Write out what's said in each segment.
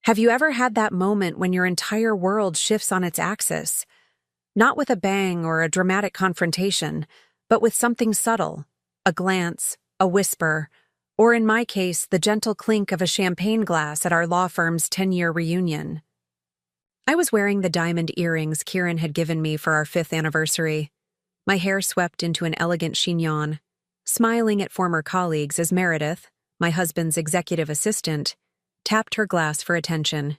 Have you ever had that moment when your entire world shifts on its axis? Not with a bang or a dramatic confrontation, but with something subtle, a glance, a whisper, or in my case, the gentle clink of a champagne glass at our law firm's 10-year reunion. I was wearing the diamond earrings Kieran had given me for our 5th anniversary, my hair swept into an elegant chignon, smiling at former colleagues as Meredith, my husband's executive assistant, tapped her glass for attention.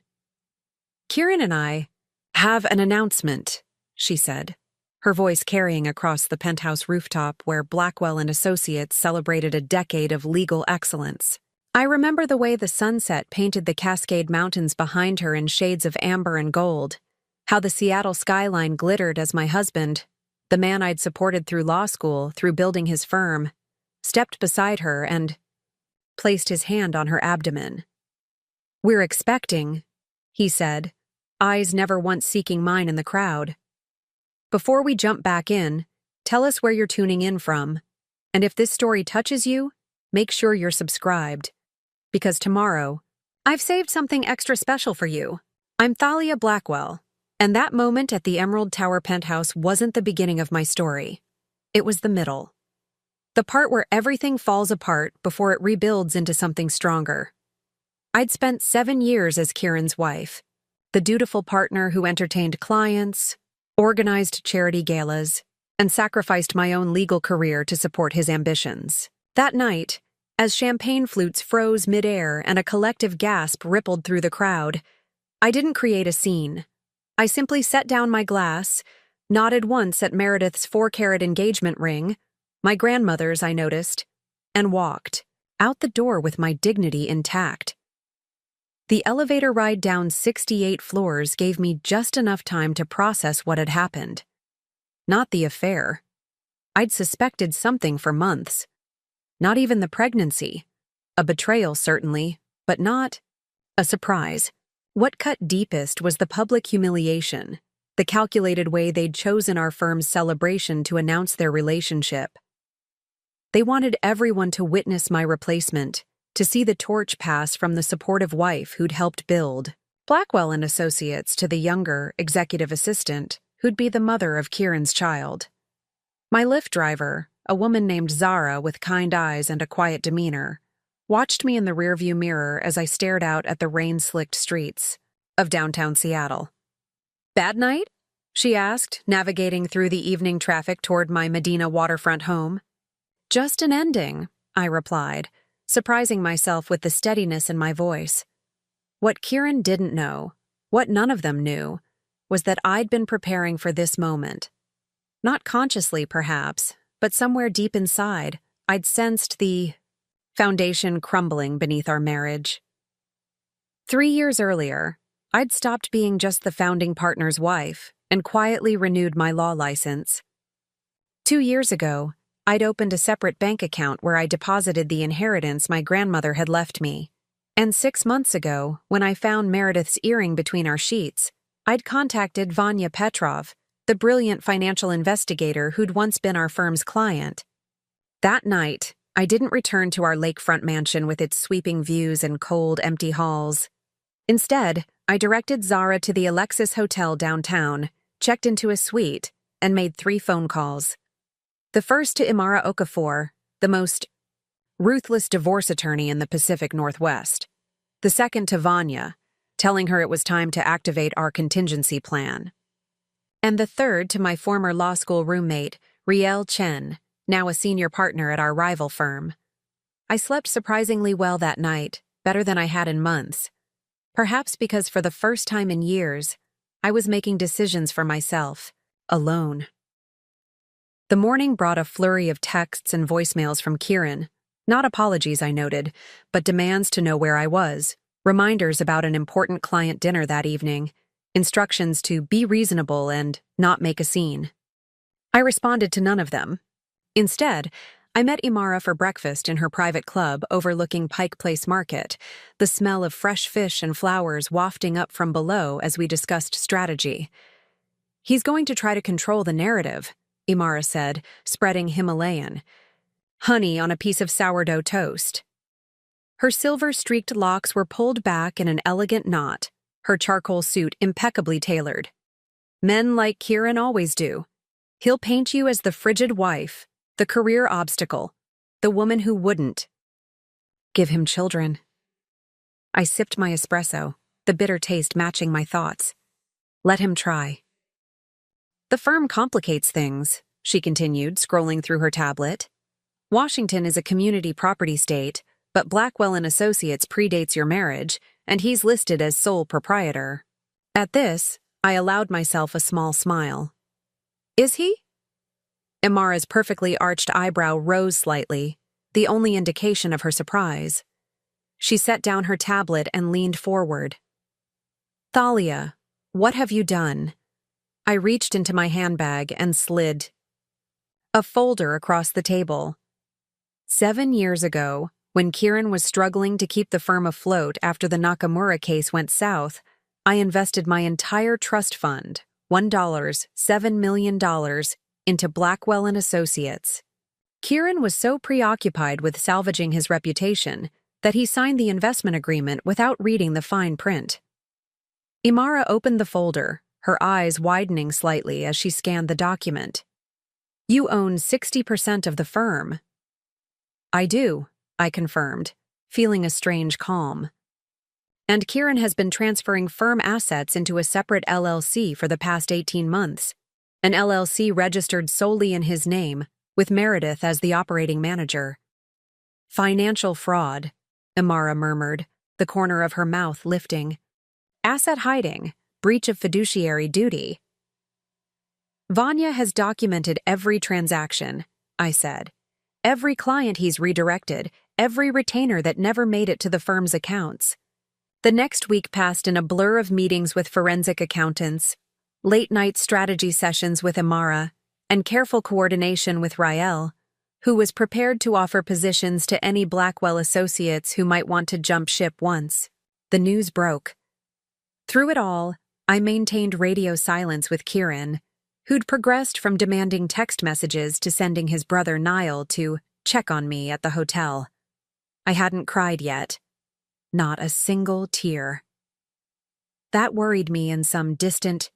"Kieran and I have an announcement," she said, her voice carrying across the penthouse rooftop where Blackwell and Associates celebrated a decade of legal excellence. I remember the way the sunset painted the Cascade Mountains behind her in shades of amber and gold, how the Seattle skyline glittered as my husband, the man I'd supported through law school, through building his firm, stepped beside her and placed his hand on her abdomen. "We're expecting," he said, eyes never once seeking mine in the crowd. "Before we jump back in, tell us where you're tuning in from, and if this story touches you, make sure you're subscribed. Because tomorrow, I've saved something extra special for you. I'm Thalia Blackwell, and that moment at the Emerald Tower penthouse wasn't the beginning of my story. It was the middle. The part where everything falls apart before it rebuilds into something stronger. I'd spent 7 years as Kieran's wife, the dutiful partner who entertained clients, organized charity galas, and sacrificed my own legal career to support his ambitions. That night, as champagne flutes froze midair and a collective gasp rippled through the crowd, I didn't create a scene. I simply set down my glass, nodded once at Meredith's 4-carat engagement ring, my grandmother's, I noticed, and walked out the door with my dignity intact. The elevator ride down 68 floors gave me just enough time to process what had happened. Not the affair. I'd suspected something for months. Not even the pregnancy. A betrayal, certainly, but not a surprise. What cut deepest was the public humiliation, the calculated way they'd chosen our firm's celebration to announce their relationship. They wanted everyone to witness my replacement, to see the torch pass from the supportive wife who'd helped build Blackwell and Associates to the younger executive assistant who'd be the mother of Kieran's child. My Lyft driver, a woman named Zara with kind eyes and a quiet demeanor, watched me in the rearview mirror as I stared out at the rain-slicked streets of downtown Seattle. "Bad night?" she asked, navigating through the evening traffic toward my Medina waterfront home. "Just an ending," I replied, surprising myself with the steadiness in my voice. What Kieran didn't know, what none of them knew, was that I'd been preparing for this moment. Not consciously, perhaps, but somewhere deep inside, I'd sensed the foundation crumbling beneath our marriage. 3 years earlier, I'd stopped being just the founding partner's wife and quietly renewed my law license. 2 years ago, I'd opened a separate bank account where I deposited the inheritance my grandmother had left me. And 6 months ago, when I found Meredith's earring between our sheets, I'd contacted Vanya Petrov, the brilliant financial investigator who'd once been our firm's client. That night, I didn't return to our lakefront mansion with its sweeping views and cold, empty halls. Instead, I directed Zara to the Alexis Hotel downtown, checked into a suite, and made 3 phone calls. The first to Imara Okafor, the most ruthless divorce attorney in the Pacific Northwest. The second to Vanya, telling her it was time to activate our contingency plan. And the third to my former law school roommate, Riel Chen, now a senior partner at our rival firm. I slept surprisingly well that night, better than I had in months. Perhaps because for the first time in years, I was making decisions for myself, alone. The morning brought a flurry of texts and voicemails from Kieran. Not apologies, I noted, but demands to know where I was, reminders about an important client dinner that evening, instructions to be reasonable and not make a scene. I responded to none of them. Instead, I met Imara for breakfast in her private club overlooking Pike Place Market, the smell of fresh fish and flowers wafting up from below as we discussed strategy. "He's going to try to control the narrative," Imara said, spreading Himalayan honey on a piece of sourdough toast. Her silver-streaked locks were pulled back in an elegant knot, her charcoal suit impeccably tailored. Men like Kieran always do. He'll paint you as the frigid wife, the career obstacle, the woman who wouldn't. Give him children. I sipped my espresso, the bitter taste matching my thoughts. Let him try. The firm complicates things, she continued, scrolling through her tablet. Washington is a community property state, but Blackwell and Associates predates your marriage, and he's listed as sole proprietor. At this, I allowed myself a small smile. Is he? Imara's perfectly arched eyebrow rose slightly, the only indication of her surprise. She set down her tablet and leaned forward. Thalia, what have you done? I reached into my handbag and slid a folder across the table. 7 years ago, when Kieran was struggling to keep the firm afloat after the Nakamura case went south, I invested my entire trust fund, $7 million, into Blackwell and Associates. Kieran was so preoccupied with salvaging his reputation that he signed the investment agreement without reading the fine print. Imara opened the folder, her eyes widening slightly as she scanned the document. You own 60% of the firm. I do, I confirmed, feeling a strange calm. And Kieran has been transferring firm assets into a separate LLC for the past 18 months, an LLC registered solely in his name, with Meredith as the operating manager. Financial fraud, Imara murmured, the corner of her mouth lifting. Asset hiding, breach of fiduciary duty. Vanya has documented every transaction, I said. Every client he's redirected, every retainer that never made it to the firm's accounts. The next week passed in a blur of meetings with forensic accountants, late-night strategy sessions with Imara, and careful coordination with Rael, who was prepared to offer positions to any Blackwell associates who might want to jump ship once. The news broke. Through it all, I maintained radio silence with Kieran, who'd progressed from demanding text messages to sending his brother Niall to check on me at the hotel. I hadn't cried yet. Not a single tear. That worried me in some distant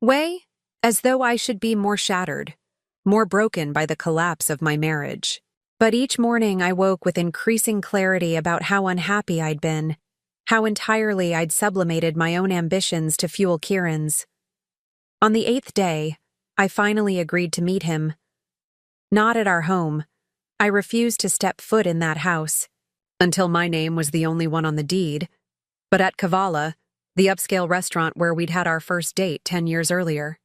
way, as though I should be more shattered, more broken by the collapse of my marriage. But each morning I woke with increasing clarity about how unhappy I'd been, how entirely I'd sublimated my own ambitions to fuel Kieran's. On the 8th day, I finally agreed to meet him. Not at our home. I refused to step foot in that house, until my name was the only one on the deed, but at Kavala, the upscale restaurant where we'd had our first date 10 years earlier.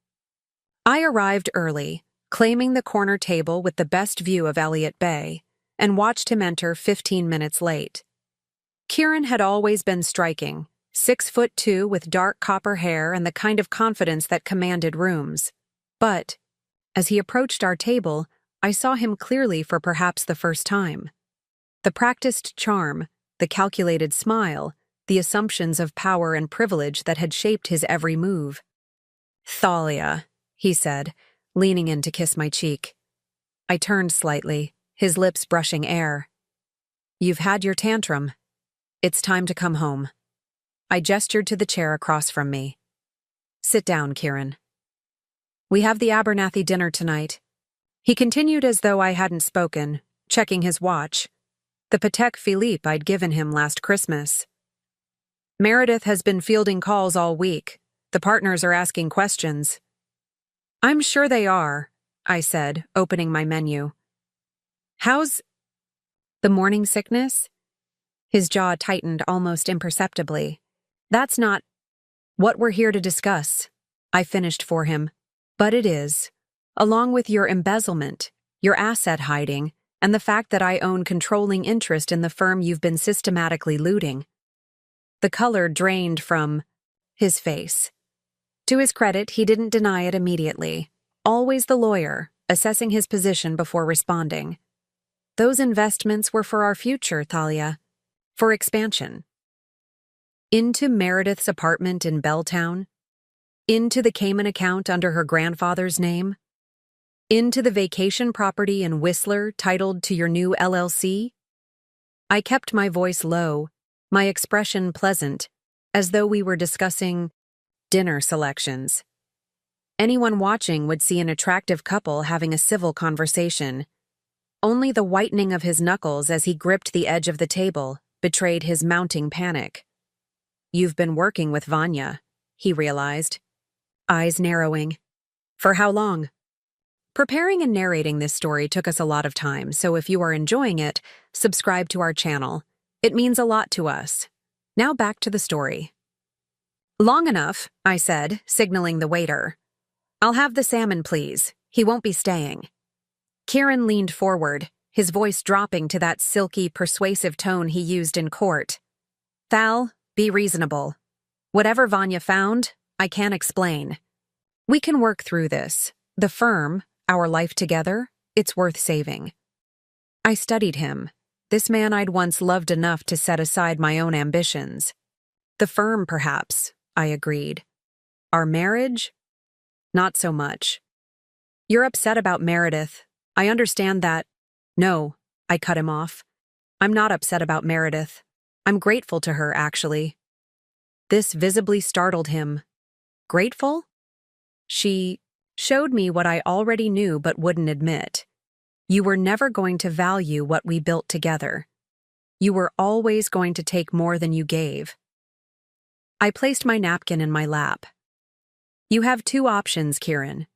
I arrived early, claiming the corner table with the best view of Elliott Bay, and watched him enter 15 minutes late. Kieran had always been striking, 6'2" with dark copper hair and the kind of confidence that commanded rooms. But, as he approached our table, I saw him clearly for perhaps the first time. The practiced charm, the calculated smile, the assumptions of power and privilege that had shaped his every move. Thalia, he said, leaning in to kiss my cheek. I turned slightly, his lips brushing air. You've had your tantrum. It's time to come home. I gestured to the chair across from me. Sit down, Kieran. We have the Abernathy dinner tonight. He continued as though I hadn't spoken, checking his watch. The Patek Philippe I'd given him last Christmas. Meredith has been fielding calls all week. The partners are asking questions. I'm sure they are, I said, opening my menu. How's the morning sickness? His jaw tightened almost imperceptibly. That's not what we're here to discuss, I finished for him. But it is, along with your embezzlement, your asset hiding, and the fact that I own controlling interest in the firm you've been systematically looting. The color drained from his face. To his credit, he didn't deny it immediately. Always the lawyer, assessing his position before responding. Those investments were for our future, Thalia. For expansion. Into Meredith's apartment in Belltown. Into the Cayman account under her grandfather's name. Into the vacation property in Whistler titled to your new LLC. I kept my voice low, my expression pleasant, as though we were discussing dinner selections. Anyone watching would see an attractive couple having a civil conversation. Only the whitening of his knuckles as he gripped the edge of the table betrayed his mounting panic. "You've been working with Vanya," he realized, eyes narrowing. "For how long?" Preparing and narrating this story took us a lot of time, so if you are enjoying it, subscribe to our channel. It means a lot to us. Now back to the story. "Long enough," I said, signaling the waiter. "I'll have the salmon, please. He won't be staying." Kieran leaned forward, his voice dropping to that silky, persuasive tone he used in court. "Thal, be reasonable. Whatever Vanya found, I can't explain. We can work through this. The firm, our life together, it's worth saving." I studied him, this man I'd once loved enough to set aside my own ambitions. "The firm, perhaps," I agreed. "Our marriage? Not so much." "You're upset about Meredith. I understand that." "No," I cut him off. "I'm not upset about Meredith. I'm grateful to her, actually." This visibly startled him. "Grateful?" "She showed me what I already knew but wouldn't admit. You were never going to value what we built together. You were always going to take more than you gave." I placed my napkin in my lap. "You have two options, Kieran.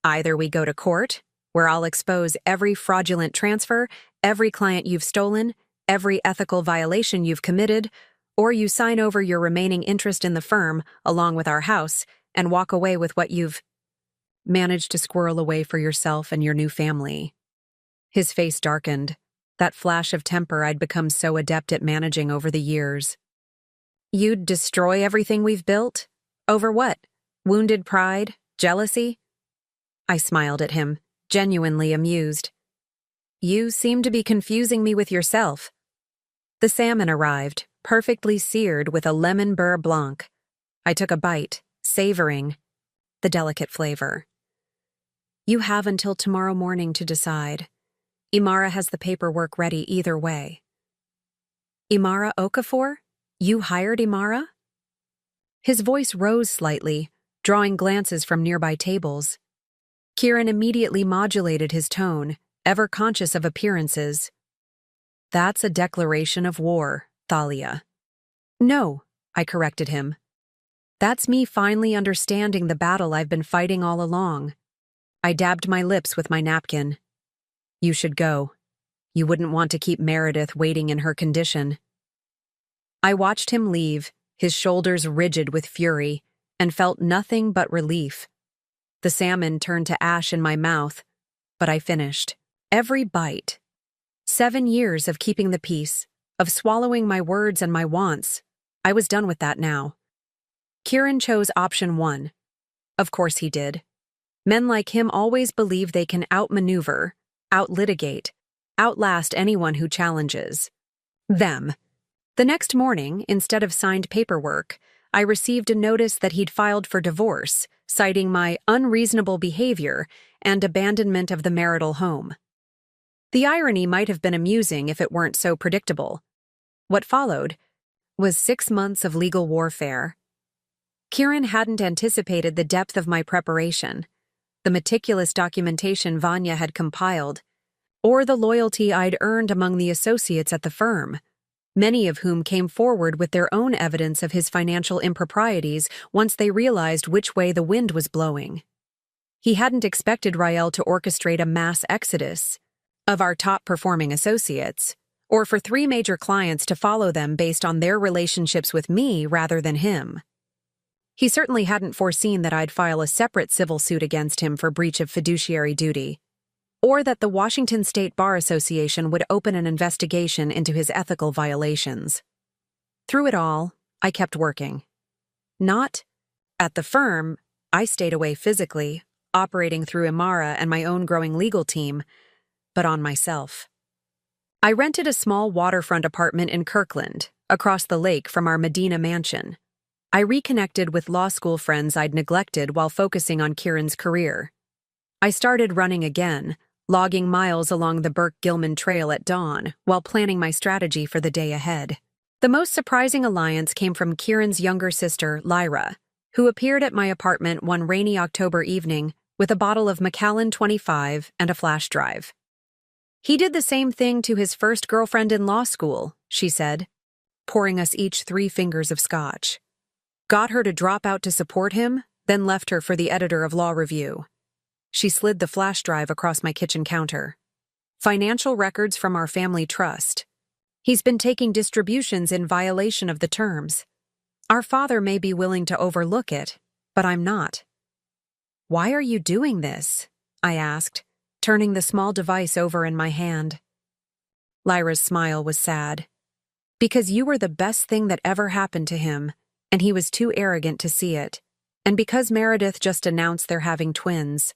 Either we go to court, where I'll expose every fraudulent transfer, every client you've stolen, every ethical violation you've committed, or you sign over your remaining interest in the firm, along with our house, and walk away with what you've managed to squirrel away for yourself and your new family." His face darkened, that flash of temper I'd become so adept at managing over the years. "You'd destroy everything we've built? Over what? Wounded pride? Jealousy?" I smiled at him, genuinely amused. "You seem to be confusing me with yourself." The salmon arrived, perfectly seared with a lemon beurre blanc. I took a bite, savoring the delicate flavor. "You have until tomorrow morning to decide. Imara has the paperwork ready either way." "Imara Okafor? You hired Imara?" His voice rose slightly, drawing glances from nearby tables. Kieran immediately modulated his tone, ever conscious of appearances. "That's a declaration of war, Thalia." "No," I corrected him. "That's me finally understanding the battle I've been fighting all along." I dabbed my lips with my napkin. "You should go. You wouldn't want to keep Meredith waiting in her condition." I watched him leave, his shoulders rigid with fury, and felt nothing but relief. The salmon turned to ash in my mouth, but I finished. Every bite. 7 years of keeping the peace, of swallowing my words and my wants. I was done with that now. Kieran chose option 1. Of course he did. Men like him always believe they can outmaneuver, outlitigate, outlast anyone who challenges them. The next morning, instead of signed paperwork, I received a notice that he'd filed for divorce, citing my unreasonable behavior and abandonment of the marital home. The irony might have been amusing if it weren't so predictable. What followed was 6 months of legal warfare. Kieran hadn't anticipated the depth of my preparation, the meticulous documentation Vanya had compiled, or the loyalty I'd earned among the associates at the firm, many of whom came forward with their own evidence of his financial improprieties once they realized which way the wind was blowing. He hadn't expected Rael to orchestrate a mass exodus of our top-performing associates, or for 3 major clients to follow them based on their relationships with me rather than him. He certainly hadn't foreseen that I'd file a separate civil suit against him for breach of fiduciary duty, or that the Washington State Bar Association would open an investigation into his ethical violations. Through it all, I kept working. Not at the firm. I stayed away physically, operating through Imara and my own growing legal team, but on myself. I rented a small waterfront apartment in Kirkland, across the lake from our Medina mansion. I reconnected with law school friends I'd neglected while focusing on Kieran's career. I started running again, logging miles along the Burke-Gilman Trail at dawn while planning my strategy for the day ahead. The most surprising alliance came from Kieran's younger sister, Lyra, who appeared at my apartment one rainy October evening with a bottle of Macallan 25 and a flash drive. "He did the same thing to his first girlfriend in law school," she said, pouring us each 3 fingers of scotch. "Got her to drop out to support him, then left her for the editor of Law Review." She slid the flash drive across my kitchen counter. "Financial records from our family trust. He's been taking distributions in violation of the terms. Our father may be willing to overlook it, but I'm not." "Why are you doing this?" I asked, turning the small device over in my hand. Lyra's smile was sad. "Because you were the best thing that ever happened to him, and he was too arrogant to see it. And because Meredith just announced they're having twins,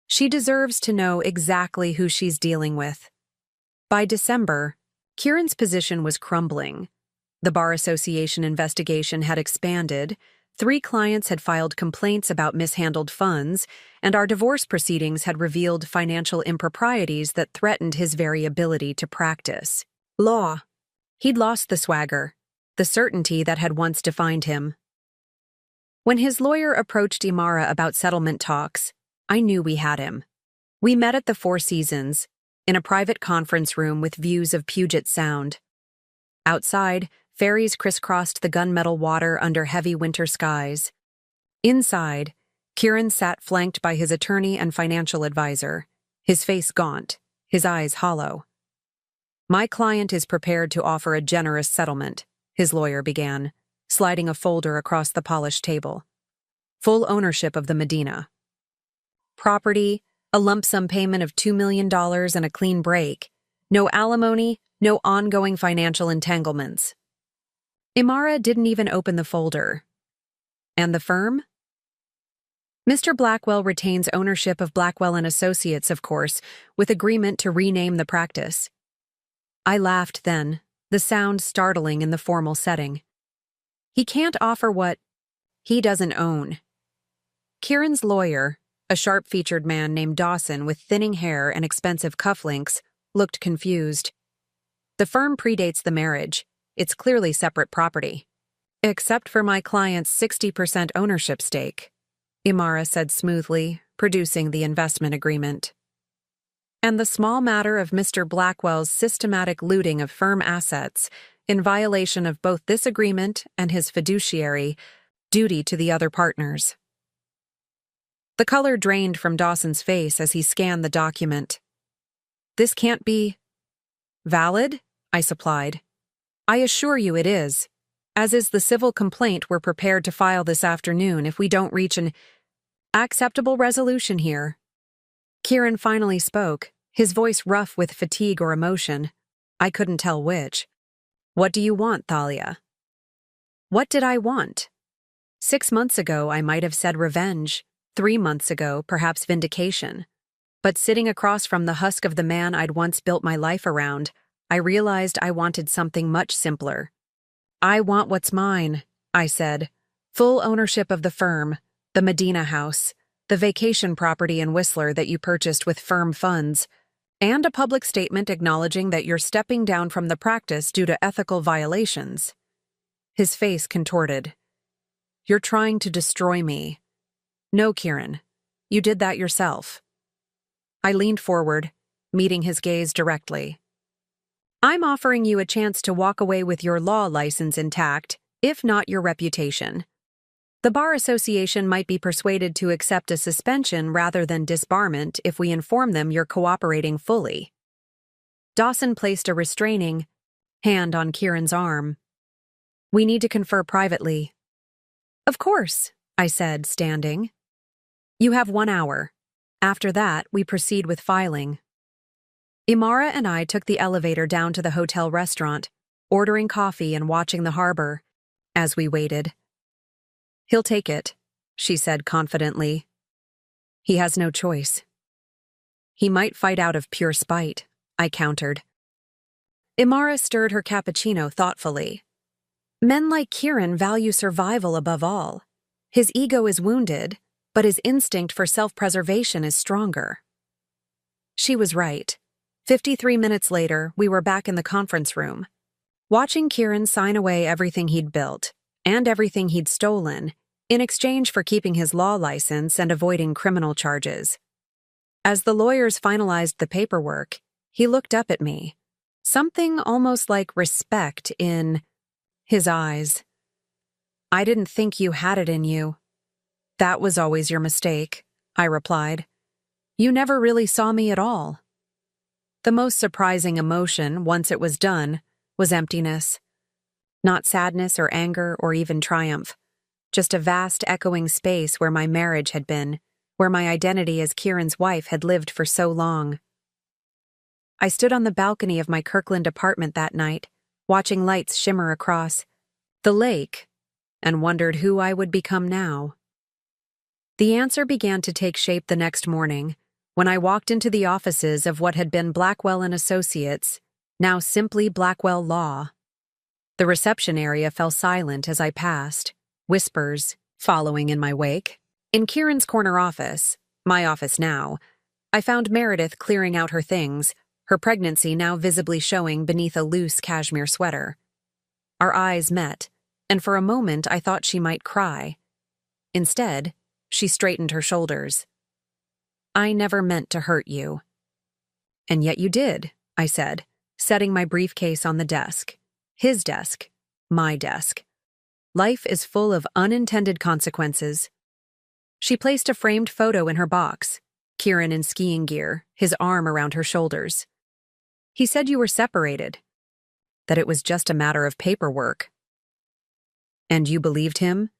she deserves to know exactly who she's dealing with." By December, Kieran's position was crumbling. The Bar Association investigation had expanded, 3 clients had filed complaints about mishandled funds, and our divorce proceedings had revealed financial improprieties that threatened his very ability to practice law. He'd lost the swagger, the certainty that had once defined him. When his lawyer approached Imara about settlement talks, I knew we had him. We met at the Four Seasons, in a private conference room with views of Puget Sound. Outside, ferries crisscrossed the gunmetal water under heavy winter skies. Inside, Kieran sat flanked by his attorney and financial advisor, his face gaunt, his eyes hollow. "My client is prepared to offer a generous settlement," his lawyer began, sliding a folder across the polished table. "Full ownership of the Medina. Property, a lump sum payment of $2 million and a clean break. No alimony, no ongoing financial entanglements." Imara didn't even open the folder. "And the firm?" "Mr. Blackwell retains ownership of Blackwell and Associates, of course, with agreement to rename the practice." I laughed then, the sound startling in the formal setting. "He can't offer what he doesn't own." Kieran's lawyer, a sharp-featured man named Dawson with thinning hair and expensive cufflinks, looked confused. "The firm predates the marriage. It's clearly separate property." "Except for my client's 60% ownership stake," Imara said smoothly, producing the investment agreement. "And the small matter of Mr. Blackwell's systematic looting of firm assets in violation of both this agreement and his fiduciary duty to the other partners." The color drained from Dawson's face as he scanned the document. "This can't be valid?" I supplied. "I assure you it is, as is the civil complaint we're prepared to file this afternoon if we don't reach an acceptable resolution here." Kieran finally spoke, his voice rough with fatigue or emotion. I couldn't tell which. "What do you want, Thalia?" What did I want? 6 months ago, I might have said revenge. 3 months ago, perhaps vindication. But sitting across from the husk of the man I'd once built my life around, I realized I wanted something much simpler. "I want what's mine," I said. "Full ownership of the firm, the Medina house, the vacation property in Whistler that you purchased with firm funds, and a public statement acknowledging that you're stepping down from the practice due to ethical violations." His face contorted. "You're trying to destroy me." "No, Kieran. You did that yourself." I leaned forward, meeting his gaze directly. "I'm offering you a chance to walk away with your law license intact, if not your reputation. The Bar Association might be persuaded to accept a suspension rather than disbarment if we inform them you're cooperating fully." Dawson placed a restraining hand on Kieran's arm. "We need to confer privately." "Of course," I said, standing. "You have 1 hour. After that, we proceed with filing." Imara and I took the elevator down to the hotel restaurant, ordering coffee and watching the harbor. As we waited, "He'll take it," she said confidently. "He has no choice." "He might fight out of pure spite," I countered. Imara stirred her cappuccino thoughtfully. "Men like Kieran value survival above all. His ego is wounded, but his instinct for self-preservation is stronger." She was right. 53 minutes later, we were back in the conference room, watching Kieran sign away everything he'd built and everything he'd stolen in exchange for keeping his law license and avoiding criminal charges. As the lawyers finalized the paperwork, he looked up at me, something almost like respect in his eyes. "I didn't think you had it in you." "That was always your mistake," I replied. "You never really saw me at all." The most surprising emotion, once it was done, was emptiness. Not sadness or anger or even triumph. Just a vast echoing space where my marriage had been, where my identity as Kieran's wife had lived for so long. I stood on the balcony of my Kirkland apartment that night, watching lights shimmer across the lake, and wondered who I would become now. The answer began to take shape the next morning, when I walked into the offices of what had been Blackwell & Associates, now simply Blackwell Law. The reception area fell silent as I passed, whispers following in my wake. In Kieran's corner office, my office now, I found Meredith clearing out her things, her pregnancy now visibly showing beneath a loose cashmere sweater. Our eyes met, and for a moment I thought she might cry. Instead, she straightened her shoulders. "I never meant to hurt you." "And yet you did," I said, setting my briefcase on the desk. His desk, my desk. Life is full of unintended consequences. She placed a framed photo in her box, Kieran in skiing gear, his arm around her shoulders. "He said you were separated, that it was just a matter of paperwork." "And you believed him?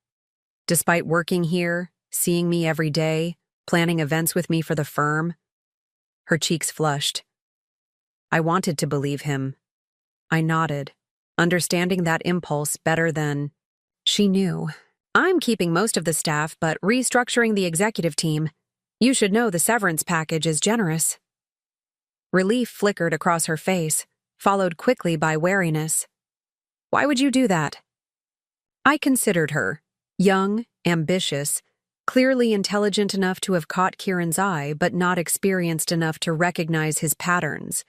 Despite working here, seeing me every day, planning events with me for the firm?" Her cheeks flushed. "I wanted to believe him." I nodded, understanding that impulse better than she knew. "I'm keeping most of the staff, but restructuring the executive team. You should know the severance package is generous." Relief flickered across her face, followed quickly by wariness. "Why would you do that?" I considered her, young, ambitious, clearly intelligent enough to have caught Kieran's eye, but not experienced enough to recognize his patterns.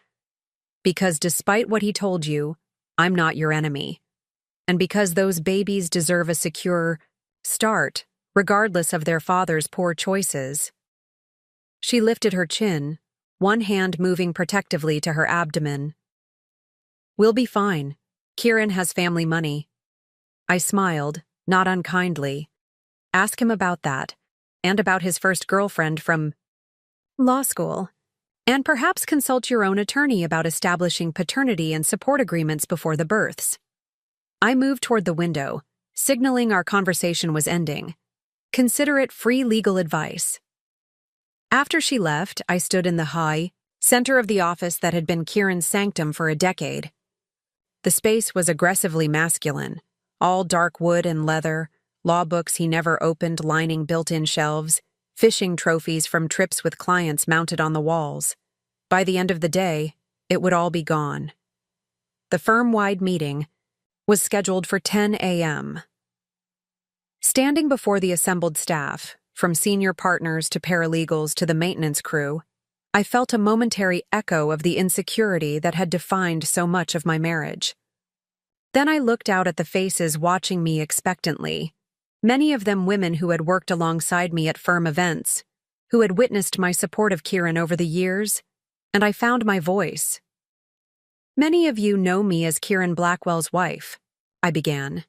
"Because despite what he told you, I'm not your enemy. And because those babies deserve a secure start, regardless of their father's poor choices." She lifted her chin, one hand moving protectively to her abdomen. "We'll be fine. Kieran has family money." I smiled, not unkindly. "Ask him about that, and about his first girlfriend from law school. And perhaps consult your own attorney about establishing paternity and support agreements before the births." I moved toward the window, signaling our conversation was ending. Consider it free legal advice. After she left, I stood in the high center of the office that had been Kieran's sanctum for a decade. The space was aggressively masculine, all dark wood and leather, law books he never opened lining built-in shelves, fishing trophies from trips with clients mounted on the walls. By the end of the day, it would all be gone. The firm-wide meeting was scheduled for 10 a.m. Standing before the assembled staff, from senior partners to paralegals to the maintenance crew, I felt a momentary echo of the insecurity that had defined so much of my marriage. Then I looked out at the faces watching me expectantly, many of them women who had worked alongside me at firm events, who had witnessed my support of Kieran over the years, and I found my voice. "Many of you know me as Kieran Blackwell's wife," I began.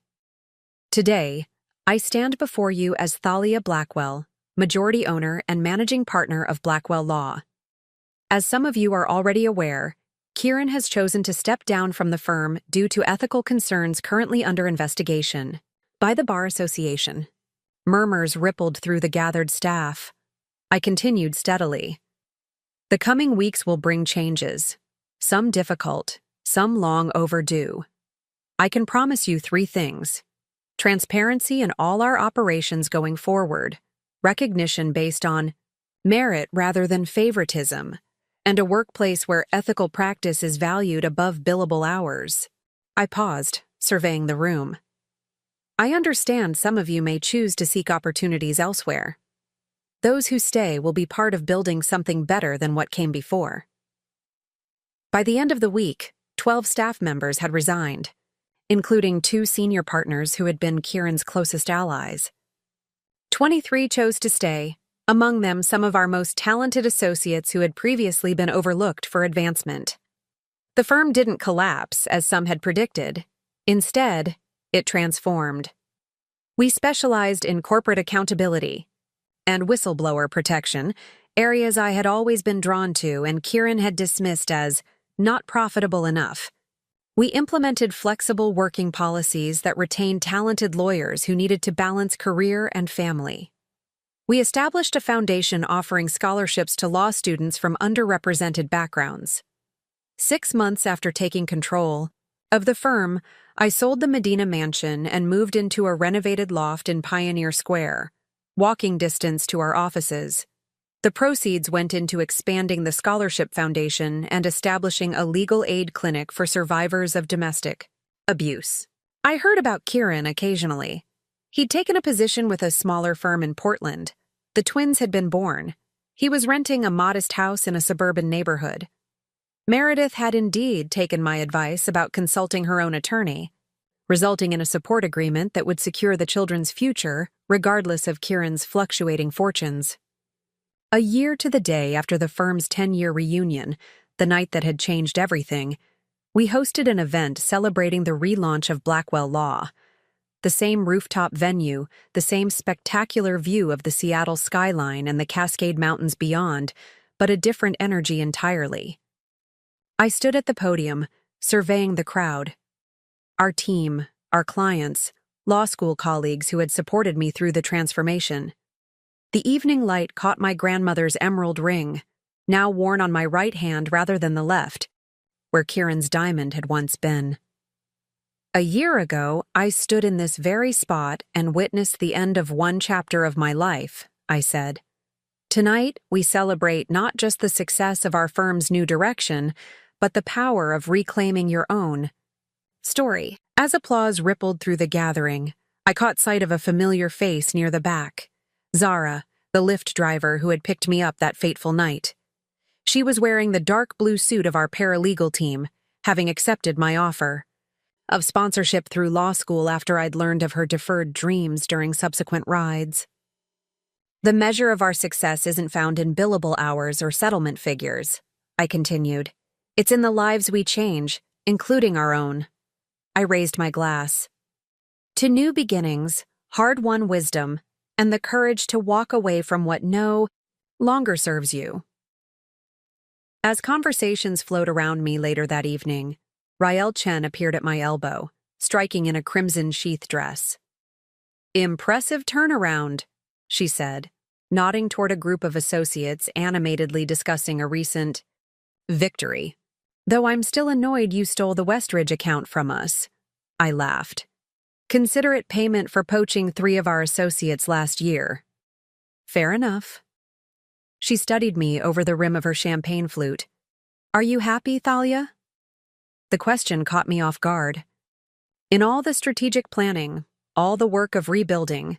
"Today, I stand before you as Thalia Blackwell, majority owner and managing partner of Blackwell Law. As some of you are already aware, Kieran has chosen to step down from the firm due to ethical concerns currently under investigation by the Bar Association." Murmurs rippled through the gathered staff. I continued steadily. "The coming weeks will bring changes, some difficult, some long overdue. I can promise you 3 things. Transparency in all our operations going forward, recognition based on merit rather than favoritism, and a workplace where ethical practice is valued above billable hours." I paused, surveying the room. "I understand some of you may choose to seek opportunities elsewhere." Those who stay will be part of building something better than what came before. By the end of the week, 12 staff members had resigned, including 2 senior partners who had been Kieran's closest allies. 23 chose to stay, among them some of our most talented associates who had previously been overlooked for advancement. The firm didn't collapse, as some had predicted. Instead, it transformed. We specialized in corporate accountability and whistleblower protection, areas I had always been drawn to and Kieran had dismissed as not profitable enough. We implemented flexible working policies that retained talented lawyers who needed to balance career and family. We established a foundation offering scholarships to law students from underrepresented backgrounds. 6 months after taking control of the firm, I sold the Medina mansion and moved into a renovated loft in Pioneer Square, walking distance to our offices. The proceeds went into expanding the Scholarship Foundation and establishing a legal aid clinic for survivors of domestic abuse. I heard about Kieran occasionally. He'd taken a position with a smaller firm in Portland. The twins had been born. He was renting a modest house in a suburban neighborhood. Meredith had indeed taken my advice about consulting her own attorney, resulting in a support agreement that would secure the children's future, regardless of Kieran's fluctuating fortunes. A year to the day after the firm's 10-year reunion, the night that had changed everything, we hosted an event celebrating the relaunch of Blackwell Law. The same rooftop venue, the same spectacular view of the Seattle skyline and the Cascade Mountains beyond, but a different energy entirely. I stood at the podium, surveying the crowd. Our team, our clients, law school colleagues who had supported me through the transformation. The evening light caught my grandmother's emerald ring, now worn on my right hand rather than the left, where Kieran's diamond had once been. A year ago, I stood in this very spot and witnessed the end of one chapter of my life, I said. Tonight, we celebrate not just the success of our firm's new direction, but the power of reclaiming your own story. As applause rippled through the gathering, I caught sight of a familiar face near the back. Zara, the Lyft driver who had picked me up that fateful night. She was wearing the dark blue suit of our paralegal team, having accepted my offer of sponsorship through law school after I'd learned of her deferred dreams during subsequent rides. The measure of our success isn't found in billable hours or settlement figures, I continued. It's in the lives we change, including our own. I raised my glass. To new beginnings, hard-won wisdom, and the courage to walk away from what no longer serves you. As conversations flowed around me later that evening, Rael Chen appeared at my elbow, striking in a crimson sheath dress. "Impressive turnaround," she said, nodding toward a group of associates animatedly discussing a recent victory. "Though I'm still annoyed you stole the Westridge account from us," I laughed. "Consider it payment for poaching 3 of our associates last year." "Fair enough." She studied me over the rim of her champagne flute. "Are you happy, Thalia?" The question caught me off guard. In all the strategic planning, all the work of rebuilding,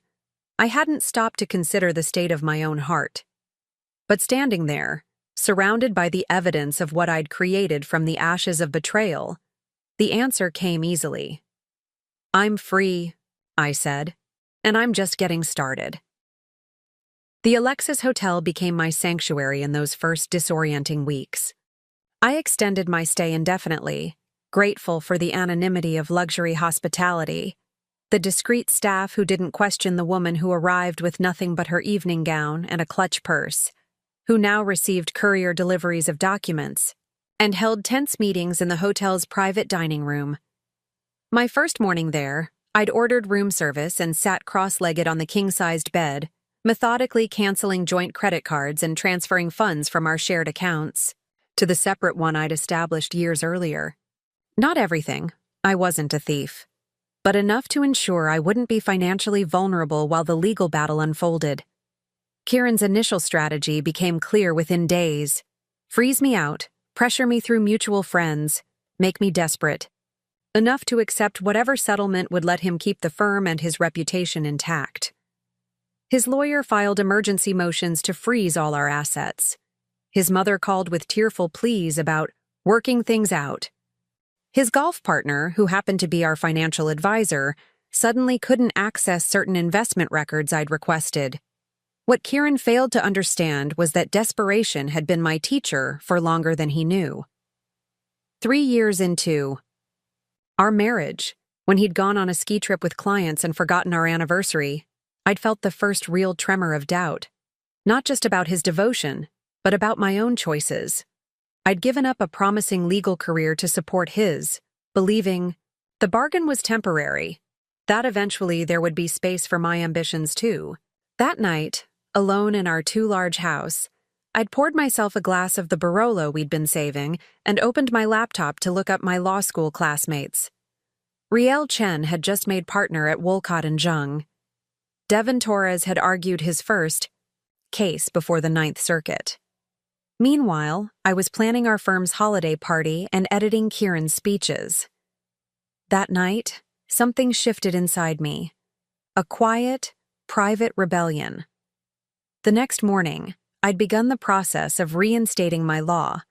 I hadn't stopped to consider the state of my own heart. But standing there, surrounded by the evidence of what I'd created from the ashes of betrayal, the answer came easily. "I'm free," I said, "and I'm just getting started." The Alexis Hotel became my sanctuary in those first disorienting weeks. I extended my stay indefinitely, grateful for the anonymity of luxury hospitality, the discreet staff who didn't question the woman who arrived with nothing but her evening gown and a clutch purse, who now received courier deliveries of documents, and held tense meetings in the hotel's private dining room. My first morning there, I'd ordered room service and sat cross-legged on the king-sized bed, methodically canceling joint credit cards and transferring funds from our shared accounts to the separate one I'd established years earlier. Not everything, I wasn't a thief, but enough to ensure I wouldn't be financially vulnerable while the legal battle unfolded. Kieran's initial strategy became clear within days. Freeze me out, pressure me through mutual friends, make me desperate. Enough to accept whatever settlement would let him keep the firm and his reputation intact. His lawyer filed emergency motions to freeze all our assets. His mother called with tearful pleas about working things out. His golf partner, who happened to be our financial advisor, suddenly couldn't access certain investment records I'd requested. What Kieran failed to understand was that desperation had been my teacher for longer than he knew. 3 years into our marriage, when he'd gone on a ski trip with clients and forgotten our anniversary, I'd felt the first real tremor of doubt, not just about his devotion, but about my own choices. I'd given up a promising legal career to support his, believing the bargain was temporary, that eventually there would be space for my ambitions too. That night, alone in our too-large house, I'd poured myself a glass of the Barolo we'd been saving and opened my laptop to look up my law school classmates. Riel Chen had just made partner at Wolcott & Jung. Devin Torres had argued his first case before the Ninth Circuit. Meanwhile, I was planning our firm's holiday party and editing Kieran's speeches. That night, something shifted inside me. A quiet, private rebellion. The next morning, I'd begun the process of reinstating my law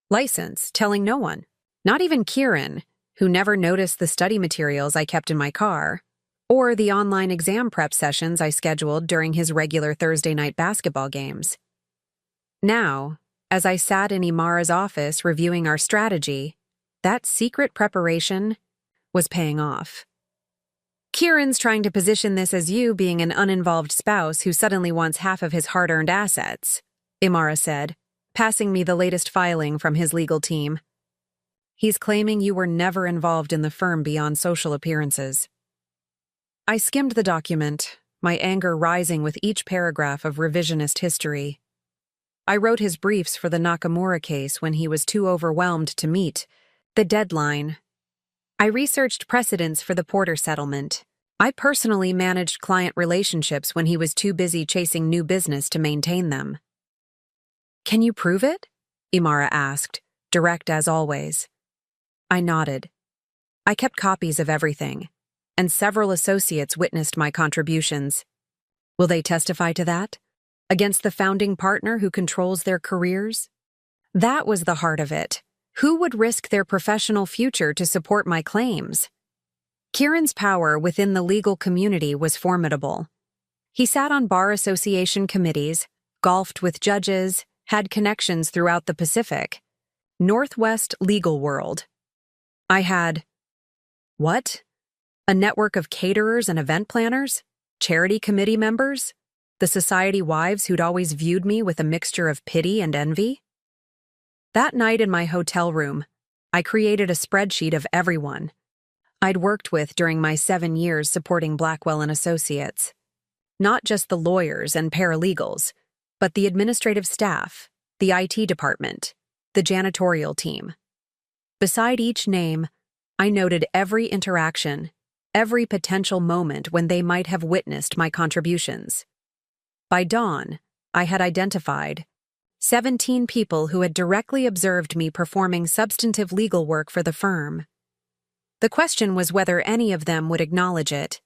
license, telling no one, not even Kieran, who never noticed the study materials I kept in my car, or the online exam prep sessions I scheduled during his regular Thursday night basketball games. Now, as I sat in Imara's office reviewing our strategy, that secret preparation was paying off. Kieran's trying to position this as you being an uninvolved spouse who suddenly wants half of his hard-earned assets, Imara said, passing me the latest filing from his legal team. He's claiming you were never involved in the firm beyond social appearances. I skimmed the document, my anger rising with each paragraph of revisionist history. I wrote his briefs for the Nakamura case when he was too overwhelmed to meet the deadline. I researched precedents for the Porter settlement. I personally managed client relationships when he was too busy chasing new business to maintain them. Can you prove it? Imara asked, direct as always. I nodded. I kept copies of everything, and several associates witnessed my contributions. Will they testify to that? Against the founding partner who controls their careers? That was the heart of it. Who would risk their professional future to support my claims? Kieran's power within the legal community was formidable. He sat on bar association committees, golfed with judges, had connections throughout the Pacific. Northwest legal world. I had, what? A network of caterers and event planners? Charity committee members? The society wives who'd always viewed me with a mixture of pity and envy? That night in my hotel room, I created a spreadsheet of everyone I'd worked with during my 7 years supporting Blackwell & Associates. Not just the lawyers and paralegals, but the administrative staff, the IT department, the janitorial team. Beside each name, I noted every interaction, every potential moment when they might have witnessed my contributions. By dawn, I had identified 17 people who had directly observed me performing substantive legal work for the firm. The question was whether any of them would acknowledge it.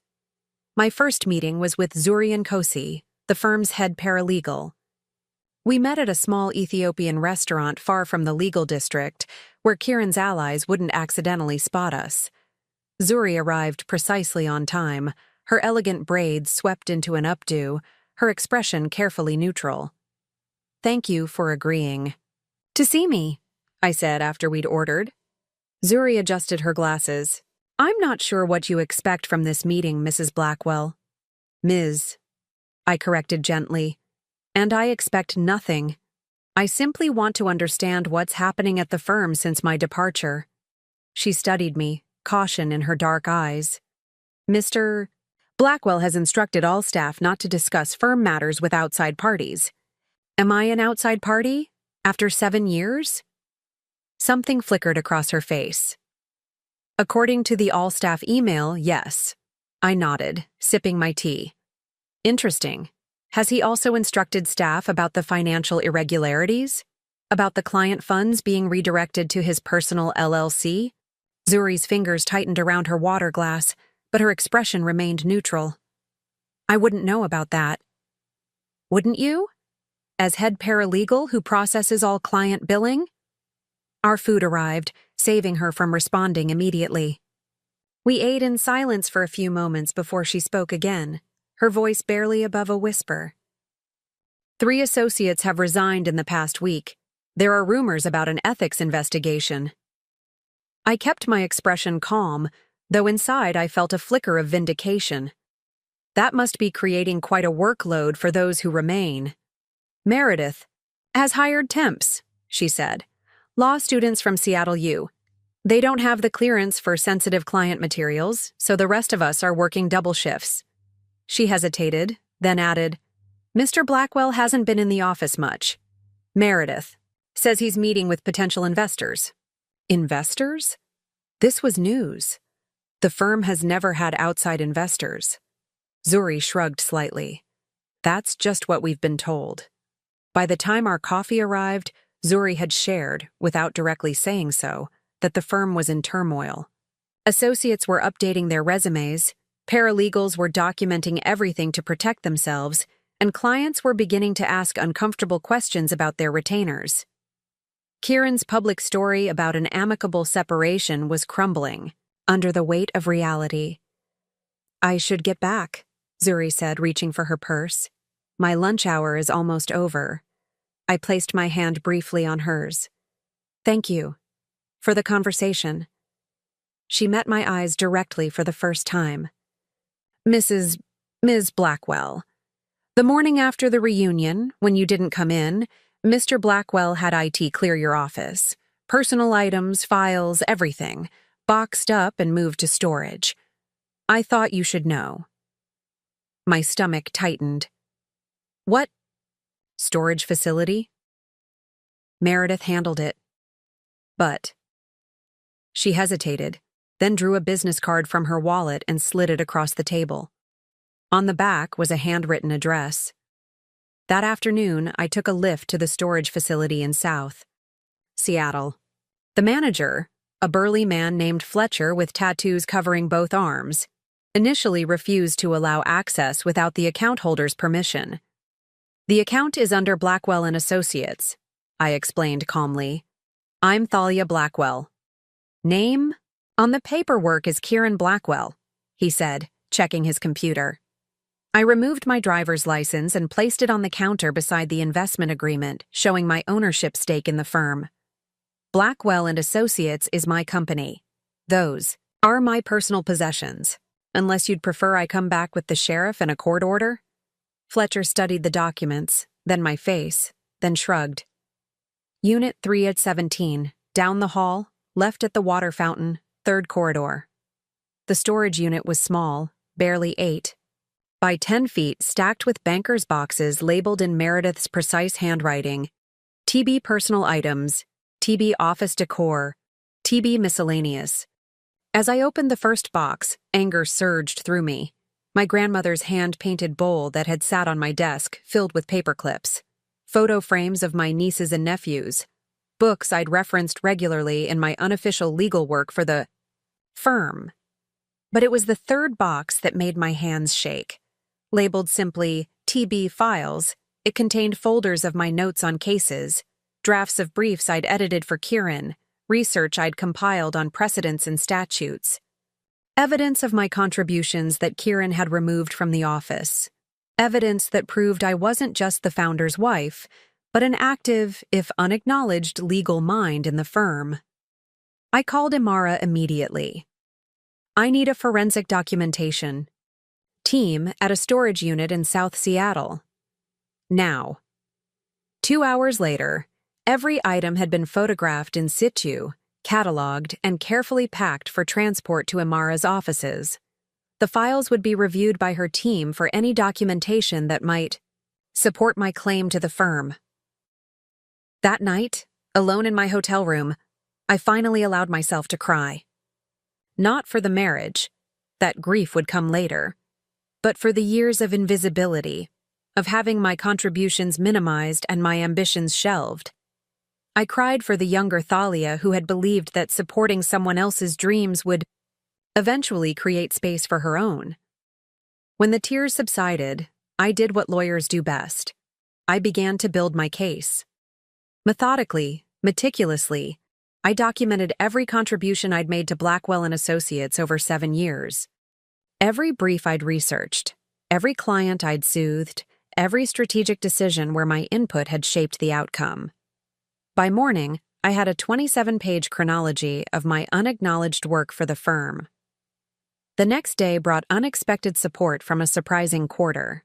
My first meeting was with Zurian Kosi, the firm's head paralegal. We met at a small Ethiopian restaurant far from the legal district, where Kieran's allies wouldn't accidentally spot us. Zuri arrived precisely on time, her elegant braids swept into an updo, her expression carefully neutral. Thank you for agreeing. To see me, I said after we'd ordered. Zuri adjusted her glasses. I'm not sure what you expect from this meeting, Mrs. Blackwell. Ms. I corrected gently. And I expect nothing. I simply want to understand what's happening at the firm since my departure. She studied me, caution in her dark eyes. Mr. Blackwell has instructed all staff not to discuss firm matters with outside parties. Am I an outside party? After 7 years? Something flickered across her face. According to the all-staff email, yes. I nodded, sipping my tea. Interesting. Has he also instructed staff about the financial irregularities? About the client funds being redirected to his personal LLC? Zuri's fingers tightened around her water glass, but her expression remained neutral. I wouldn't know about that. Wouldn't you? As head paralegal who processes all client billing? Our food arrived, saving her from responding immediately. We ate in silence for a few moments before she spoke again, her voice barely above a whisper. 3 associates have resigned in the past week. There are rumors about an ethics investigation. I kept my expression calm, though inside I felt a flicker of vindication. That must be creating quite a workload for those who remain. Meredith has hired temps, she said. Law students from Seattle U. They don't have the clearance for sensitive client materials, so the rest of us are working double shifts. She hesitated, then added, Mr. Blackwell hasn't been in the office much. Meredith says he's meeting with potential investors. Investors? This was news. The firm has never had outside investors. Zuri shrugged slightly. That's just what we've been told. By the time our coffee arrived, Zuri had shared, without directly saying so, that the firm was in turmoil. Associates were updating their resumes, paralegals were documenting everything to protect themselves, and clients were beginning to ask uncomfortable questions about their retainers. Kieran's public story about an amicable separation was crumbling under the weight of reality. I should get back, Zuri said, reaching for her purse. My lunch hour is almost over. I placed my hand briefly on hers. Thank you for the conversation. She met my eyes directly for the first time. Ms. Blackwell. The morning after the reunion, when you didn't come in, Mr. Blackwell had IT clear your office. Personal items, files, everything, boxed up and moved to storage. I thought you should know. My stomach tightened. What storage facility? Meredith handled it. But she hesitated, then drew a business card from her wallet and slid it across the table. On the back was a handwritten address. That afternoon, I took a lift to the storage facility in South Seattle. The manager, a burly man named Fletcher with tattoos covering both arms, initially refused to allow access without the account holder's permission. The account is under Blackwell and Associates, I explained calmly. I'm Thalia Blackwell. Name? On the paperwork is Kieran Blackwell, he said, checking his computer. I removed my driver's license and placed it on the counter beside the investment agreement, showing my ownership stake in the firm. Blackwell and Associates is my company. Those are my personal possessions, unless you'd prefer I come back with the sheriff and a court order. Fletcher studied the documents, then my face, then shrugged. Unit 3 at 17, down the hall, left at the water fountain, 3rd corridor. The storage unit was small, barely 8 by 10 feet, stacked with bankers' boxes labeled in Meredith's precise handwriting. TB personal items, TB office decor, TB miscellaneous. As I opened the first box, anger surged through me. My grandmother's hand-painted bowl that had sat on my desk, filled with paper clips. Photo frames of my nieces and nephews. Books I'd referenced regularly in my unofficial legal work for the firm. But it was the 3rd box that made my hands shake. Labeled simply TB Files, it contained folders of my notes on cases, drafts of briefs I'd edited for Kieran, research I'd compiled on precedents and statutes. Evidence of my contributions that Kieran had removed from the office. Evidence that proved I wasn't just the founder's wife, but an active, if unacknowledged, legal mind in the firm. I called Imara immediately. I need a forensic documentation team at a storage unit in South Seattle. Now. 2 hours later, every item had been photographed in situ, cataloged, and carefully packed for transport to Imara's offices. The files would be reviewed by her team for any documentation that might support my claim to the firm. That night, alone in my hotel room, I finally allowed myself to cry. Not for the marriage, that grief would come later, but for the years of invisibility, of having my contributions minimized and my ambitions shelved. I cried for the younger Thalia who had believed that supporting someone else's dreams would eventually create space for her own. When the tears subsided, I did what lawyers do best. I began to build my case. Methodically, meticulously, I documented every contribution I'd made to Blackwell and Associates over 7 years. Every brief I'd researched, every client I'd soothed, every strategic decision where my input had shaped the outcome. By morning, I had a 27-page chronology of my unacknowledged work for the firm. The next day brought unexpected support from a surprising quarter.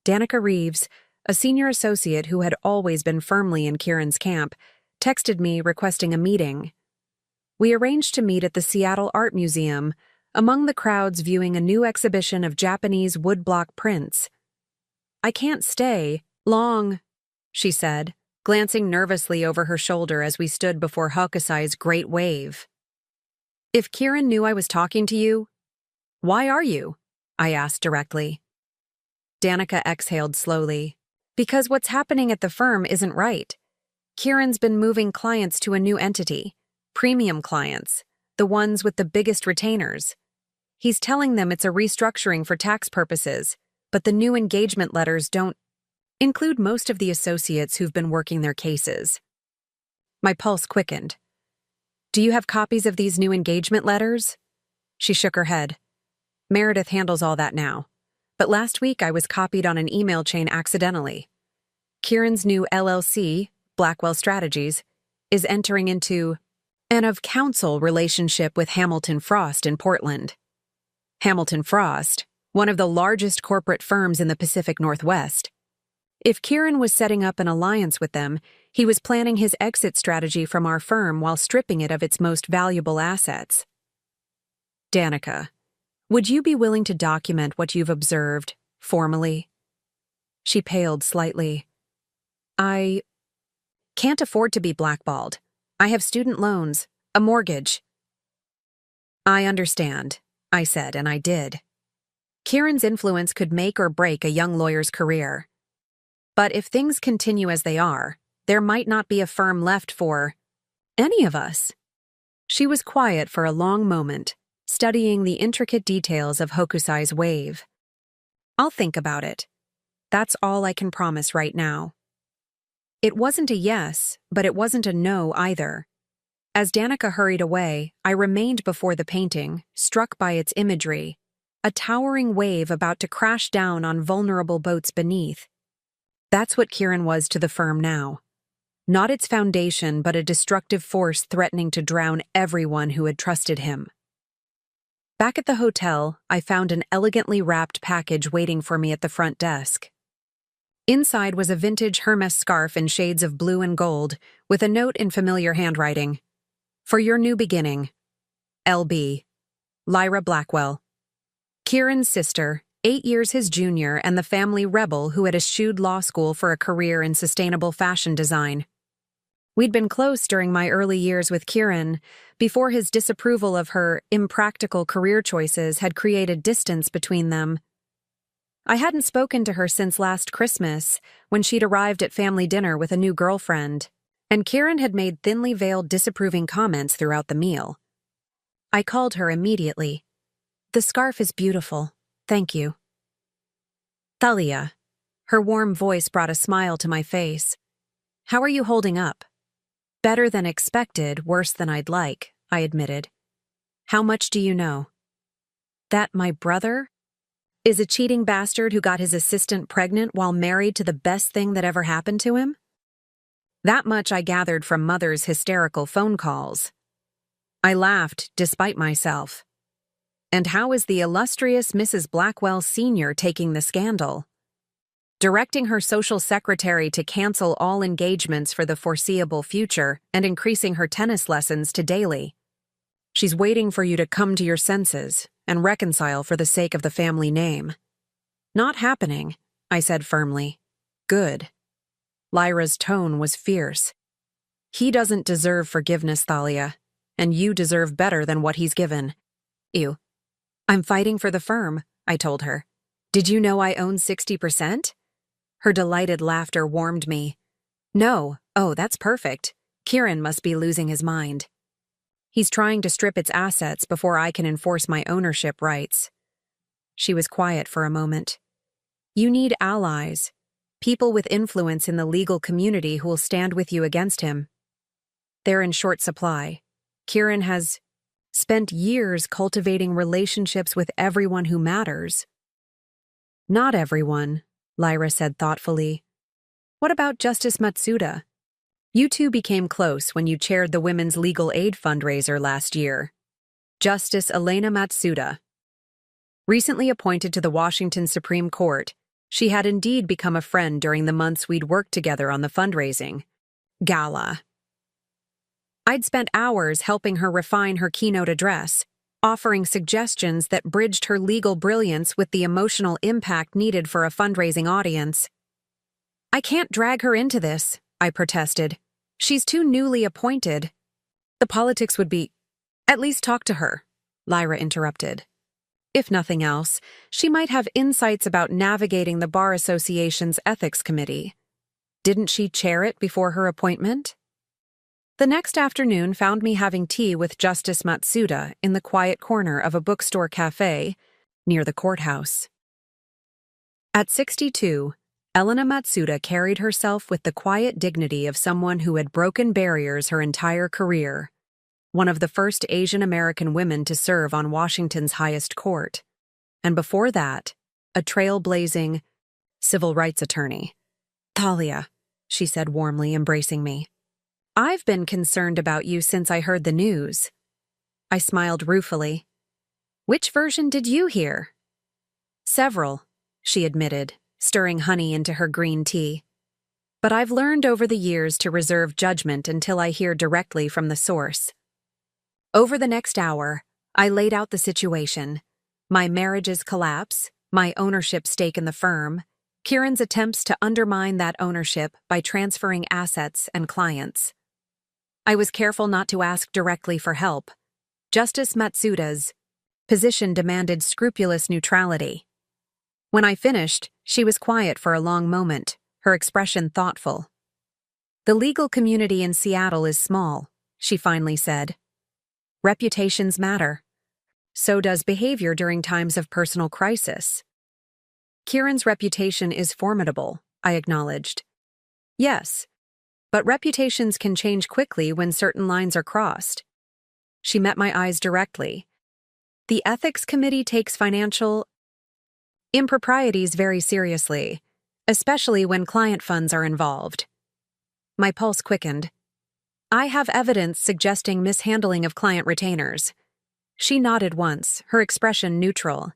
Danica Reeves, a senior associate who had always been firmly in Kieran's camp, texted me requesting a meeting. We arranged to meet at the Seattle Art Museum, among the crowds viewing a new exhibition of Japanese woodblock prints. "I can't stay long," she said, glancing nervously over her shoulder as we stood before Hokusai's great wave. "If Kieran knew I was talking to you, why are you?" I asked directly. Danica exhaled slowly. "Because what's happening at the firm isn't right. Kieran's been moving clients to a new entity, premium clients, the ones with the biggest retainers. He's telling them it's a restructuring for tax purposes, but the new engagement letters don't include most of the associates who've been working their cases." My pulse quickened. "Do you have copies of these new engagement letters?" She shook her head. "Meredith handles all that now. But last week I was copied on an email chain accidentally. Kieran's new LLC, Blackwell Strategies, is entering into an of-counsel relationship with Hamilton Frost in Portland. Hamilton Frost, one of the largest corporate firms in the Pacific Northwest. If Kieran was setting up an alliance with them, he was planning his exit strategy from our firm while stripping it of its most valuable assets. Danica, would you be willing to document what you've observed, formally?" She paled slightly. "I can't afford to be blackballed. I have student loans, a mortgage." "I understand," I said, and I did. Kieran's influence could make or break a young lawyer's career. But if things continue as they are, there might not be a firm left for any of us. She was quiet for a long moment, studying the intricate details of Hokusai's wave. "I'll think about it. That's all I can promise right now." It wasn't a yes, but it wasn't a no either. As Danica hurried away, I remained before the painting, struck by its imagery, a towering wave about to crash down on vulnerable boats beneath. That's what Kieran was to the firm now. Not its foundation, but a destructive force threatening to drown everyone who had trusted him. Back at the hotel, I found an elegantly wrapped package waiting for me at the front desk. Inside was a vintage Hermes scarf in shades of blue and gold, with a note in familiar handwriting. "For your new beginning. L.B. Lyra Blackwell. Kieran's sister, 8 years his junior and the family rebel who had eschewed law school for a career in sustainable fashion design. We'd been close during my early years with Kieran, before his disapproval of her impractical career choices had created distance between them. I hadn't spoken to her since last Christmas, when she'd arrived at family dinner with a new girlfriend, and Kieran had made thinly veiled disapproving comments throughout the meal. I called her immediately. "The scarf is beautiful. Thank you." "Thalia." Her warm voice brought a smile to my face. "How are you holding up?" "Better than expected, worse than I'd like," I admitted. "How much do you know?" "That my brother is a cheating bastard who got his assistant pregnant while married to the best thing that ever happened to him?" That much I gathered from Mother's hysterical phone calls. I laughed, despite myself. "And how is the illustrious Mrs. Blackwell Sr. taking the scandal?" "Directing her social secretary to cancel all engagements for the foreseeable future and increasing her tennis lessons to daily. She's waiting for you to come to your senses and reconcile for the sake of the family name." "Not happening," I said firmly. "Good." Lyra's tone was fierce. "He doesn't deserve forgiveness, Thalia, and you deserve better than what he's given." "Ew." "I'm fighting for the firm," I told her. "Did you know I own 60%? Her delighted laughter warmed me. "No. Oh, that's perfect. Kieran must be losing his mind. He's trying to strip its assets before I can enforce my ownership rights." She was quiet for a moment. "You need allies. People with influence in the legal community who will stand with you against him. They're in short supply. Kieran has spent years cultivating relationships with everyone who matters. Not everyone, Lyra said thoughtfully. What about Justice Matsuda? You two became close when you chaired the Women's Legal Aid fundraiser last year. Justice Elena Matsuda. Recently appointed to the Washington Supreme Court, she had indeed become a friend during the months we'd worked together on the fundraising gala. I'd spent hours helping her refine her keynote address, offering suggestions that bridged her legal brilliance with the emotional impact needed for a fundraising audience. I can't drag her into this, I protested. She's too newly appointed. The politics would be— At least talk to her, Lyra interrupted. If nothing else, she might have insights about navigating the Bar Association's Ethics Committee. Didn't she chair it before her appointment? The next afternoon found me having tea with Justice Matsuda in the quiet corner of a bookstore cafe near the courthouse. At 62, Elena Matsuda carried herself with the quiet dignity of someone who had broken barriers her entire career, one of the first Asian American women to serve on Washington's highest court, and before that, a trailblazing civil rights attorney. Talia, she said warmly, embracing me. I've been concerned about you since I heard the news. I smiled ruefully. Which version did you hear? Several, she admitted, stirring honey into her green tea. But I've learned over the years to reserve judgment until I hear directly from the source. Over the next hour, I laid out the situation: my marriage's collapse, my ownership stake in the firm, Kieran's attempts to undermine that ownership by transferring assets and clients. I was careful not to ask directly for help. Justice Matsuda's position demanded scrupulous neutrality. When I finished, she was quiet for a long moment, her expression thoughtful. The legal community in Seattle is small, she finally said. Reputations matter. So does behavior during times of personal crisis. Kieran's reputation is formidable, I acknowledged. Yes, but reputations can change quickly when certain lines are crossed. She met my eyes directly. The Ethics Committee takes financial improprieties very seriously, especially when client funds are involved. My pulse quickened. I have evidence suggesting mishandling of client retainers. She nodded once, her expression neutral.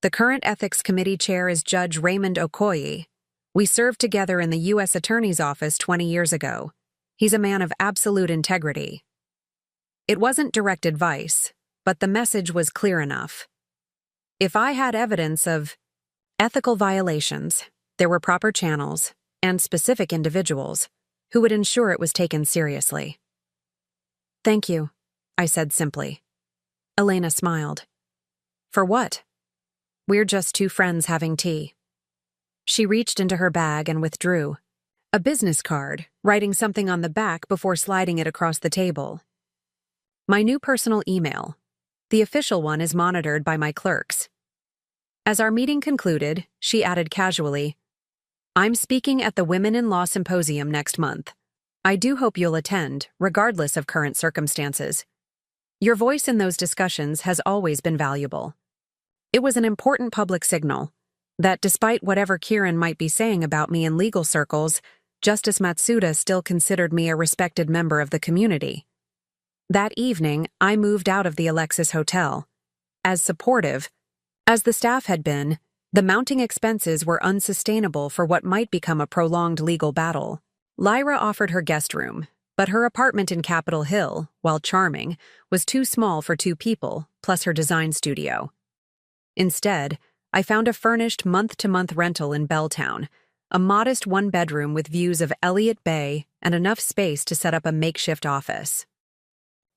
The current Ethics Committee chair is Judge Raymond Okoye. We served together in the U.S. Attorney's Office 20 years ago. He's a man of absolute integrity. It wasn't direct advice, but the message was clear enough. If I had evidence of ethical violations, there were proper channels and specific individuals who would ensure it was taken seriously. Thank you, I said simply. Elena smiled. For what? We're just two friends having tea. She reached into her bag and withdrew. A business card, writing something on the back before sliding it across the table. My new personal email. The official one is monitored by my clerks. As our meeting concluded, she added casually, I'm speaking at the Women in Law Symposium next month. I do hope you'll attend, regardless of current circumstances. Your voice in those discussions has always been valuable. It was an important public signal that despite whatever Kieran might be saying about me in legal circles, Justice Matsuda still considered me a respected member of the community. That evening, I moved out of the Alexis Hotel. As supportive as the staff had been, the mounting expenses were unsustainable for what might become a prolonged legal battle. Lyra offered her guest room, but her apartment in Capitol Hill, while charming, was too small for two people, plus her design studio. Instead, I found a furnished month-to-month rental in Belltown, a modest one-bedroom with views of Elliott Bay and enough space to set up a makeshift office.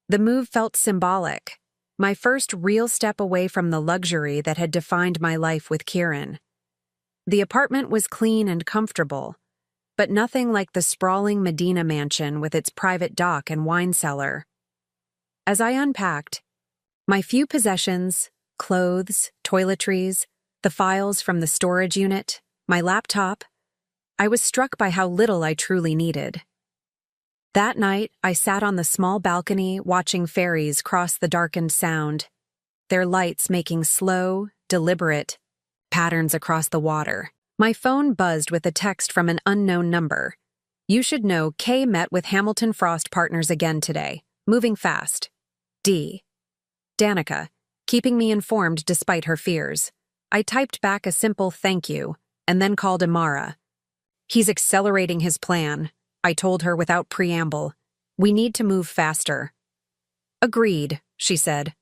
The move felt symbolic, my first real step away from the luxury that had defined my life with Kieran. The apartment was clean and comfortable, but nothing like the sprawling Medina mansion with its private dock and wine cellar. As I unpacked, my few possessions, clothes, toiletries, the files from the storage unit, my laptop, I was struck by how little I truly needed. That night, I sat on the small balcony watching ferries cross the darkened sound, their lights making slow, deliberate patterns across the water. My phone buzzed with a text from an unknown number. "You should know Kay met with Hamilton Frost Partners again today. Moving fast. D." Danica, keeping me informed despite her fears. I typed back a simple thank you, and then called Imara. "He's accelerating his plan," I told her without preamble. "We need to move faster." "Agreed," she said.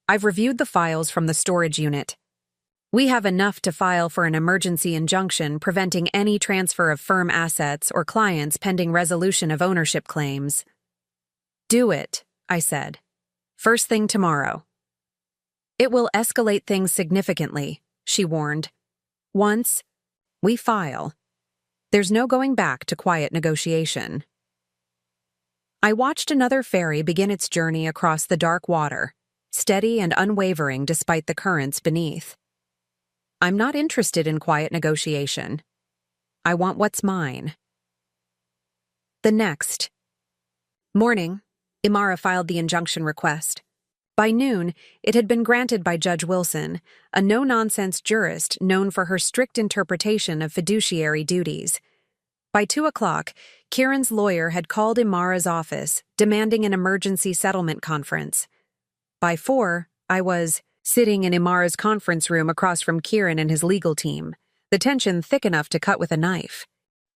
"I've reviewed the files from the storage unit. We have enough to file for an emergency injunction preventing any transfer of firm assets or clients pending resolution of ownership claims." "Do it," I said. "First thing tomorrow." "It will escalate things significantly," she warned. "Once we file, there's no going back to quiet negotiation." I watched another ferry begin its journey across the dark water, steady and unwavering despite the currents beneath. I'm not interested in quiet negotiation. I want what's mine. The next morning, Imara filed the injunction request. By noon, it had been granted by Judge Wilson, a no-nonsense jurist known for her strict interpretation of fiduciary duties. By 2 o'clock, Kieran's lawyer had called Imara's office, demanding an emergency settlement conference. By 4, I was sitting in Imara's conference room across from Kieran and his legal team, the tension thick enough to cut with a knife.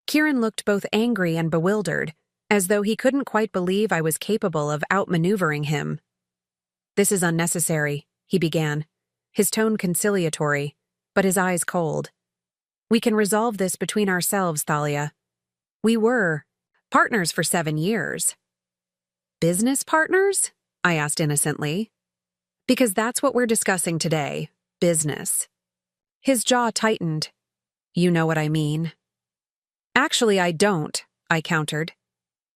Kieran looked both angry and bewildered, as though he couldn't quite believe I was capable of outmaneuvering him. "This is unnecessary," he began, his tone conciliatory, but his eyes cold. "We can resolve this between ourselves, Thalia. We were partners for 7 years. "Business partners?" I asked innocently. "Because that's what we're discussing today, business." His jaw tightened. "You know what I mean." "Actually, I don't," I countered.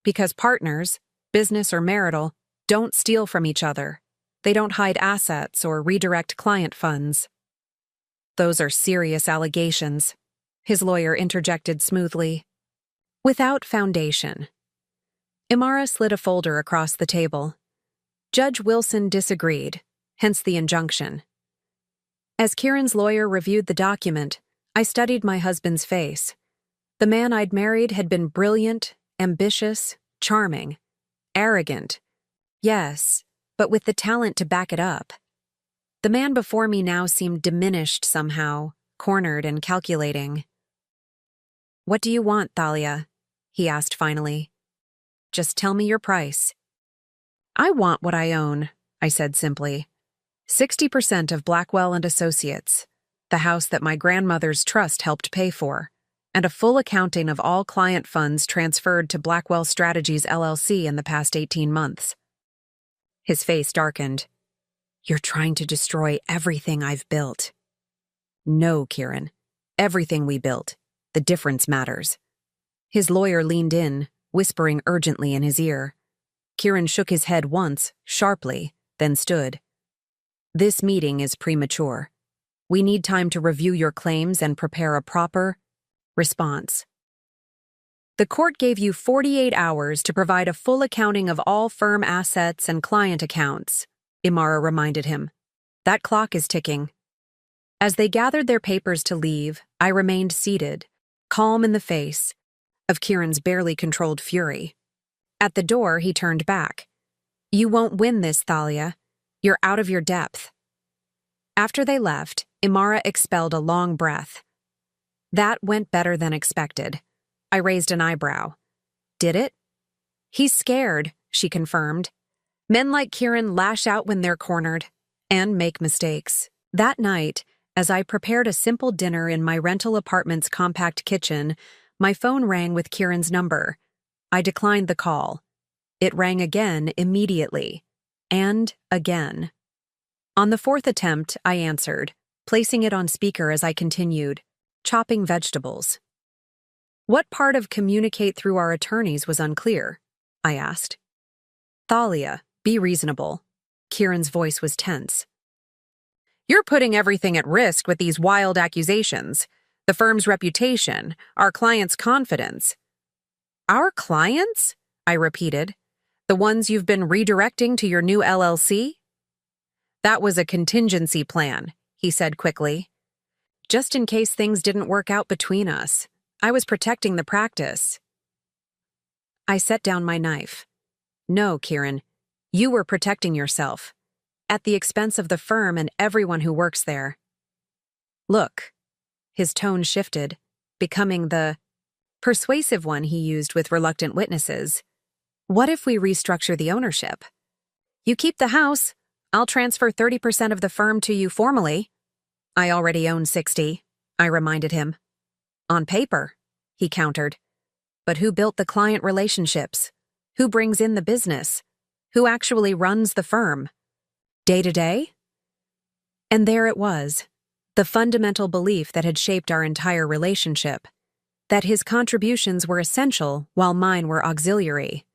"Because partners, business or marital, don't steal from each other. They don't hide assets or redirect client funds." "Those are serious allegations," his lawyer interjected smoothly. "Without foundation." Imara slid a folder across the table. Judge Wilson disagreed, hence the injunction. As Kieran's lawyer reviewed the document, I studied my husband's face. The man I'd married had been brilliant, ambitious, charming, arrogant. Yes, but with the talent to back it up. The man before me now seemed diminished somehow, cornered and calculating. "What do you want, Thalia?" he asked finally. "Just tell me your price." "I want what I own," I said simply. 60% of Blackwell and Associates, the house that my grandmother's trust helped pay for, and a full accounting of all client funds transferred to Blackwell Strategies LLC in the past 18 months. His face darkened. "You're trying to destroy everything I've built." "No, Kieran. Everything we built. The difference matters." His lawyer leaned in, whispering urgently in his ear. Kieran shook his head once, sharply, then stood. "This meeting is premature. We need time to review your claims and prepare a proper response." "The court gave you 48 hours to provide a full accounting of all firm assets and client accounts," Imara reminded him. "That clock is ticking." As they gathered their papers to leave, I remained seated, calm in the face of Kieran's barely controlled fury. At the door, he turned back. "You won't win this, Thalia. You're out of your depth." After they left, Imara expelled a long breath. "That went better than expected." I raised an eyebrow. "Did it?" "He's scared," she confirmed. "Men like Kieran lash out when they're cornered, and make mistakes." That night, as I prepared a simple dinner in my rental apartment's compact kitchen, my phone rang with Kieran's number. I declined the call. It rang again immediately. And again. On the 4th attempt, I answered, placing it on speaker as I continued, chopping vegetables. "What part of communicate through our attorneys was unclear?" I asked. "Thalia, be reasonable." Kieran's voice was tense. "You're putting everything at risk with these wild accusations. The firm's reputation, our clients' confidence. Our clients? I repeated. The ones you've been redirecting to your new LLC? That was a contingency plan, he said quickly. Just in case things didn't work out between us. I was protecting the practice. I set down my knife. No, Kieran, you were protecting yourself, at the expense of the firm and everyone who works there. Look, his tone shifted, becoming the persuasive one he used with reluctant witnesses. What if we restructure the ownership? You keep the house, I'll transfer 30% of the firm to you formally. I already own 60, I reminded him. On paper, he countered. But who built the client relationships? Who brings in the business? Who actually runs the firm? Day to day? And there it was, the fundamental belief that had shaped our entire relationship. That his contributions were essential while mine were auxiliary.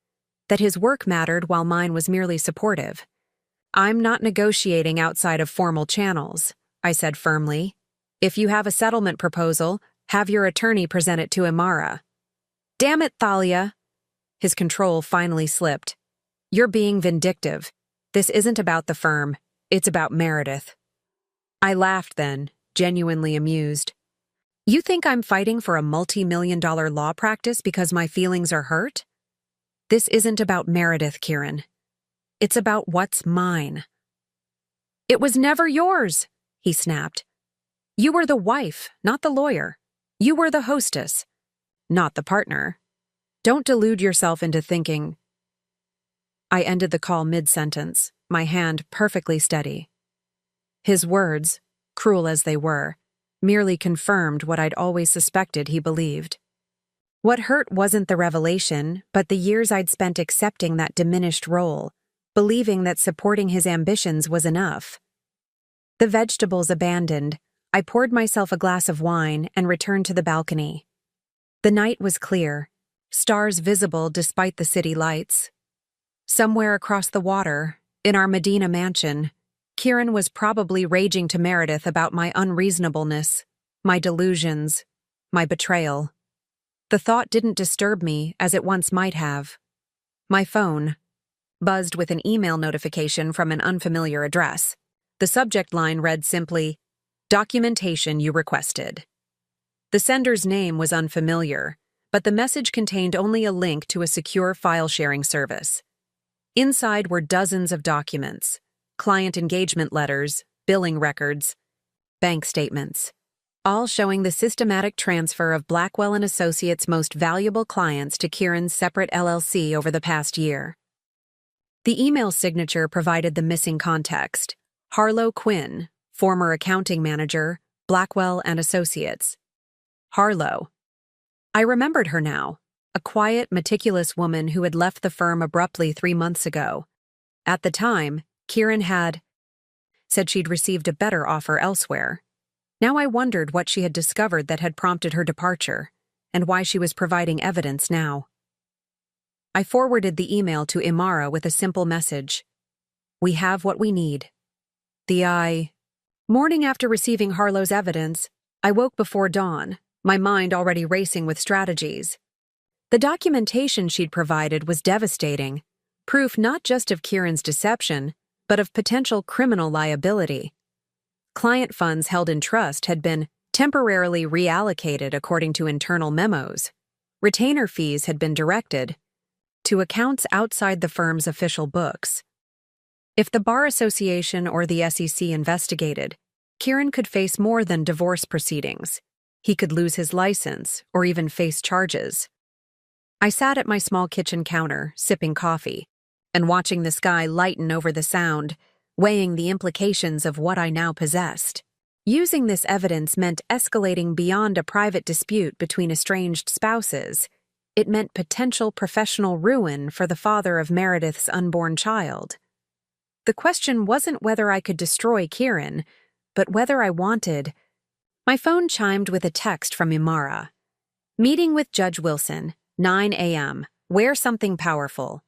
That his work mattered while mine was merely supportive. I'm not negotiating outside of formal channels, I said firmly. If you have a settlement proposal, have your attorney present it to Imara. Damn it, Thalia. His control finally slipped. You're being vindictive. This isn't about the firm. It's about Meredith. I laughed then, genuinely amused. You think I'm fighting for a multi-million-dollar law practice because my feelings are hurt? This isn't about Meredith, Kieran. It's about what's mine. It was never yours, he snapped. You were the wife, not the lawyer. You were the hostess, not the partner. Don't delude yourself into thinking. I ended the call mid-sentence, my hand perfectly steady. His words, cruel as they were, merely confirmed what I'd always suspected he believed. What hurt wasn't the revelation, but the years I'd spent accepting that diminished role, believing that supporting his ambitions was enough. The vegetables abandoned, I poured myself a glass of wine and returned to the balcony. The night was clear, stars visible despite the city lights. Somewhere across the water, in our Medina mansion, Kieran was probably raging to Meredith about my unreasonableness, my delusions, my betrayal. The thought didn't disturb me as it once might have. My phone buzzed with an email notification from an unfamiliar address. The subject line read simply, "Documentation you requested." The sender's name was unfamiliar, but the message contained only a link to a secure file-sharing service. Inside were dozens of documents, client engagement letters, billing records, bank statements, all showing the systematic transfer of Blackwell & Associates' most valuable clients to Kieran's separate LLC over the past year. The email signature provided the missing context. Harlow Quinn, former accounting manager, Blackwell & Associates. Harlow. I remembered her now, a quiet, meticulous woman who had left the firm abruptly 3 months ago. At the time, Kieran had said she'd received a better offer elsewhere. Now I wondered what she had discovered that had prompted her departure, and why she was providing evidence now. I forwarded the email to Imara with a simple message. We have what we need. Morning after receiving Harlow's evidence, I woke before dawn, my mind already racing with strategies. The documentation she'd provided was devastating, proof not just of Kieran's deception, but of potential criminal liability. Client funds held in trust had been temporarily reallocated according to internal memos. Retainer fees had been directed to accounts outside the firm's official books. If the Bar Association or the SEC investigated, Kieran could face more than divorce proceedings. He could lose his license or even face charges. I sat at my small kitchen counter, sipping coffee, and watching the sky lighten over the sound, weighing the implications of what I now possessed. Using this evidence meant escalating beyond a private dispute between estranged spouses. It meant potential professional ruin for the father of Meredith's unborn child. The question wasn't whether I could destroy Kieran, but whether I wanted. My phone chimed with a text from Imara. Meeting with Judge Wilson, 9 a.m. Wear something powerful.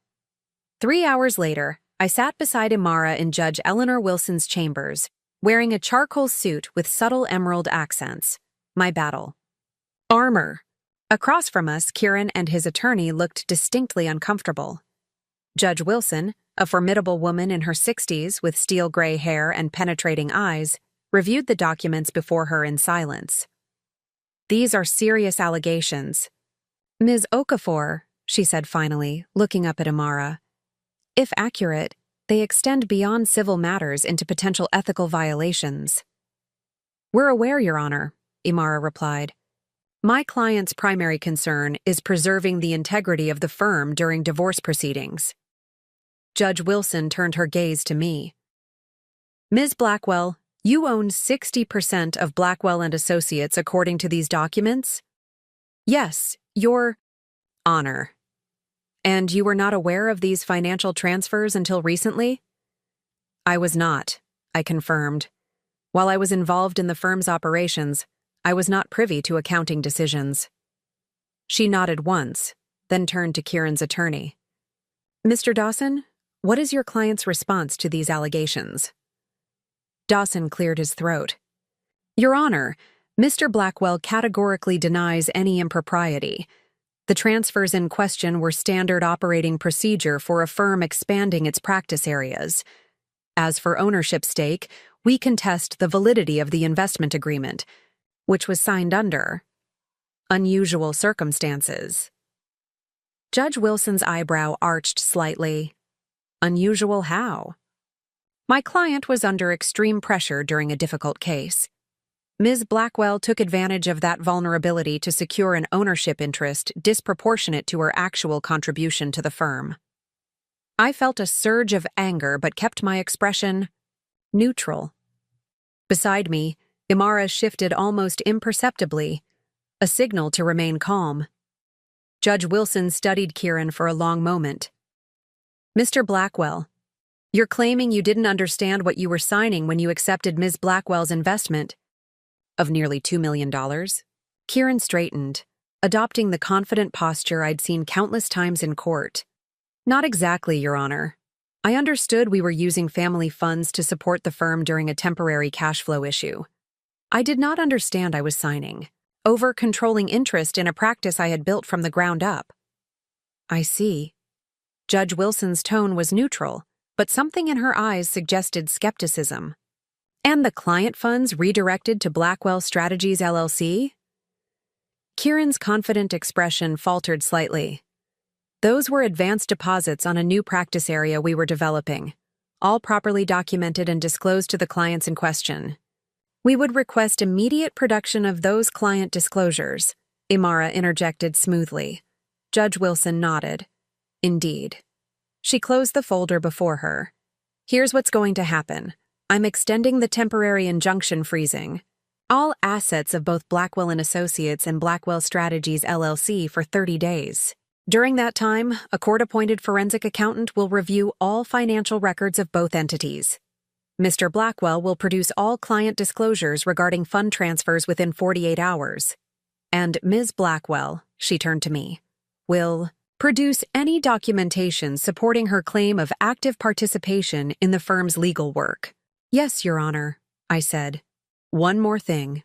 3 hours later, I sat beside Imara in Judge Eleanor Wilson's chambers, wearing a charcoal suit with subtle emerald accents. My battle. Armor. Across from us, Kieran and his attorney looked distinctly uncomfortable. Judge Wilson, a formidable woman in her 60s with steel gray hair and penetrating eyes, reviewed the documents before her in silence. These are serious allegations. Ms. Okafor, she said finally, looking up at Amara. If accurate, they extend beyond civil matters into potential ethical violations. We're aware, Your Honor, Amara replied. My client's primary concern is preserving the integrity of the firm during divorce proceedings. Judge Wilson turned her gaze to me. Ms. Blackwell, you own 60% of Blackwell and Associates according to these documents? Yes, Your Honor. And you were not aware of these financial transfers until recently? I was not, I confirmed. While I was involved in the firm's operations, I was not privy to accounting decisions. She nodded once, then turned to Kieran's attorney. Mr. Dawson, what is your client's response to these allegations? Dawson cleared his throat. Your Honor, Mr. Blackwell categorically denies any impropriety. The transfers in question were standard operating procedure for a firm expanding its practice areas. As for ownership stake, we contest the validity of the investment agreement, which was signed under unusual circumstances. Judge Wilson's eyebrow arched slightly. Unusual how? My client was under extreme pressure during a difficult case. Ms. Blackwell took advantage of that vulnerability to secure an ownership interest disproportionate to her actual contribution to the firm. I felt a surge of anger but kept my expression neutral. Beside me, Amara shifted almost imperceptibly, a signal to remain calm. Judge Wilson studied Kieran for a long moment. Mr. Blackwell, you're claiming you didn't understand what you were signing when you accepted Ms. Blackwell's investment of nearly $2 million? Kieran straightened, adopting the confident posture I'd seen countless times in court. Not exactly, Your Honor. I understood we were using family funds to support the firm during a temporary cash flow issue. I did not understand I was signing over controlling interest in a practice I had built from the ground up. I see. Judge Wilson's tone was neutral, but something in her eyes suggested skepticism. And the client funds redirected to Blackwell Strategies LLC? Kieran's confident expression faltered slightly. Those were advanced deposits on a new practice area we were developing, all properly documented and disclosed to the clients in question. We would request immediate production of those client disclosures, Amara interjected smoothly. Judge Wilson nodded. Indeed. She closed the folder before her. Here's what's going to happen. I'm extending the temporary injunction freezing all assets of both Blackwell and Associates and Blackwell Strategies LLC for 30 days. During that time, a court-appointed forensic accountant will review all financial records of both entities. Mr. Blackwell will produce all client disclosures regarding fund transfers within 48 hours. And Ms. Blackwell, she turned to me, will produce any documentation supporting her claim of active participation in the firm's legal work. Yes, Your Honor, I said. One more thing.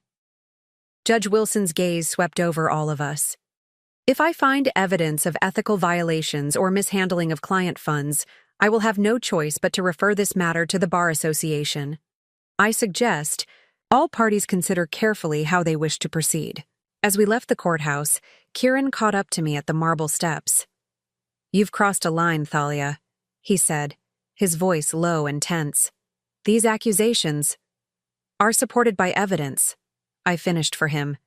Judge Wilson's gaze swept over all of us. If I find evidence of ethical violations or mishandling of client funds, I will have no choice but to refer this matter to the Bar Association. I suggest all parties consider carefully how they wish to proceed. As we left the courthouse, Kieran caught up to me at the marble steps. You've crossed a line, Thalia, he said, his voice low and tense. These accusations are supported by evidence, I finished for him.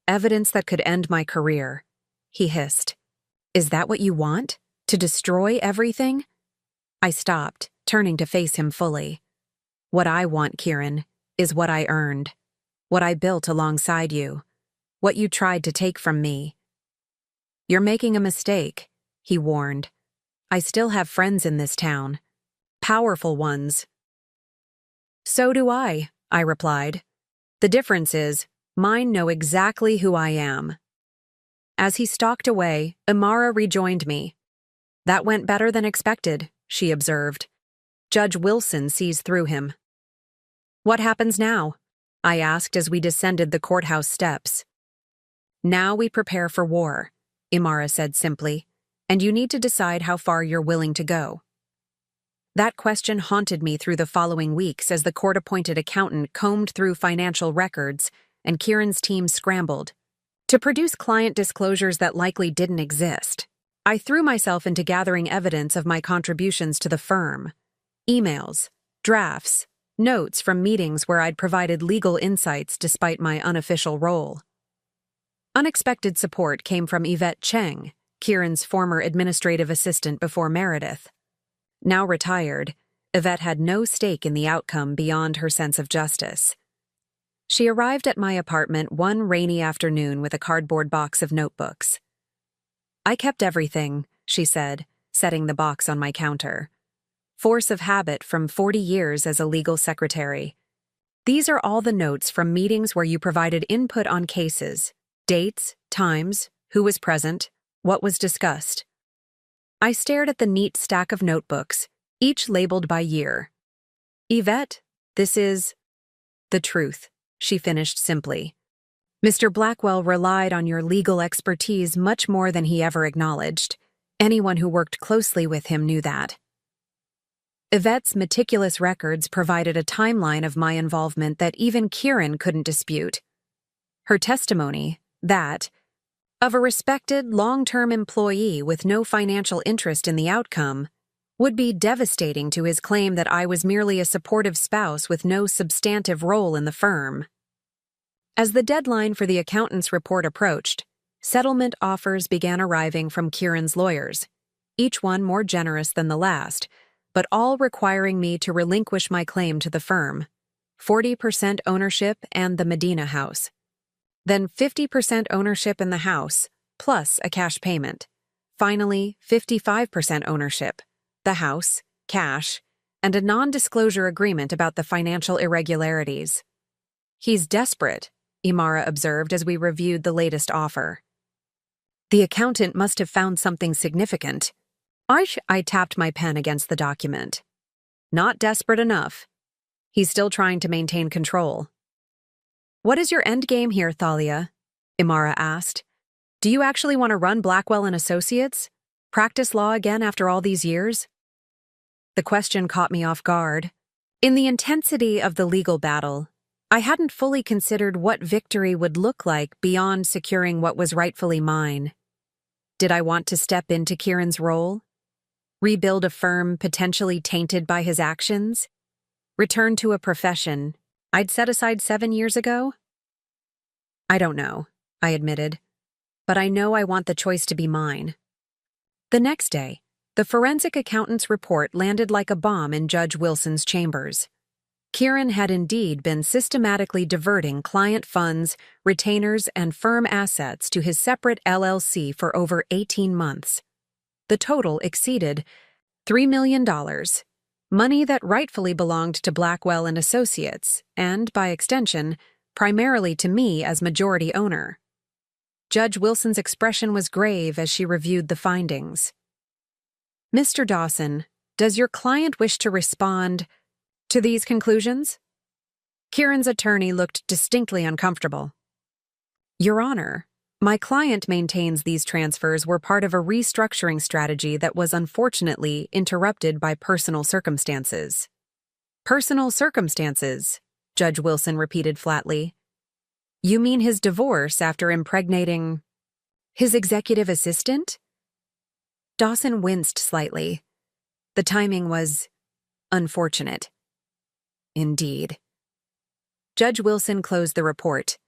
Evidence that could end my career, he hissed. Is that what you want? To destroy everything? I stopped, turning to face him fully. What I want, Kieran, is what I earned, what I built alongside you, what you tried to take from me. You're making a mistake, he warned. I still have friends in this town. Powerful ones. So do I replied. The difference is, mine know exactly who I am. As he stalked away, Amara rejoined me. That went better than expected, she observed. Judge Wilson sees through him. What happens now? I asked as we descended the courthouse steps. Now we prepare for war, Imara said simply, and you need to decide how far you're willing to go. That question haunted me through the following weeks as the court-appointed accountant combed through financial records and Kieran's team scrambled to produce client disclosures that likely didn't exist. I threw myself into gathering evidence of my contributions to the firm. Emails, drafts, notes from meetings where I'd provided legal insights despite my unofficial role. Unexpected support came from Yvette Cheng, Kieran's former administrative assistant before Meredith. Now retired, Yvette had no stake in the outcome beyond her sense of justice. She arrived at my apartment one rainy afternoon with a cardboard box of notebooks. "I kept everything," she said, setting the box on my counter. "Force of habit from 40 years as a legal secretary. These are all the notes from meetings where you provided input on cases, dates, times, who was present, what was discussed." I stared at the neat stack of notebooks, each labeled by year. "Yvette, this is the truth," she finished simply. "Mr. Blackwell relied on your legal expertise much more than he ever acknowledged. Anyone who worked closely with him knew that." Yvette's meticulous records provided a timeline of my involvement that even Kieran couldn't dispute. Her testimony, that of a respected, long-term employee with no financial interest in the outcome, would be devastating to his claim that I was merely a supportive spouse with no substantive role in the firm. As the deadline for the accountant's report approached, settlement offers began arriving from Kieran's lawyers, each one more generous than the last, but all requiring me to relinquish my claim to the firm, 40% ownership and the Medina house. Then 50% ownership in the house, plus a cash payment. Finally, 55% ownership, the house, cash, and a non-disclosure agreement about the financial irregularities. "He's desperate," Imara observed as we reviewed the latest offer. "The accountant must have found something significant." I tapped my pen against the document. "Not desperate enough. He's still trying to maintain control." "What is your endgame here, Thalia?" Imara asked. "Do you actually want to run Blackwell and Associates? Practice law again after all these years?" The question caught me off guard. In the intensity of the legal battle, I hadn't fully considered what victory would look like beyond securing what was rightfully mine. Did I want to step into Kieran's role? Rebuild a firm potentially tainted by his actions? Return to a profession I'd set aside 7 years ago? "I don't know," I admitted, "but I know I want the choice to be mine." The next day, the forensic accountant's report landed like a bomb in Judge Wilson's chambers. Kieran had indeed been systematically diverting client funds, retainers, and firm assets to his separate LLC for over 18 months. The total exceeded $3 million. Money that rightfully belonged to Blackwell and Associates, and, by extension, primarily to me as majority owner. Judge Wilson's expression was grave as she reviewed the findings. "Mr. Dawson, does your client wish to respond to these conclusions?" Kieran's attorney looked distinctly uncomfortable. "Your Honor, my client maintains these transfers were part of a restructuring strategy that was unfortunately interrupted by personal circumstances." "Personal circumstances," Judge Wilson repeated flatly. "You mean his divorce after impregnating his executive assistant?" Dawson winced slightly. The timing was unfortunate. "Indeed." Judge Wilson closed the report.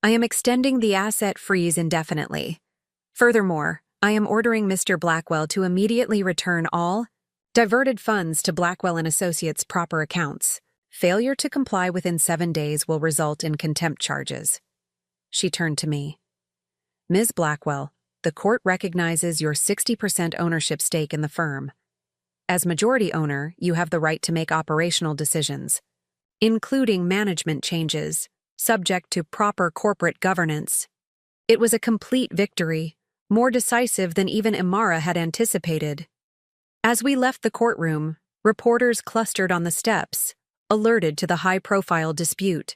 "I am extending the asset freeze indefinitely. Furthermore, I am ordering Mr. Blackwell to immediately return all diverted funds to Blackwell and Associates' proper accounts. Failure to comply within 7 days will result in contempt charges." She turned to me. "Ms. Blackwell, the court recognizes your 60% ownership stake in the firm. As majority owner, you have the right to make operational decisions, including management changes, subject to proper corporate governance." It was a complete victory, more decisive than even Imara had anticipated. As we left the courtroom, reporters clustered on the steps, alerted to the high-profile dispute.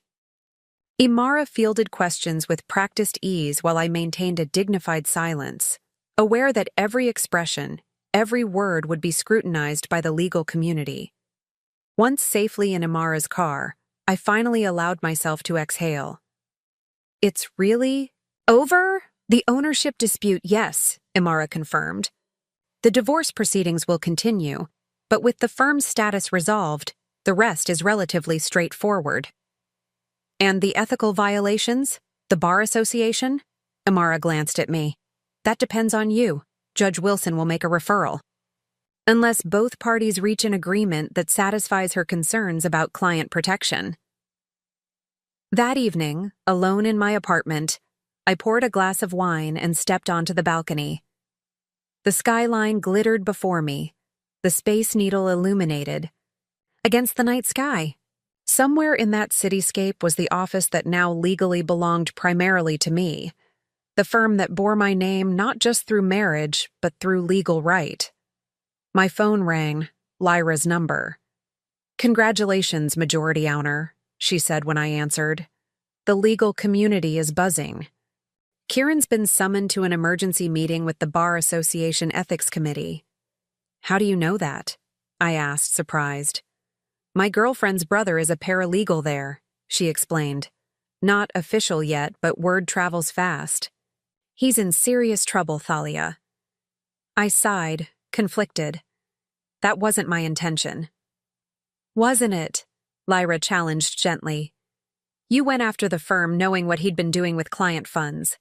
Imara fielded questions with practiced ease while I maintained a dignified silence, aware that every expression, every word would be scrutinized by the legal community. Once safely in Imara's car, I finally allowed myself to exhale. It's really over? The ownership dispute, yes, Imara confirmed. The divorce proceedings will continue, but with the firm's status resolved, the rest is relatively straightforward. And the ethical violations? The Bar Association? Imara glanced at me. That depends on you. Judge Wilson will make a referral. Unless both parties reach an agreement that satisfies her concerns about client protection. That evening, alone in my apartment, I poured a glass of wine and stepped onto the balcony. The skyline glittered before me, the Space Needle illuminated. Against the night sky, somewhere in that cityscape was the office that now legally belonged primarily to me, the firm that bore my name not just through marriage, but through legal right. My phone rang, Lyra's number. "Congratulations, majority owner," she said when I answered. "The legal community is buzzing. Kieran's been summoned to an emergency meeting with the Bar Association Ethics Committee." "How do you know that?" I asked, surprised. "My girlfriend's brother is a paralegal there," she explained. "Not official yet, but word travels fast. He's in serious trouble, Thalia." I sighed, conflicted. That wasn't my intention. "Wasn't it?" Lyra challenged gently. "You went after the firm knowing what he'd been doing with client funds."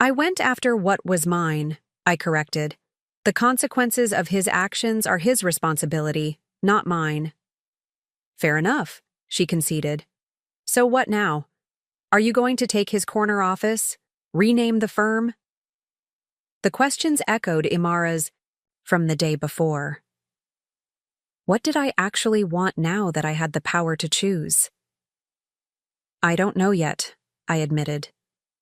"I went after what was mine," I corrected. "The consequences of his actions are his responsibility, not mine." "Fair enough," she conceded. "So what now? Are you going to take his corner office? Rename the firm?" The questions echoed Imara's from the day before. What did I actually want now that I had the power to choose? "I don't know yet," I admitted.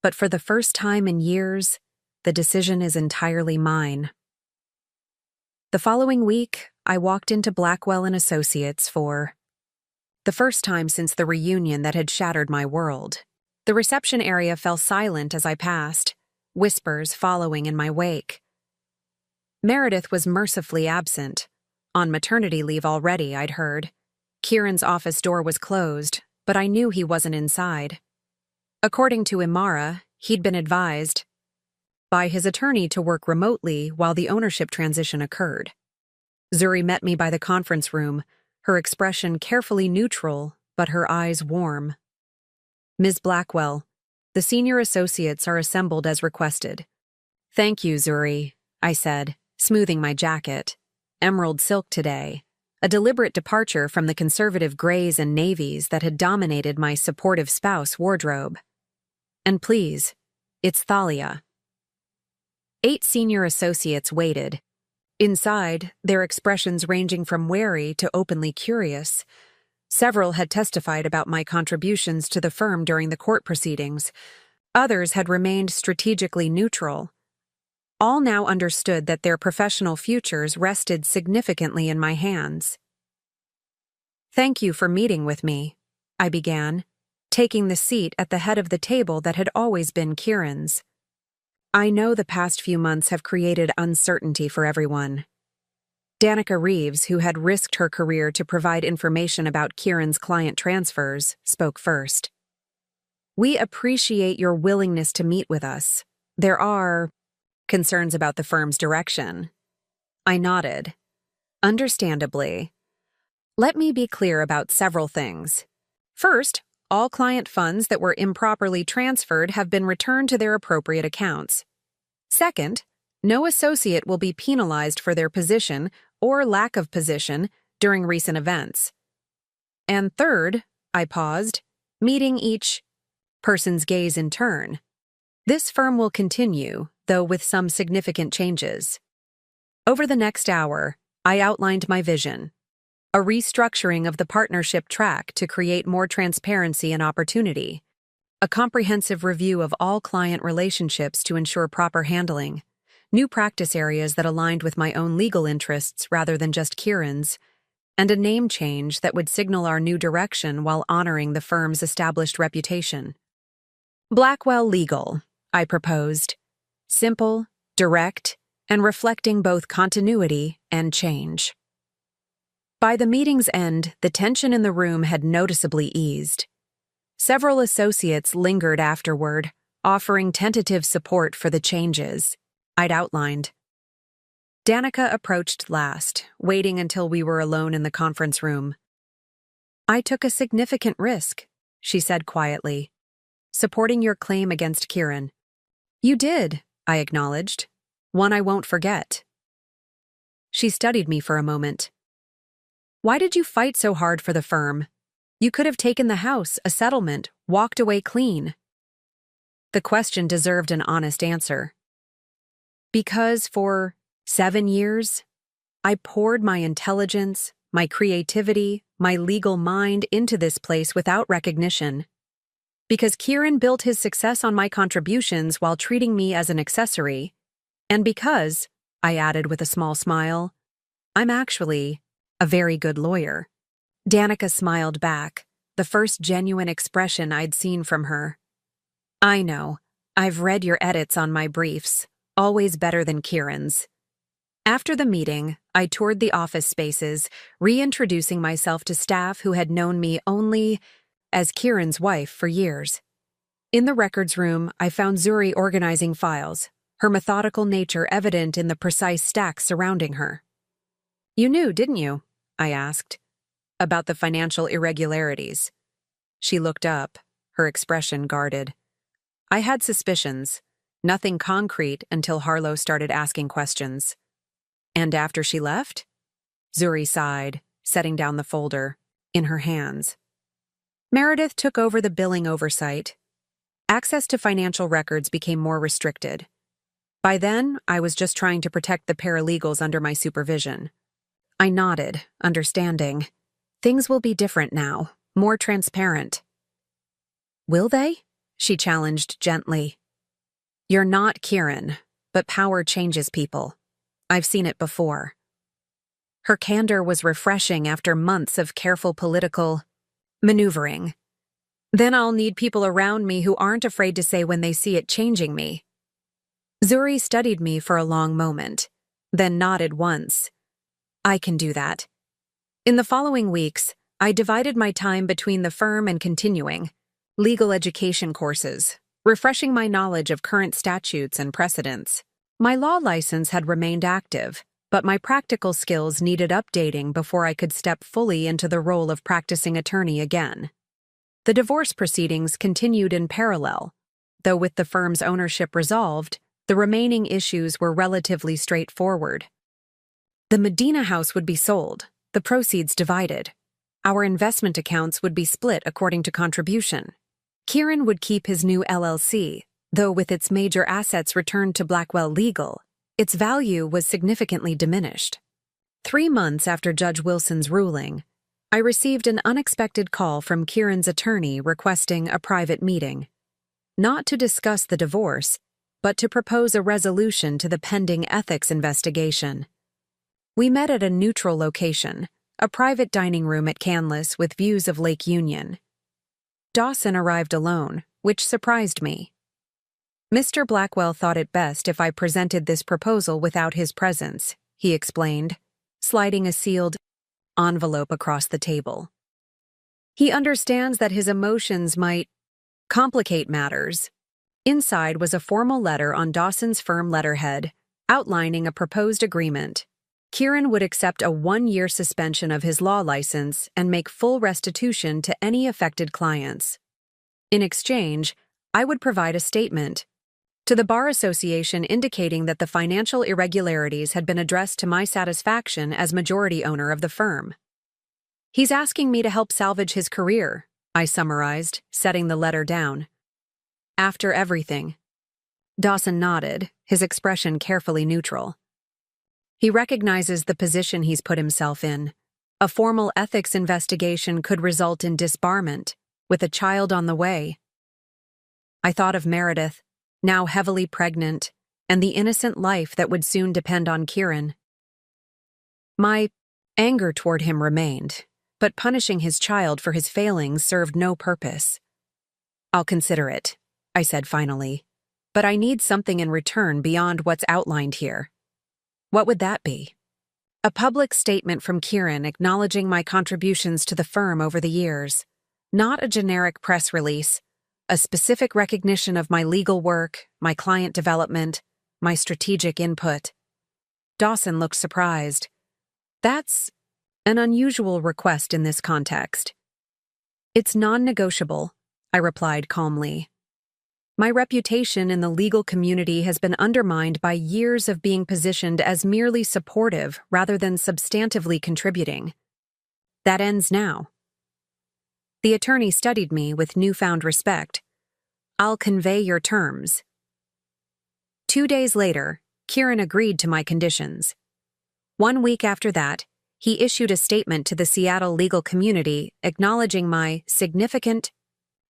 "But for the first time in years, the decision is entirely mine." The following week, I walked into Blackwell & Associates for the first time since the reunion that had shattered my world. The reception area fell silent as I passed, whispers following in my wake. Meredith was mercifully absent. On maternity leave already, I'd heard. Kieran's office door was closed, but I knew he wasn't inside. According to Imara, he'd been advised by his attorney to work remotely while the ownership transition occurred. Zuri met me by the conference room, her expression carefully neutral, but her eyes warm. "Ms. Blackwell, the senior associates are assembled as requested." "Thank you, Zuri," I said, smoothing my jacket. Emerald silk today, a deliberate departure from the conservative grays and navies that had dominated my supportive spouse wardrobe. "And please, it's Thalia." 8 senior associates waited. Inside, their expressions ranging from wary to openly curious. Several had testified about my contributions to the firm during the court proceedings. Others had remained strategically neutral. All now understood that their professional futures rested significantly in my hands. "Thank you for meeting with me," I began, taking the seat at the head of the table that had always been Kieran's. "I know the past few months have created uncertainty for everyone." Danica Reeves, who had risked her career to provide information about Kieran's client transfers, spoke first. "We appreciate your willingness to meet with us. There are concerns about the firm's direction." I nodded. "Understandably. Let me be clear about several things. First, all client funds that were improperly transferred have been returned to their appropriate accounts. Second, no associate will be penalized for their position or lack of position during recent events. And third," I paused, meeting each person's gaze in turn, "this firm will continue, though with some significant changes." Over the next hour, I outlined my vision. A restructuring of the partnership track to create more transparency and opportunity. A comprehensive review of all client relationships to ensure proper handling. New practice areas that aligned with my own legal interests rather than just Kieran's. and a name change that would signal our new direction while honoring the firm's established reputation. Blackwell Legal, I proposed. Simple, direct, and reflecting both continuity and change. By the meeting's end, the tension in the room had noticeably eased. Several associates lingered afterward, offering tentative support for the changes I'd outlined. Danica approached last, waiting until we were alone in the conference room. "I took a significant risk," she said quietly, "supporting your claim against Kieran." "You did," I acknowledged. "One I won't forget." She studied me for a moment. "Why did you fight so hard for the firm? You could have taken the house, a settlement, walked away clean." The question deserved an honest answer. Because for 7 years, I poured my intelligence, my creativity, my legal mind into this place without recognition. Because Kieran built his success on my contributions while treating me as an accessory. And because, I added with a small smile, I'm actually a very good lawyer. Danica smiled back, the first genuine expression I'd seen from her. "I know. I've read your edits on my briefs, always better than Kieran's." After the meeting, I toured the office spaces, reintroducing myself to staff who had known me only as Kieran's wife for years. In the records room, I found Zuri organizing files, her methodical nature evident in the precise stacks surrounding her. "You knew, didn't you?" I asked. "About the financial irregularities." She looked up, her expression guarded. "I had suspicions, nothing concrete until Harlow started asking questions." "And after she left?" Zuri sighed, setting down the folder in her hands. "Meredith took over the billing oversight. Access to financial records became more restricted. By then, I was just trying to protect the paralegals under my supervision." I nodded, understanding. "Things will be different now, more transparent." "Will they?" she challenged gently. "You're not Kieran, but power changes people. I've seen it before." Her candor was refreshing after months of careful political maneuvering. "Then I'll need people around me who aren't afraid to say when they see it changing me." Zuri studied me for a long moment, then nodded once. "I can do that." In the following weeks, I divided my time between the firm and continuing legal education courses, refreshing my knowledge of current statutes and precedents. My law license had remained active, but my practical skills needed updating before I could step fully into the role of practicing attorney again. The divorce proceedings continued in parallel, though with the firm's ownership resolved, the remaining issues were relatively straightforward. The Medina house would be sold, the proceeds divided. Our investment accounts would be split according to contribution. Kieran would keep his new LLC, though with its major assets returned to Blackwell Legal, its value was significantly diminished. 3 months after Judge Wilson's ruling, I received an unexpected call from Kieran's attorney requesting a private meeting. Not to discuss the divorce, but to propose a resolution to the pending ethics investigation. We met at a neutral location, a private dining room at Canlis with views of Lake Union. Dawson arrived alone, which surprised me. Mr. Blackwell thought it best if I presented this proposal without his presence, he explained, sliding a sealed envelope across the table. He understands that his emotions might complicate matters. Inside was a formal letter on Dawson's firm letterhead, outlining a proposed agreement. Kieran would accept a 1-year suspension of his law license and make full restitution to any affected clients. In exchange, I would provide a statement to the Bar Association indicating that the financial irregularities had been addressed to my satisfaction as majority owner of the firm. "He's asking me to help salvage his career," I summarized, setting the letter down. "After everything." Dawson nodded, his expression carefully neutral. He recognizes the position he's put himself in. A formal ethics investigation could result in disbarment, with a child on the way. I thought of Meredith, now heavily pregnant, and the innocent life that would soon depend on Kieran. My Anger toward him remained, but punishing his child for his failings served no purpose. "I'll consider it," I said finally, "but I need something in return beyond what's outlined here." "What would that be?" "A public statement from Kieran acknowledging my contributions to the firm over the years. Not a generic press release. A specific recognition of my legal work, my client development, my strategic input." Dawson looked surprised. "That's an unusual request in this context." "It's non-negotiable," I replied calmly. "My reputation in the legal community has been undermined by years of being positioned as merely supportive rather than substantively contributing. That ends now." The attorney studied me with newfound respect. "I'll convey your terms." 2 days later, Kieran agreed to my conditions. 1 week after that, he issued a statement to the Seattle legal community acknowledging my significant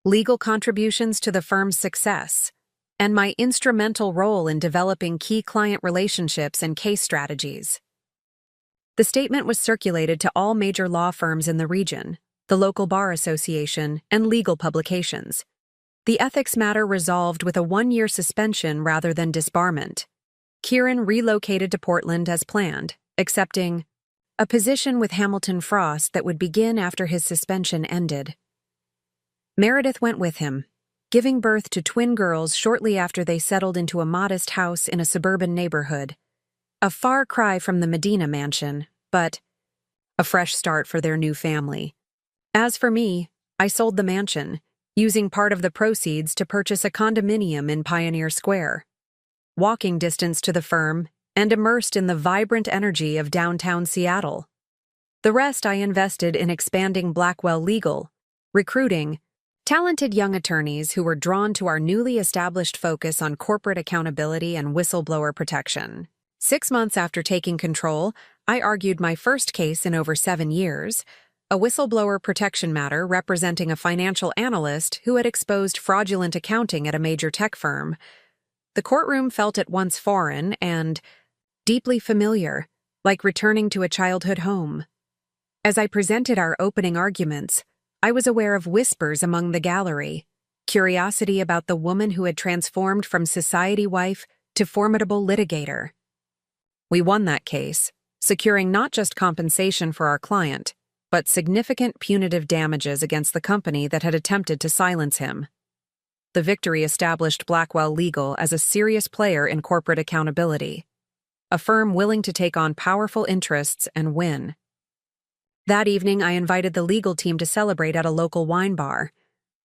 legal contributions to the firm's success and my instrumental role in developing key client relationships and case strategies. The statement was circulated to all major law firms in the region, the local bar association, and legal publications. The ethics matter resolved with a 1-year suspension rather than disbarment. Kieran relocated to Portland as planned, accepting a position with Hamilton Frost that would begin after his suspension ended. Meredith went with him, giving birth to twin girls shortly after they settled into a modest house in a suburban neighborhood. A far cry from the Medina mansion, but a fresh start for their new family. As for me, I sold the mansion, using part of the proceeds to purchase a condominium in Pioneer Square. Walking distance to the firm and immersed in the vibrant energy of downtown Seattle. The rest I invested in expanding Blackwell Legal, recruiting talented young attorneys who were drawn to our newly established focus on corporate accountability and whistleblower protection. 6 months after taking control, I argued my first case in over 7 years, a whistleblower protection matter representing a financial analyst who had exposed fraudulent accounting at a major tech firm. The courtroom felt at once foreign and deeply familiar, like returning to a childhood home. As I presented our opening arguments, I was aware of whispers among the gallery, curiosity about the woman who had transformed from society wife to formidable litigator. We won that case, securing not just compensation for our client, but significant punitive damages against the company that had attempted to silence him. The victory established Blackwell Legal as a serious player in corporate accountability, a firm willing to take on powerful interests and win. That evening, I invited the legal team to celebrate at a local wine bar.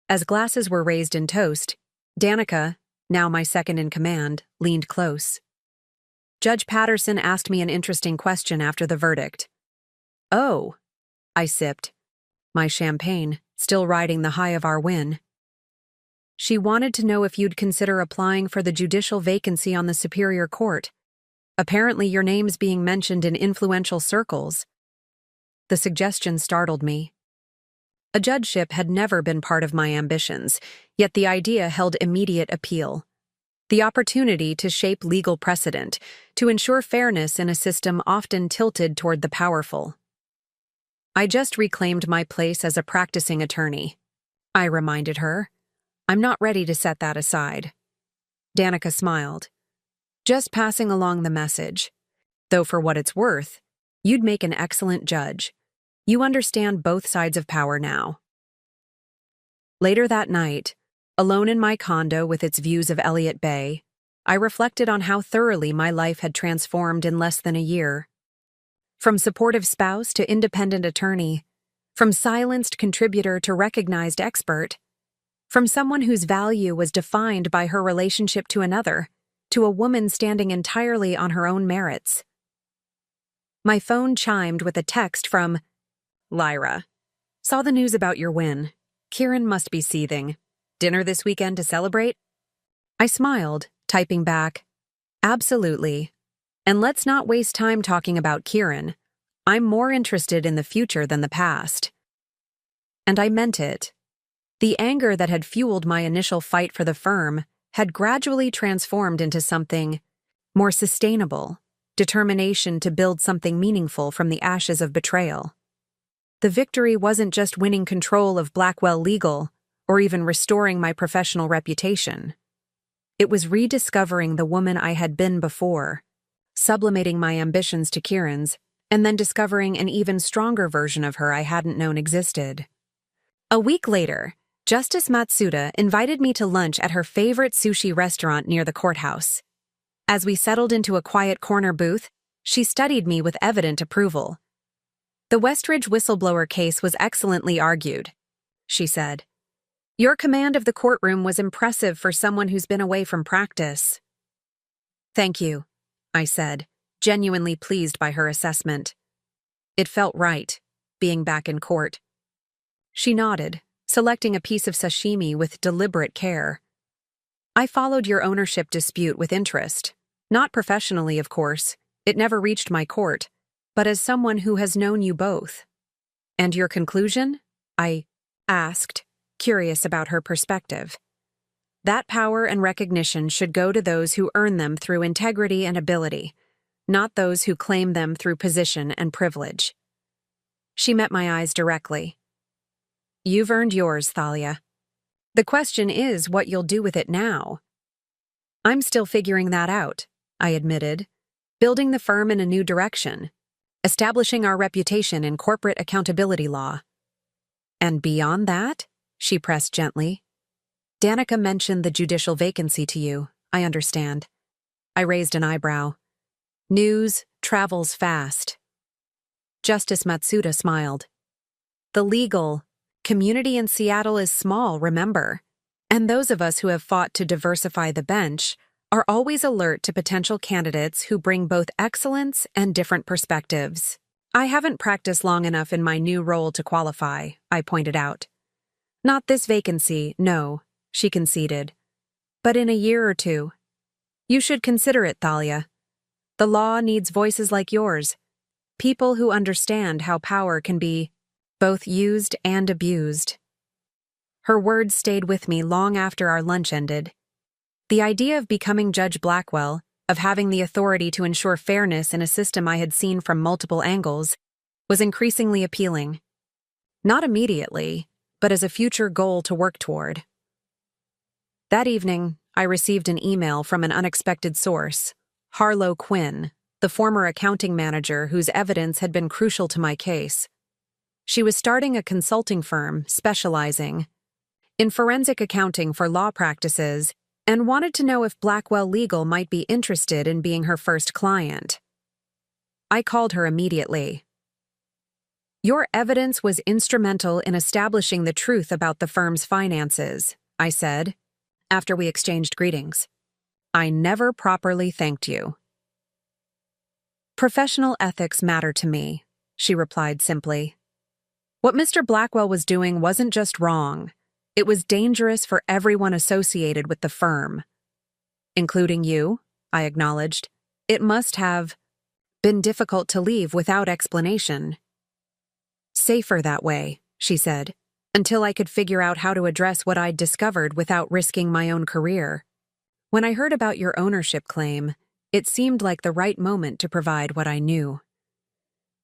As glasses were raised in toast, Danica, now my second in command, leaned close. Judge Patterson asked me an interesting question after the verdict. "Oh," I sipped, my champagne still riding the high of our win. "She wanted to know if you'd consider applying for the judicial vacancy on the Superior Court. Apparently your name's being mentioned in influential circles." The suggestion startled me. A judgeship had never been part of my ambitions, yet the idea held immediate appeal. The opportunity to shape legal precedent, to ensure fairness in a system often tilted toward the powerful. "I just reclaimed my place as a practicing attorney," I reminded her. "I'm not ready to set that aside." Danica smiled. "Just passing along the message. Though for what it's worth, you'd make an excellent judge. You understand both sides of power now." Later that night, alone in my condo with its views of Elliott Bay, I reflected on how thoroughly my life had transformed in less than a year. From supportive spouse to independent attorney, from silenced contributor to recognized expert, from someone whose value was defined by her relationship to another, to a woman standing entirely on her own merits. My phone chimed with a text from Lyra. "Saw the news about your win. Kieran must be seething. Dinner this weekend to celebrate?" I smiled, typing back, "Absolutely. And let's not waste time talking about Kieran. I'm more interested in the future than the past." And I meant it. The anger that had fueled my initial fight for the firm had gradually transformed into something more sustainable, determination to build something meaningful from the ashes of betrayal. The victory wasn't just winning control of Blackwell Legal or even restoring my professional reputation. It was rediscovering the woman I had been before, sublimating my ambitions to Kieran's, and then discovering an even stronger version of her I hadn't known existed. A week later, Justice Matsuda invited me to lunch at her favorite sushi restaurant near the courthouse. As we settled into a quiet corner booth, she studied me with evident approval. "The Westridge whistleblower case was excellently argued," she said. "Your command of the courtroom was impressive for someone who's been away from practice." "Thank you," I said, genuinely pleased by her assessment. It felt right, being back in court. She nodded, selecting a piece of sashimi with deliberate care. "I followed your ownership dispute with interest. Not professionally, of course. It never reached my court, but as someone who has known you both." "And your conclusion?" I asked, curious about her perspective. "That power and recognition should go to those who earn them through integrity and ability, not those who claim them through position and privilege." She met my eyes directly. "You've earned yours, Thalia. The question is what you'll do with it now." "I'm still figuring that out," I admitted, "building the firm in a new direction, establishing our reputation in corporate accountability law." "And beyond that?" she pressed gently. "Danica mentioned the judicial vacancy to you, I understand." I raised an eyebrow. "News travels fast." Justice Matsuda smiled. "The legal community in Seattle is small, remember, and those of us who have fought to diversify the bench are always alert to potential candidates who bring both excellence and different perspectives. I haven't practiced long enough in my new role to qualify," I pointed out. "Not this vacancy, no," she conceded. "But in a year or two. You should consider it, Thalia. The law needs voices like yours, people who understand how power can be both used and abused." Her words stayed with me long after our lunch ended. The idea of becoming Judge Blackwell, of having the authority to ensure fairness in a system I had seen from multiple angles, was increasingly appealing. Not immediately, but as a future goal to work toward. That evening, I received an email from an unexpected source, Harlow Quinn, the former accounting manager whose evidence had been crucial to my case. She was starting a consulting firm specializing in forensic accounting for law practices and wanted to know if Blackwell Legal might be interested in being her first client. I called her immediately. "Your evidence was instrumental in establishing the truth about the firm's finances," I said, after we exchanged greetings. "I never properly thanked you." "Professional ethics matter to me," she replied simply. "What Mr. Blackwell was doing wasn't just wrong. It was dangerous for everyone associated with the firm." "Including you," I acknowledged. "It must have been difficult to leave without explanation." "Safer that way," she said, "until I could figure out how to address what I'd discovered without risking my own career. When I heard about your ownership claim, it seemed like the right moment to provide what I knew."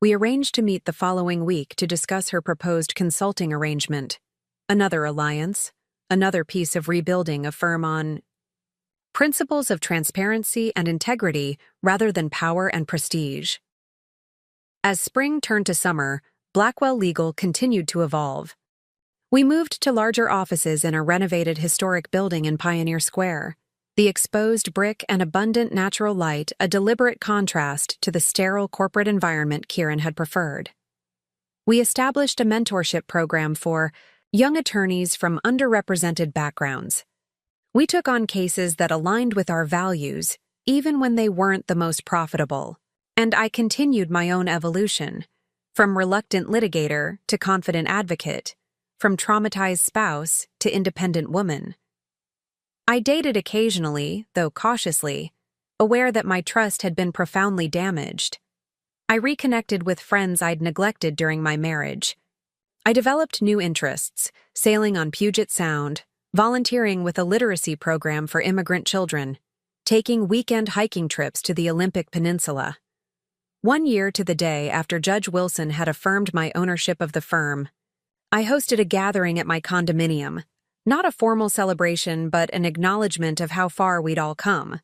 We arranged to meet the following week to discuss her proposed consulting arrangement. Another alliance, another piece of rebuilding a firm on principles of transparency and integrity rather than power and prestige. As spring turned to summer, Blackwell Legal continued to evolve. We moved to larger offices in a renovated historic building in Pioneer Square. The exposed brick and abundant natural light a deliberate contrast to the sterile corporate environment Kieran had preferred. We established a mentorship program for young attorneys from underrepresented backgrounds. We took on cases that aligned with our values, even when they weren't the most profitable, and I continued my own evolution, from reluctant litigator to confident advocate, from traumatized spouse to independent woman. I dated occasionally, though cautiously, aware that my trust had been profoundly damaged. I reconnected with friends I'd neglected during my marriage. I developed new interests, sailing on Puget Sound, volunteering with a literacy program for immigrant children, taking weekend hiking trips to the Olympic Peninsula. 1 year to the day after Judge Wilson had affirmed my ownership of the firm, I hosted a gathering at my condominium, not a formal celebration but an acknowledgement of how far we'd all come.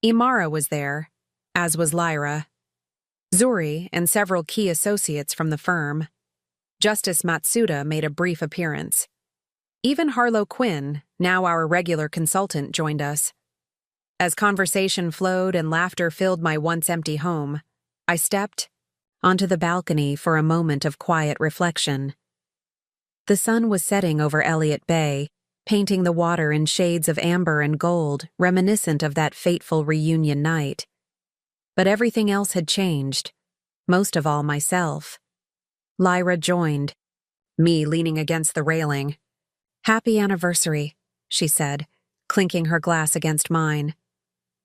Imara was there, as was Lyra, Zuri, and several key associates from the firm. Justice Matsuda made a brief appearance. Even Harlow Quinn, now our regular consultant, joined us. As conversation flowed and laughter filled my once-empty home, I stepped onto the balcony for a moment of quiet reflection. The sun was setting over Elliott Bay, painting the water in shades of amber and gold, reminiscent of that fateful reunion night. But everything else had changed, most of all myself. Lyra joined, me leaning against the railing. "Happy anniversary," she said, clinking her glass against mine.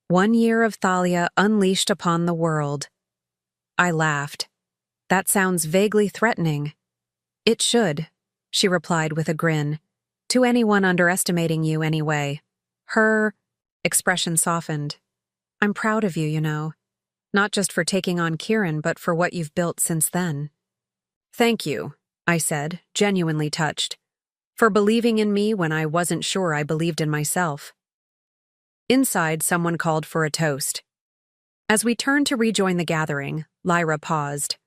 1 year of Thalia unleashed upon the world. I laughed. "That sounds vaguely threatening." "It should," she replied with a grin. "To anyone underestimating you anyway." Her expression softened. "I'm proud of you, you know. Not just for taking on Kieran, but for what you've built since then." "Thank you," I said, genuinely touched, "for believing in me when I wasn't sure I believed in myself." Inside, someone called for a toast. As we turned to rejoin the gathering, Lyra paused.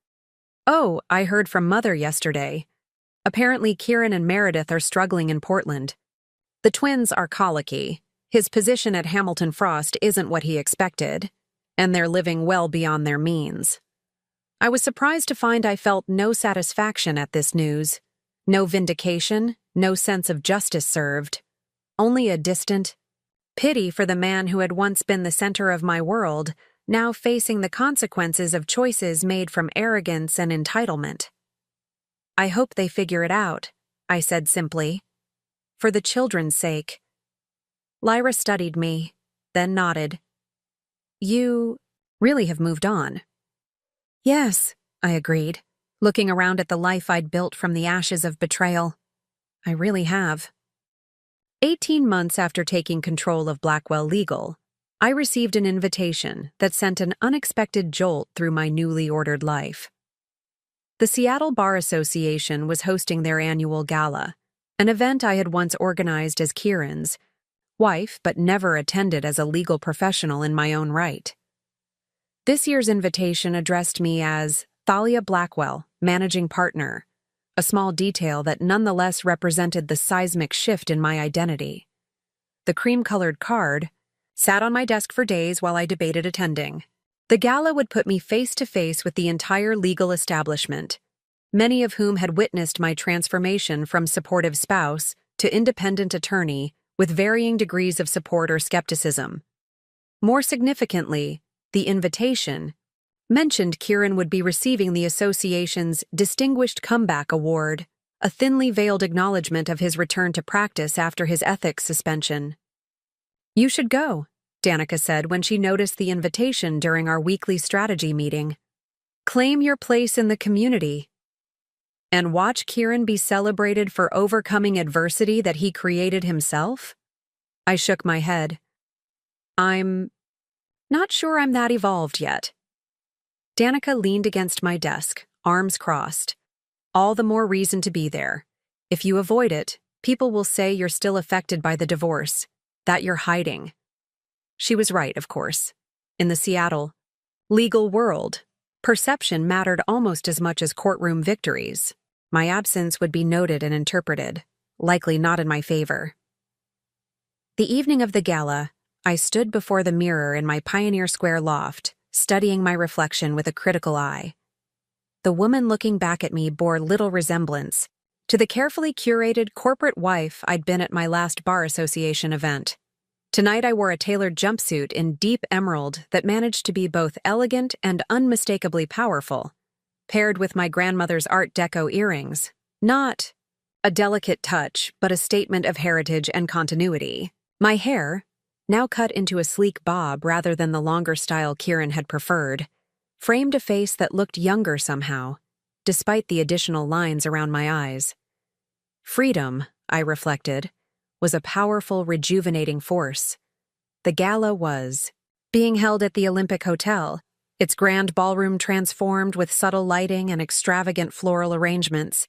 "Oh, I heard from Mother yesterday. Apparently Kieran and Meredith are struggling in Portland. The twins are colicky. His position at Hamilton Frost isn't what he expected, and they're living well beyond their means." I was surprised to find I felt no satisfaction at this news. No vindication, no sense of justice served. Only a distant pity for the man who had once been the center of my world, now facing the consequences of choices made from arrogance and entitlement. "I hope they figure it out," I said simply. "For the children's sake." Lyra studied me, then nodded. "You really have moved on." "Yes," I agreed, looking around at the life I'd built from the ashes of betrayal. "I really have." 18 months after taking control of Blackwell Legal, I received an invitation that sent an unexpected jolt through my newly ordered life. The Seattle Bar Association was hosting their annual gala, an event I had once organized as Kieran's wife but never attended as a legal professional in my own right. This year's invitation addressed me as Thalia Blackwell, managing partner, a small detail that nonetheless represented the seismic shift in my identity. The cream-colored card sat on my desk for days while I debated attending. The gala would put me face-to-face with the entire legal establishment, many of whom had witnessed my transformation from supportive spouse to independent attorney with varying degrees of support or skepticism. More significantly, the invitation mentioned Kieran would be receiving the association's Distinguished Comeback Award, a thinly veiled acknowledgement of his return to practice after his ethics suspension. "You should go," Danica said when she noticed the invitation during our weekly strategy meeting. "Claim your place in the community and watch Kieran be celebrated for overcoming adversity that he created himself?" I shook my head. "I'm not sure I'm that evolved yet." Danica leaned against my desk, arms crossed. "All the more reason to be there. If you avoid it, people will say you're still affected by the divorce, that you're hiding." She was right, of course. In the Seattle legal world, perception mattered almost as much as courtroom victories. My absence would be noted and interpreted, likely not in my favor. The evening of the gala, I stood before the mirror in my Pioneer Square loft, studying my reflection with a critical eye. The woman looking back at me bore little resemblance to the carefully curated corporate wife I'd been at my last bar association event. Tonight I wore a tailored jumpsuit in deep emerald that managed to be both elegant and unmistakably powerful, paired with my grandmother's Art Deco earrings. Not a delicate touch, but a statement of heritage and continuity. My hair, now cut into a sleek bob rather than the longer style Kieran had preferred, framed a face that looked younger somehow, despite the additional lines around my eyes. Freedom, I reflected, was a powerful, rejuvenating force. the gala was being held at the Olympic Hotel, its grand ballroom transformed with subtle lighting and extravagant floral arrangements.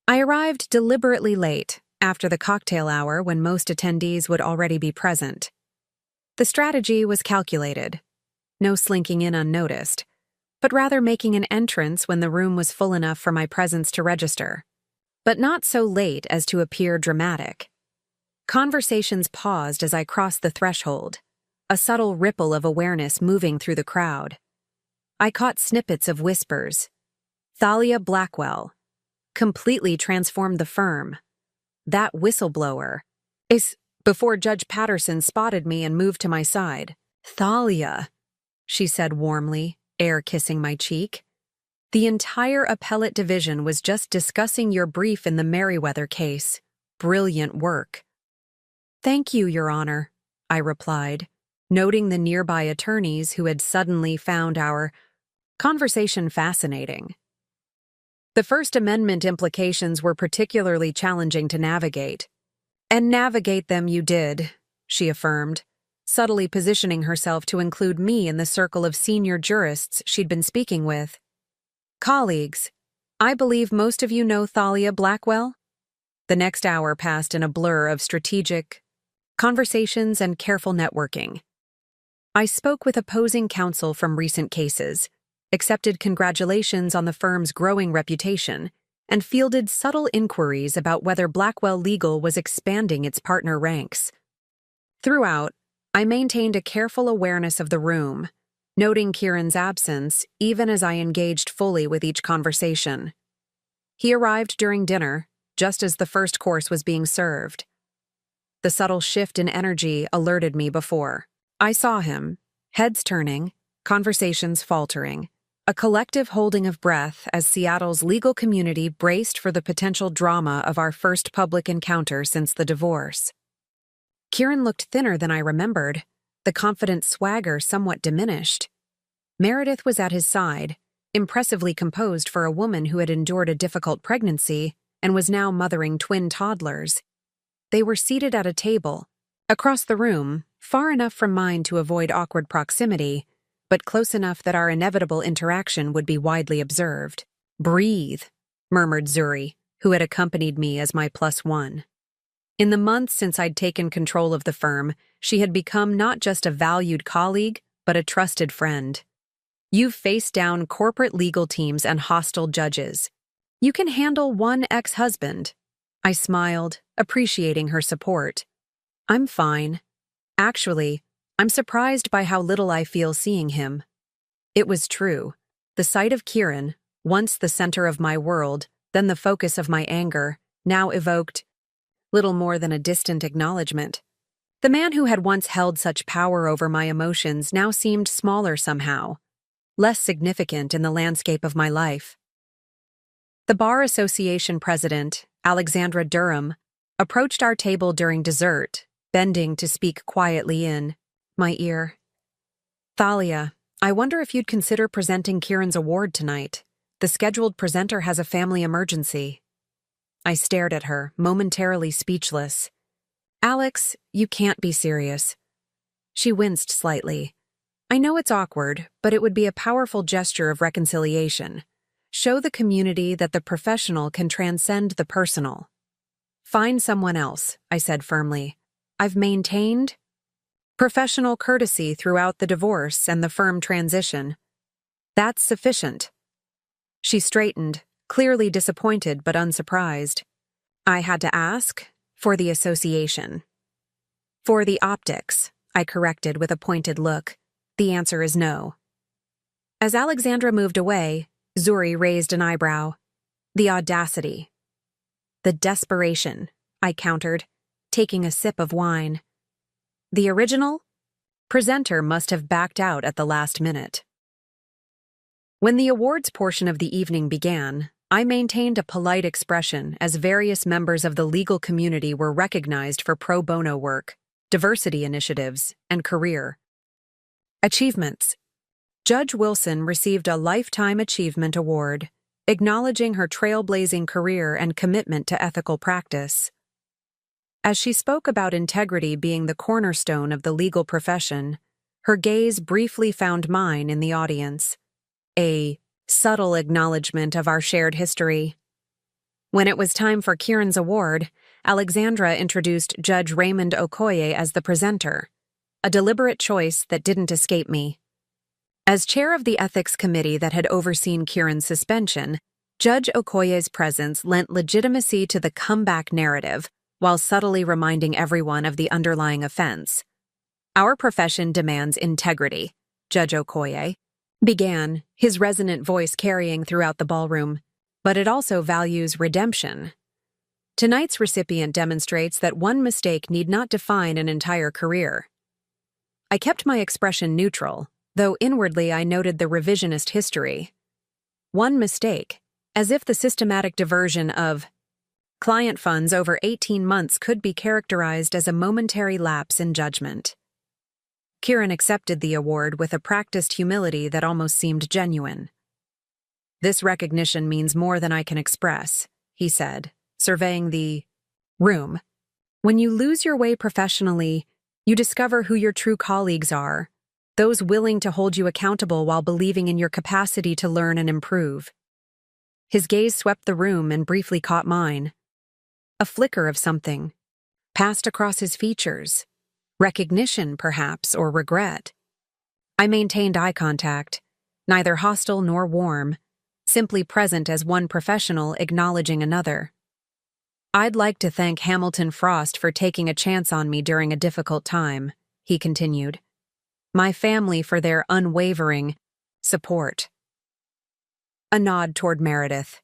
I arrived deliberately late, after the cocktail hour when most attendees would already be present. The strategy was calculated. No slinking in unnoticed, but rather making an entrance when the room was full enough for my presence to register. But not so late as to appear dramatic. Conversations paused as I crossed the threshold, a subtle ripple of awareness moving through the crowd. I caught snippets of whispers. Thalia Blackwell. Completely transformed the firm. That whistleblower. Before Judge Patterson spotted me and moved to my side. Thalia, she said warmly, air kissing my cheek. The entire appellate division was just discussing your brief in the Merriweather case. Brilliant work. Thank you, Your Honor, I replied, noting the nearby attorneys who had suddenly found our conversation fascinating. The First Amendment implications were particularly challenging to navigate. And navigate them you did, she affirmed, subtly positioning herself to include me in the circle of senior jurists she'd been speaking with. Colleagues, I believe most of you know Thalia Blackwell? The next hour passed in a blur of strategic conversations and careful networking. I spoke with opposing counsel from recent cases, accepted congratulations on the firm's growing reputation, and fielded subtle inquiries about whether Blackwell Legal was expanding its partner ranks. Throughout, I maintained a careful awareness of the room, noting Kieran's absence even as I engaged fully with each conversation. He arrived during dinner, just as the first course was being served. The subtle shift in energy alerted me before. I saw him, heads turning, conversations faltering, a collective holding of breath as Seattle's legal community braced for the potential drama of our first public encounter since the divorce. Kieran looked thinner than I remembered, the confident swagger somewhat diminished. Meredith was at his side, impressively composed for a woman who had endured a difficult pregnancy and was now mothering twin toddlers. They were seated at a table, across the room, far enough from mine to avoid awkward proximity, but close enough that our inevitable interaction would be widely observed. Breathe, murmured Zuri, who had accompanied me as my +1. In the months since I'd taken control of the firm, she had become not just a valued colleague, but a trusted friend. You've faced down corporate legal teams and hostile judges. You can handle one ex-husband. I smiled, appreciating her support. I'm fine. Actually, I'm surprised by how little I feel seeing him. It was true. The sight of Kieran, once the center of my world, then the focus of my anger, now evoked little more than a distant acknowledgement. The man who had once held such power over my emotions now seemed smaller somehow, less significant in the landscape of my life. The Bar Association president, Alexandra Durham, approached our table during dessert, bending to speak quietly in my ear. Thalia, I wonder if you'd consider presenting Kieran's award tonight. The scheduled presenter has a family emergency. I stared at her, momentarily speechless. Alex, you can't be serious. She winced slightly. I know it's awkward, but it would be a powerful gesture of reconciliation. Show the community that the professional can transcend the personal. Find someone else, I said firmly. I've maintained professional courtesy throughout the divorce and the firm transition. That's sufficient. She straightened, clearly disappointed but unsurprised. I had to ask for the association. For the optics, I corrected with a pointed look. The answer is no. As Alexandra moved away, Zuri raised an eyebrow. The audacity. The desperation, I countered, taking a sip of wine. The original presenter must have backed out at the last minute. When the awards portion of the evening began, I maintained a polite expression as various members of the legal community were recognized for pro bono work, diversity initiatives, and career achievements. Judge Wilson received a Lifetime Achievement Award, acknowledging her trailblazing career and commitment to ethical practice. As she spoke about integrity being the cornerstone of the legal profession, her gaze briefly found mine in the audience, a subtle acknowledgement of our shared history. When it was time for Kieran's award, Alexandra introduced Judge Raymond Okoye as the presenter, a deliberate choice that didn't escape me. As chair of the ethics committee that had overseen Kieran's suspension, Judge Okoye's presence lent legitimacy to the comeback narrative while subtly reminding everyone of the underlying offense. Our profession demands integrity, Judge Okoye began, his resonant voice carrying throughout the ballroom, but it also values redemption. Tonight's recipient demonstrates that one mistake need not define an entire career. I kept my expression neutral, though inwardly I noted the revisionist history. One mistake, as if the systematic diversion of client funds over 18 months could be characterized as a momentary lapse in judgment. Kieran accepted the award with a practiced humility that almost seemed genuine. "This recognition means more than I can express," he said, surveying the room. "When you lose your way professionally, you discover who your true colleagues are, those willing to hold you accountable while believing in your capacity to learn and improve." His gaze swept the room and briefly caught mine. A flicker of something passed across his features. Recognition, perhaps, or regret. I maintained eye contact, neither hostile nor warm, simply present as one professional acknowledging another. "I'd like to thank Hamilton Frost for taking a chance on me during a difficult time," he continued. "My family for their unwavering support." A nod toward Meredith.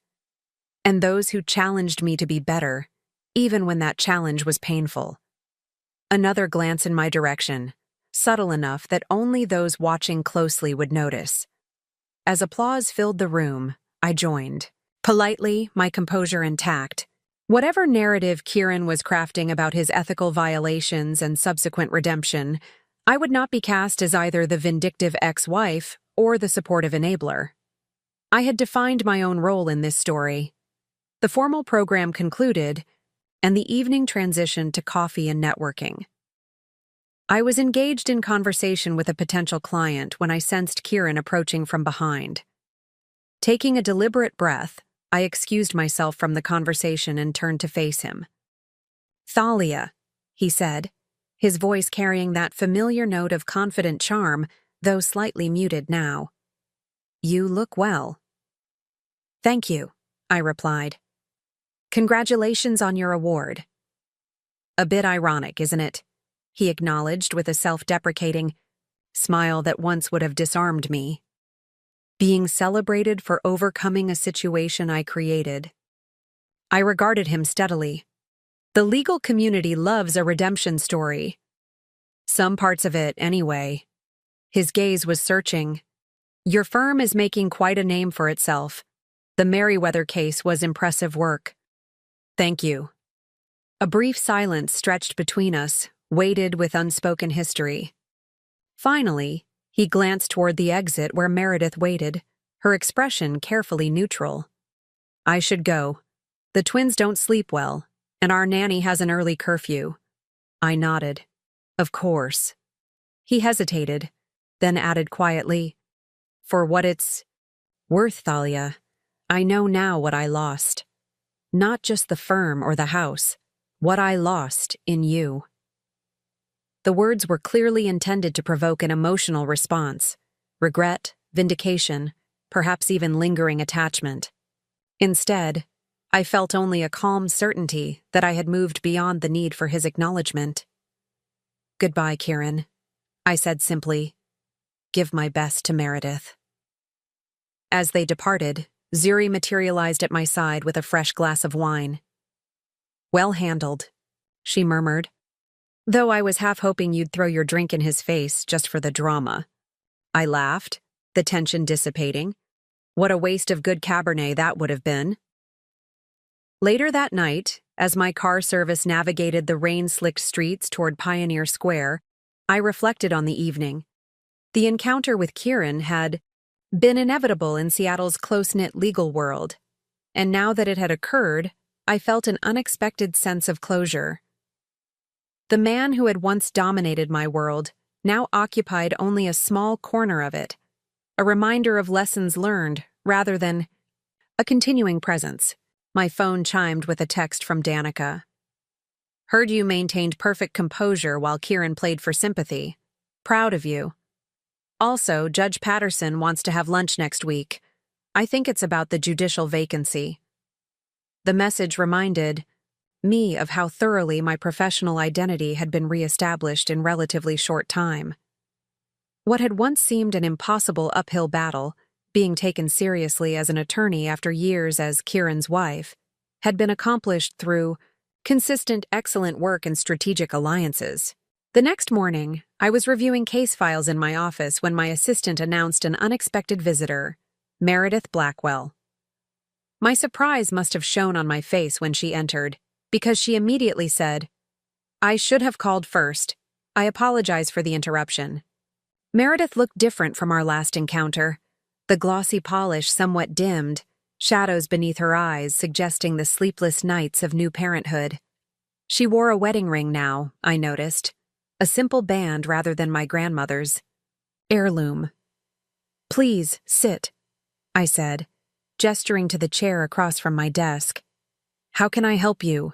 "And those who challenged me to be better, even when that challenge was painful." Another glance in my direction, subtle enough that only those watching closely would notice. As applause filled the room, I joined, politely, my composure intact. Whatever narrative Kieran was crafting about his ethical violations and subsequent redemption, I would not be cast as either the vindictive ex-wife or the supportive enabler. I had defined my own role in this story. The formal program concluded, and the evening transitioned to coffee and networking. I was engaged in conversation with a potential client when I sensed Kieran approaching from behind. Taking a deliberate breath, I excused myself from the conversation and turned to face him. "Thalia," he said, his voice carrying that familiar note of confident charm, though slightly muted now. "You look well." "Thank you," I replied. "Congratulations on your award." "A bit ironic, isn't it?" he acknowledged with a self-deprecating smile that once would have disarmed me. Being celebrated for overcoming a situation I created. I regarded him steadily. The legal community loves a redemption story. Some parts of it, anyway. His gaze was searching. "Your firm is making quite a name for itself. The Merriweather case was impressive work." "Thank you." A brief silence stretched between us, weighted with unspoken history. Finally, he glanced toward the exit where Meredith waited, her expression carefully neutral. "I should go. The twins don't sleep well, and our nanny has an early curfew." I nodded. "Of course." He hesitated, then added quietly, "For what it's worth, Thalia, I know now what I lost. Not just the firm or the house, what I lost in you." The words were clearly intended to provoke an emotional response, regret, vindication, perhaps even lingering attachment. Instead, I felt only a calm certainty that I had moved beyond the need for his acknowledgement. "Goodbye, Kieran," I said simply. "Give my best to Meredith." As they departed, Zuri materialized at my side with a fresh glass of wine. "Well handled," she murmured, "though I was half hoping you'd throw your drink in his face just for the drama." I laughed, the tension dissipating. What a waste of good Cabernet that would have been. Later that night, as my car service navigated the rain-slicked streets toward Pioneer Square, I reflected on the evening. The encounter with Kieran had been inevitable in Seattle's close-knit legal world, and now that it had occurred, I felt an unexpected sense of closure. The man who had once dominated my world now occupied only a small corner of it, a reminder of lessons learned rather than a continuing presence. My phone chimed with a text from Danica. Heard you maintained perfect composure while Kieran played for sympathy. Proud of you. Also, Judge Patterson wants to have lunch next week. I think it's about the judicial vacancy. The message reminded me of how thoroughly my professional identity had been reestablished in relatively short time. What had once seemed an impossible uphill battle, being taken seriously as an attorney after years as Kieran's wife, had been accomplished through consistent, excellent work and strategic alliances. The next morning, I was reviewing case files in my office when my assistant announced an unexpected visitor, Meredith Blackwell. My surprise must have shown on my face when she entered, because she immediately said, I should have called first. I apologize for the interruption. Meredith looked different from our last encounter, the glossy polish somewhat dimmed, shadows beneath her eyes suggesting the sleepless nights of new parenthood. She wore a wedding ring now, I noticed, a simple band rather than my grandmother's. Heirloom. Please, sit, I said, gesturing to the chair across from my desk. How can I help you?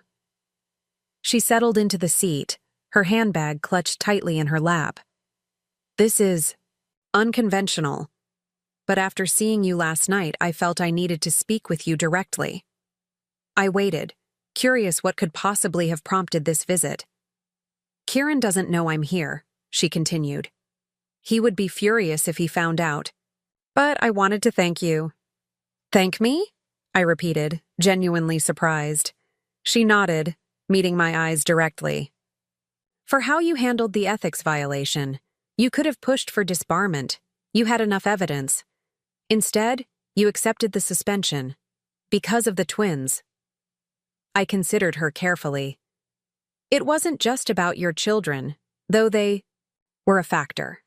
She settled into the seat, her handbag clutched tightly in her lap. This is unconventional, but after seeing you last night, I felt I needed to speak with you directly. I waited, curious what could possibly have prompted this visit. Kieran doesn't know I'm here, she continued. He would be furious if he found out. But I wanted to thank you. Thank me? I repeated, genuinely surprised. She nodded, meeting my eyes directly. For how you handled the ethics violation. You could have pushed for disbarment. You had enough evidence. Instead, you accepted the suspension. Because of the twins. I considered her carefully. It wasn't just about your children, though they were a factor.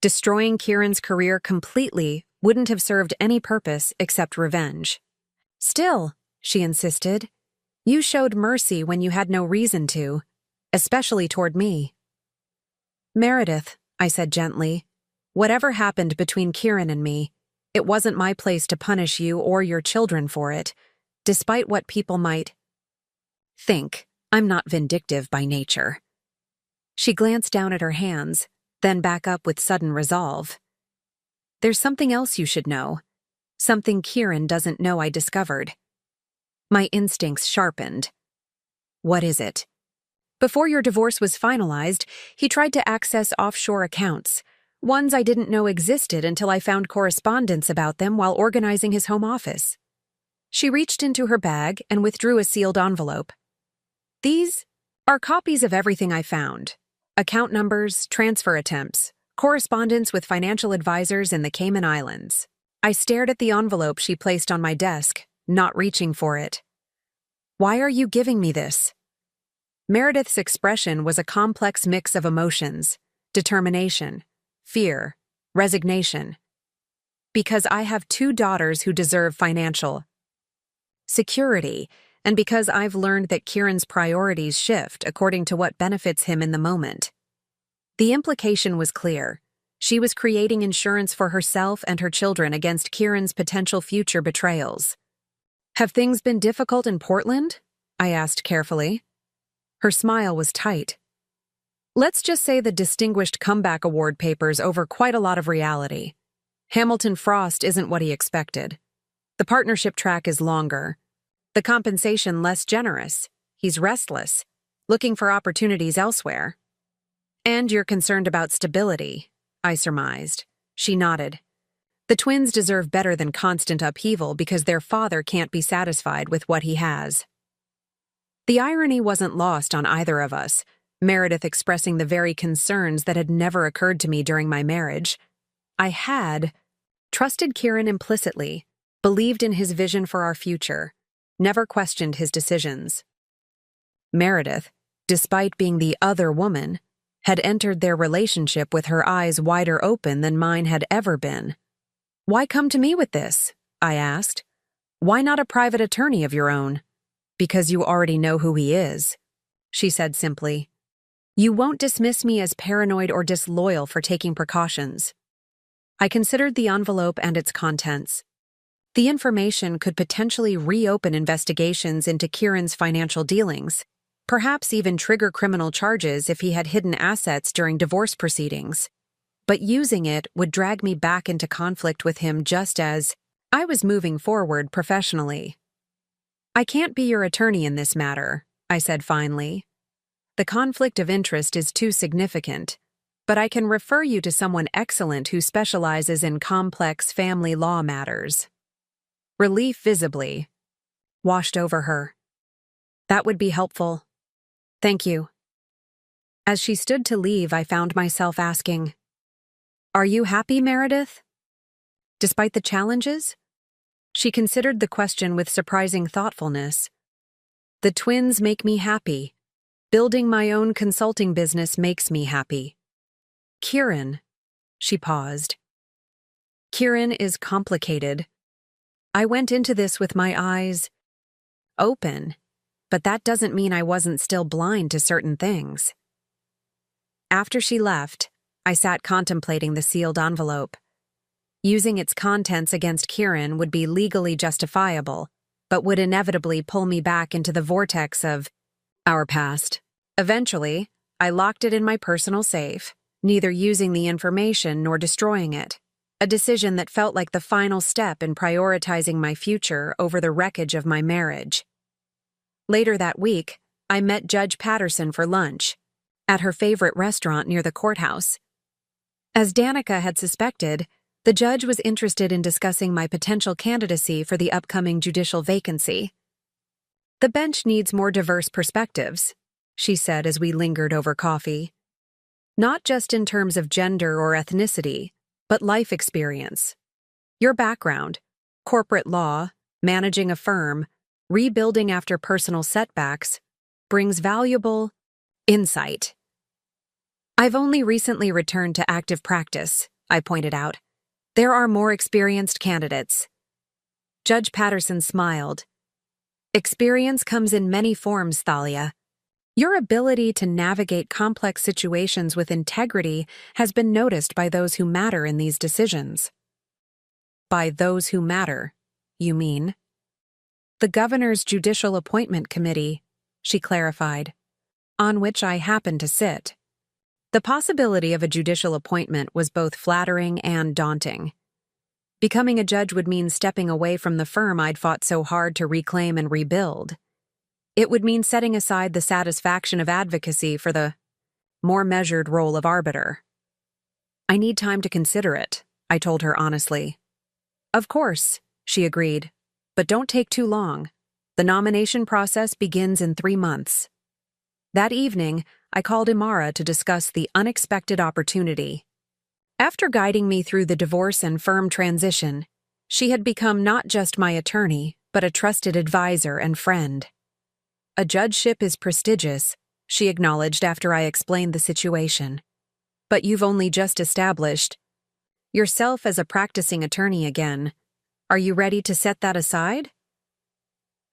Destroying Kieran's career completely wouldn't have served any purpose except revenge. Still, she insisted, you showed mercy when you had no reason to, especially toward me. Meredith, I said gently, whatever happened between Kieran and me, it wasn't my place to punish you or your children for it, despite what people might think. I'm not vindictive by nature. She glanced down at her hands, then back up with sudden resolve. There's something else you should know. Something Kieran doesn't know I discovered. My instincts sharpened. What is it? Before your divorce was finalized, he tried to access offshore accounts, ones I didn't know existed until I found correspondence about them while organizing his home office. She reached into her bag and withdrew a sealed envelope. These are copies of everything I found. Account numbers, transfer attempts, correspondence with financial advisors in the Cayman Islands. I stared at the envelope she placed on my desk, not reaching for it. Why are you giving me this? Meredith's expression was a complex mix of emotions, determination, fear, resignation. Because I have 2 daughters who deserve financial security, and because I've learned that Kieran's priorities shift according to what benefits him in the moment. The implication was clear. She was creating insurance for herself and her children against Kieran's potential future betrayals. Have things been difficult in Portland? I asked carefully. Her smile was tight. Let's just say the Distinguished Comeback Award papers over quite a lot of reality. Hamilton Frost isn't what he expected. The partnership track is longer. The compensation less generous. He's restless, looking for opportunities elsewhere. And you're concerned about stability, I surmised. She nodded. The twins deserve better than constant upheaval because their father can't be satisfied with what he has. The irony wasn't lost on either of us, Meredith expressing the very concerns that had never occurred to me during my marriage. I had trusted Kieran implicitly, believed in his vision for our future, never questioned his decisions. Meredith, despite being the other woman, had entered their relationship with her eyes wider open than mine had ever been. Why come to me with this? I asked. Why not a private attorney of your own? Because you already know who he is. she said simply. You won't dismiss me as paranoid or disloyal for taking precautions. I considered the envelope and its contents. The information could potentially reopen investigations into Kieran's financial dealings, perhaps even trigger criminal charges if he had hidden assets during divorce proceedings. But using it would drag me back into conflict with him just as I was moving forward professionally. I can't be your attorney in this matter, I said finally. The conflict of interest is too significant, but I can refer you to someone excellent who specializes in complex family law matters. Relief visibly washed over her. That would be helpful. Thank you. As she stood to leave, I found myself asking, Are you happy, Meredith? Despite the challenges? She considered the question with surprising thoughtfulness. The twins make me happy. Building my own consulting business makes me happy. Kieran, she paused. Kieran is complicated. I went into this with my eyes open, but that doesn't mean I wasn't still blind to certain things. After she left, I sat contemplating the sealed envelope. Using its contents against Kieran would be legally justifiable, but would inevitably pull me back into the vortex of our past. Eventually, I locked it in my personal safe, neither using the information nor destroying it, a decision that felt like the final step in prioritizing my future over the wreckage of my marriage. Later that week, I met Judge Patterson for lunch, at her favorite restaurant near the courthouse. As Danica had suspected, the judge was interested in discussing my potential candidacy for the upcoming judicial vacancy. The bench needs more diverse perspectives, she said as we lingered over coffee. Not just in terms of gender or ethnicity, but life experience. Your background, corporate law, managing a firm, rebuilding after personal setbacks, brings valuable insight. I've only recently returned to active practice, I pointed out. There are more experienced candidates. Judge Patterson smiled. Experience comes in many forms, Thalia. Your ability to navigate complex situations with integrity has been noticed by those who matter in these decisions. By those who matter, you mean? The governor's judicial appointment committee, she clarified, on which I happened to sit. The possibility of a judicial appointment was both flattering and daunting. Becoming a judge would mean stepping away from the firm I'd fought so hard to reclaim and rebuild. It would mean setting aside the satisfaction of advocacy for the more measured role of arbiter. I need time to consider it, I told her honestly. Of course, she agreed, but don't take too long. The nomination process begins in 3 months. That evening, I called Imara to discuss the unexpected opportunity. After guiding me through the divorce and firm transition, she had become not just my attorney, but a trusted advisor and friend. A judgeship is prestigious, she acknowledged after I explained the situation. But you've only just established yourself as a practicing attorney again. Are you ready to set that aside?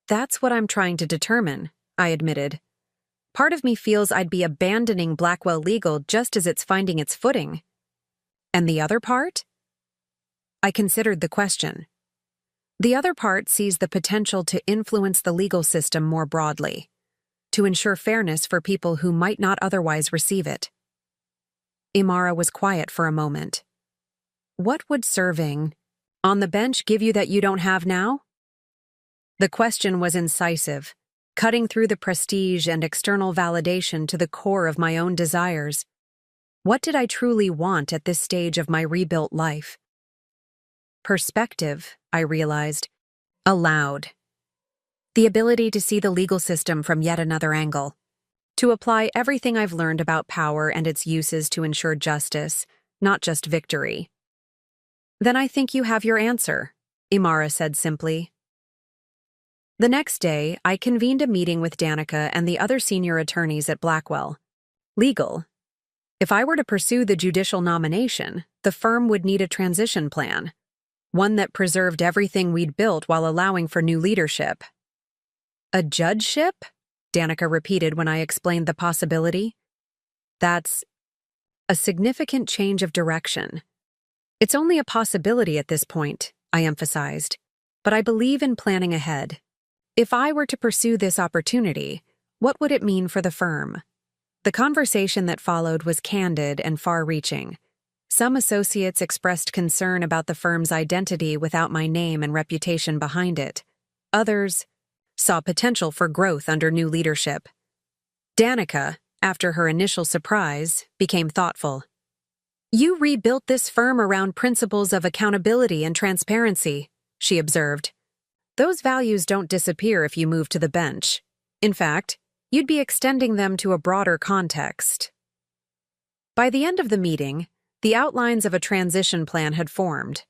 That's what I'm trying to determine, I admitted. Part of me feels I'd be abandoning Blackwell Legal just as it's finding its footing. And the other part? I considered the question. The other part sees the potential to influence the legal system more broadly, to ensure fairness for people who might not otherwise receive it. Imara was quiet for a moment. What would serving on the bench give you that you don't have now? The question was incisive, cutting through the prestige and external validation to the core of my own desires. What did I truly want at this stage of my rebuilt life? Perspective, I realized, aloud. The ability to see the legal system from yet another angle, to apply everything I've learned about power and its uses to ensure justice, not just victory. Then I think you have your answer, Imara said simply. The next day, I convened a meeting with Danica and the other senior attorneys at Blackwell. Legal. If I were to pursue the judicial nomination, the firm would need a transition plan, one that preserved everything we'd built while allowing for new leadership. A judgeship? Danica repeated when I explained the possibility. That's a significant change of direction. It's only a possibility at this point, I emphasized, but I believe in planning ahead. If I were to pursue this opportunity, what would it mean for the firm? The conversation that followed was candid and far-reaching. Some associates expressed concern about the firm's identity without my name and reputation behind it. Others saw potential for growth under new leadership. Danica, after her initial surprise, became thoughtful. "You rebuilt this firm around principles of accountability and transparency," she observed. "Those values don't disappear if you move to the bench. In fact, you'd be extending them to a broader context." By the end of the meeting, the outlines of a transition plan had formed.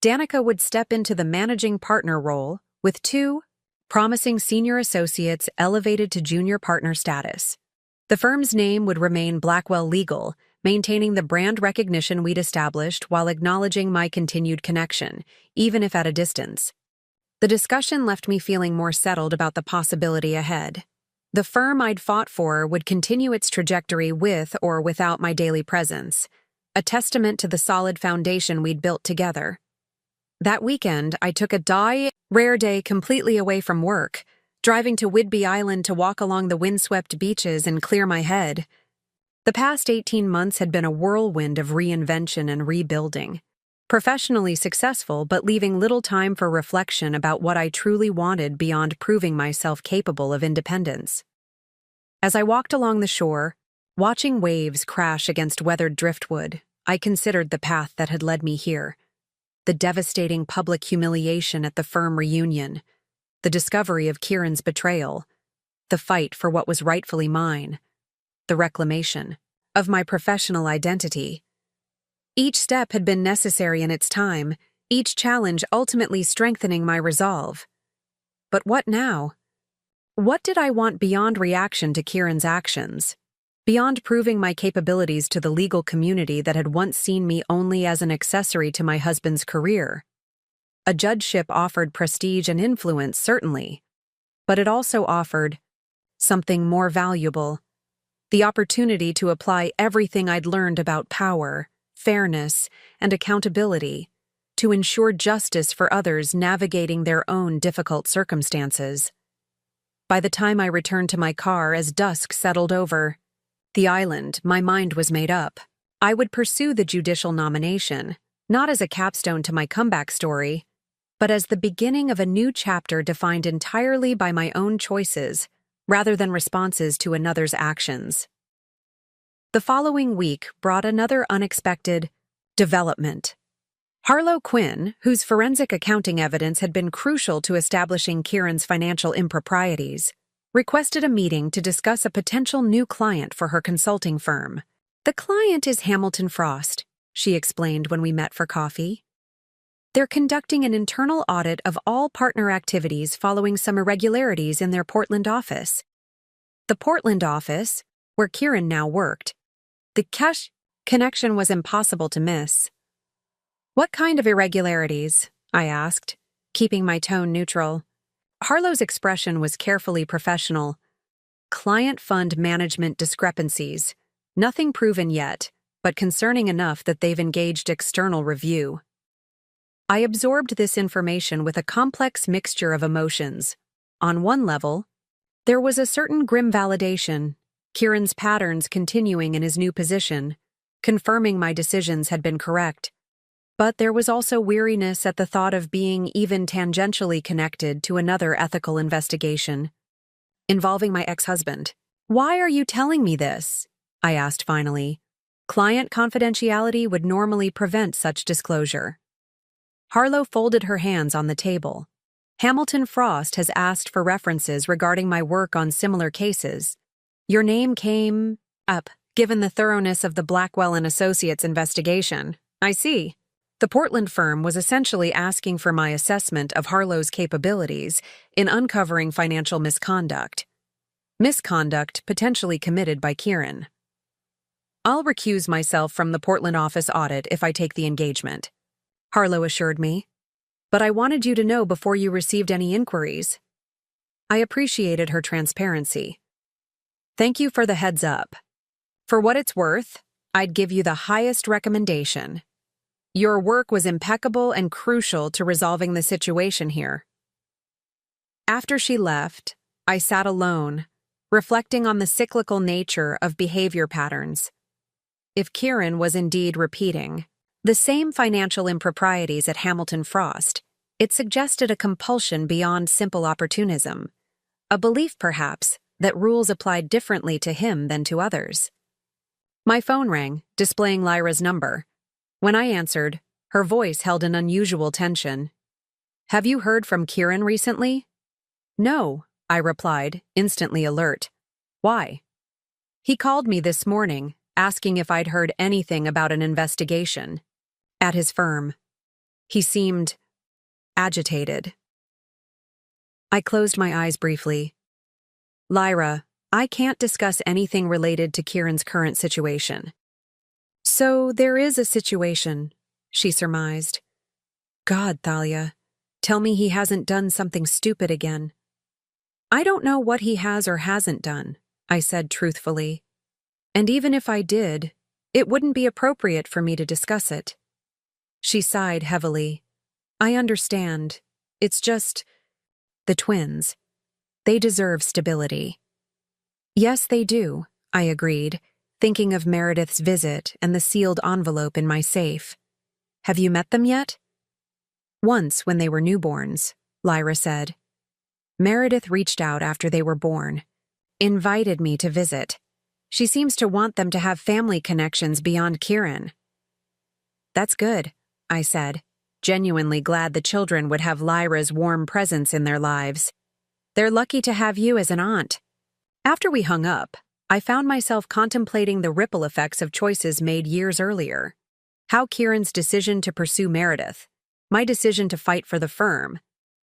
Danica would step into the managing partner role, with 2 promising senior associates elevated to junior partner status. The firm's name would remain Blackwell Legal, maintaining the brand recognition we'd established while acknowledging my continued connection, even if at a distance. The discussion left me feeling more settled about the possibility ahead. The firm I'd fought for would continue its trajectory with or without my daily presence, a testament to the solid foundation we'd built together. That weekend, I took a rare day completely away from work, driving to Whidbey Island to walk along the windswept beaches and clear my head. The past 18 months had been a whirlwind of reinvention and rebuilding. Professionally successful, but leaving little time for reflection about what I truly wanted beyond proving myself capable of independence. As I walked along the shore, watching waves crash against weathered driftwood, I considered the path that had led me here. The devastating public humiliation at the firm reunion, the discovery of Kieran's betrayal, the fight for what was rightfully mine, the reclamation of my professional identity. Each step had been necessary in its time, each challenge ultimately strengthening my resolve. But what now? What did I want beyond reaction to Kieran's actions? Beyond proving my capabilities to the legal community that had once seen me only as an accessory to my husband's career? A judgeship offered prestige and influence, certainly, but it also offered something more valuable: the opportunity to apply everything I'd learned about power, fairness, and accountability to ensure justice for others navigating their own difficult circumstances. By the time I returned to my car as dusk settled over the island, my mind was made up. I would pursue the judicial nomination, not as a capstone to my comeback story, but as the beginning of a new chapter defined entirely by my own choices, rather than responses to another's actions. The following week brought another unexpected development. Harlow Quinn, whose forensic accounting evidence had been crucial to establishing Kieran's financial improprieties, requested a meeting to discuss a potential new client for her consulting firm. "The client is Hamilton Frost," she explained when we met for coffee. "They're conducting an internal audit of all partner activities following some irregularities in their Portland office." The Portland office, where Kieran now worked. The cash connection was impossible to miss. "What kind of irregularities?" I asked, keeping my tone neutral. Harlow's expression was carefully professional. "Client fund management discrepancies. Nothing proven yet, but concerning enough that they've engaged external review." I absorbed this information with a complex mixture of emotions. On one level, there was a certain grim validation, Kieran's patterns continuing in his new position, confirming my decisions had been correct. But there was also weariness at the thought of being even tangentially connected to another ethical investigation involving my ex-husband. "Why are you telling me this?" I asked finally. Client confidentiality would normally prevent such disclosure. Harlow folded her hands on the table. "Hamilton Frost has asked for references regarding my work on similar cases. Your name came up, given the thoroughness of the Blackwell and Associates investigation." "I see." The Portland firm was essentially asking for my assessment of Harlow's capabilities in uncovering financial misconduct. Misconduct potentially committed by Kieran. "I'll recuse myself from the Portland office audit if I take the engagement," Harlow assured me. "But I wanted you to know before you received any inquiries." I appreciated her transparency. Thank you for the heads up. For what it's worth, I'd give you the highest recommendation. Your work was impeccable and crucial to resolving the situation here. After she left, I sat alone, reflecting on the cyclical nature of behavior patterns. If Kieran was indeed repeating the same financial improprieties at Hamilton Frost, it suggested a compulsion beyond simple opportunism, a belief, perhaps, that rules applied differently to him than to others. My phone rang, displaying Lyra's number. When I answered, her voice held an unusual tension. "Have you heard from Kieran recently?" "No," I replied, instantly alert. "Why?" "He called me this morning, asking if I'd heard anything about an investigation at his firm. He seemed agitated." I closed my eyes briefly. "Lyra, I can't discuss anything related to Kieran's current situation." "So there is a situation," she surmised. "God, Thalia, tell me he hasn't done something stupid again." "I don't know what he has or hasn't done," I said truthfully. "And even if I did, it wouldn't be appropriate for me to discuss it." She sighed heavily. "I understand. It's just the twins. They deserve stability." "Yes, they do," I agreed, thinking of Meredith's visit and the sealed envelope in my safe. "Have you met them yet?" "Once when they were newborns," Lyra said. "Meredith reached out after they were born, invited me to visit. She seems to want them to have family connections beyond Kieran." "That's good," I said, genuinely glad the children would have Lyra's warm presence in their lives. "They're lucky to have you as an aunt." After we hung up, I found myself contemplating the ripple effects of choices made years earlier. How Kieran's decision to pursue Meredith, my decision to fight for the firm,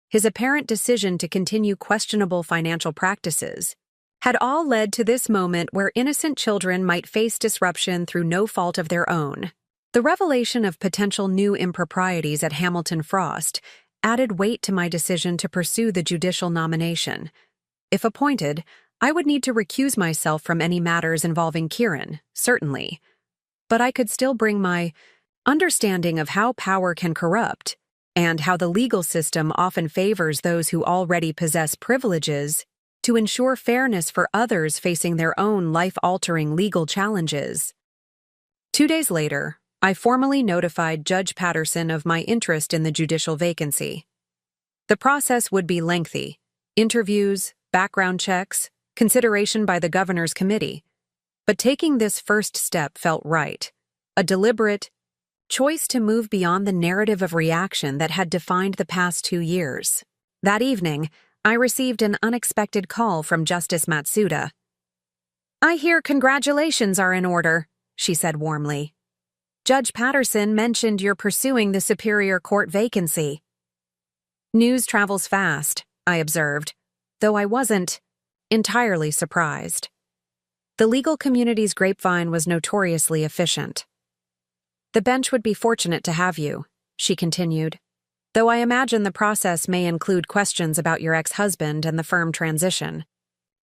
his apparent decision to continue questionable financial practices, had all led to this moment where innocent children might face disruption through no fault of their own. The revelation of potential new improprieties at Hamilton Frost added weight to my decision to pursue the judicial nomination. If appointed, I would need to recuse myself from any matters involving Kieran, certainly. But I could still bring my understanding of how power can corrupt, and how the legal system often favors those who already possess privileges, to ensure fairness for others facing their own life-altering legal challenges. 2 days later, I formally notified Judge Patterson of my interest in the judicial vacancy. The process would be lengthy: interviews, background checks, consideration by the governor's committee. But taking this first step felt right, a deliberate choice to move beyond the narrative of reaction that had defined the past 2 years. That evening, I received an unexpected call from Justice Matsuda. "I hear congratulations are in order," she said warmly. "Judge Patterson mentioned you're pursuing the Superior Court vacancy." "News travels fast," I observed, though I wasn't entirely surprised. The legal community's grapevine was notoriously efficient. "The bench would be fortunate to have you," she continued, "though I imagine the process may include questions about your ex-husband and the firm transition."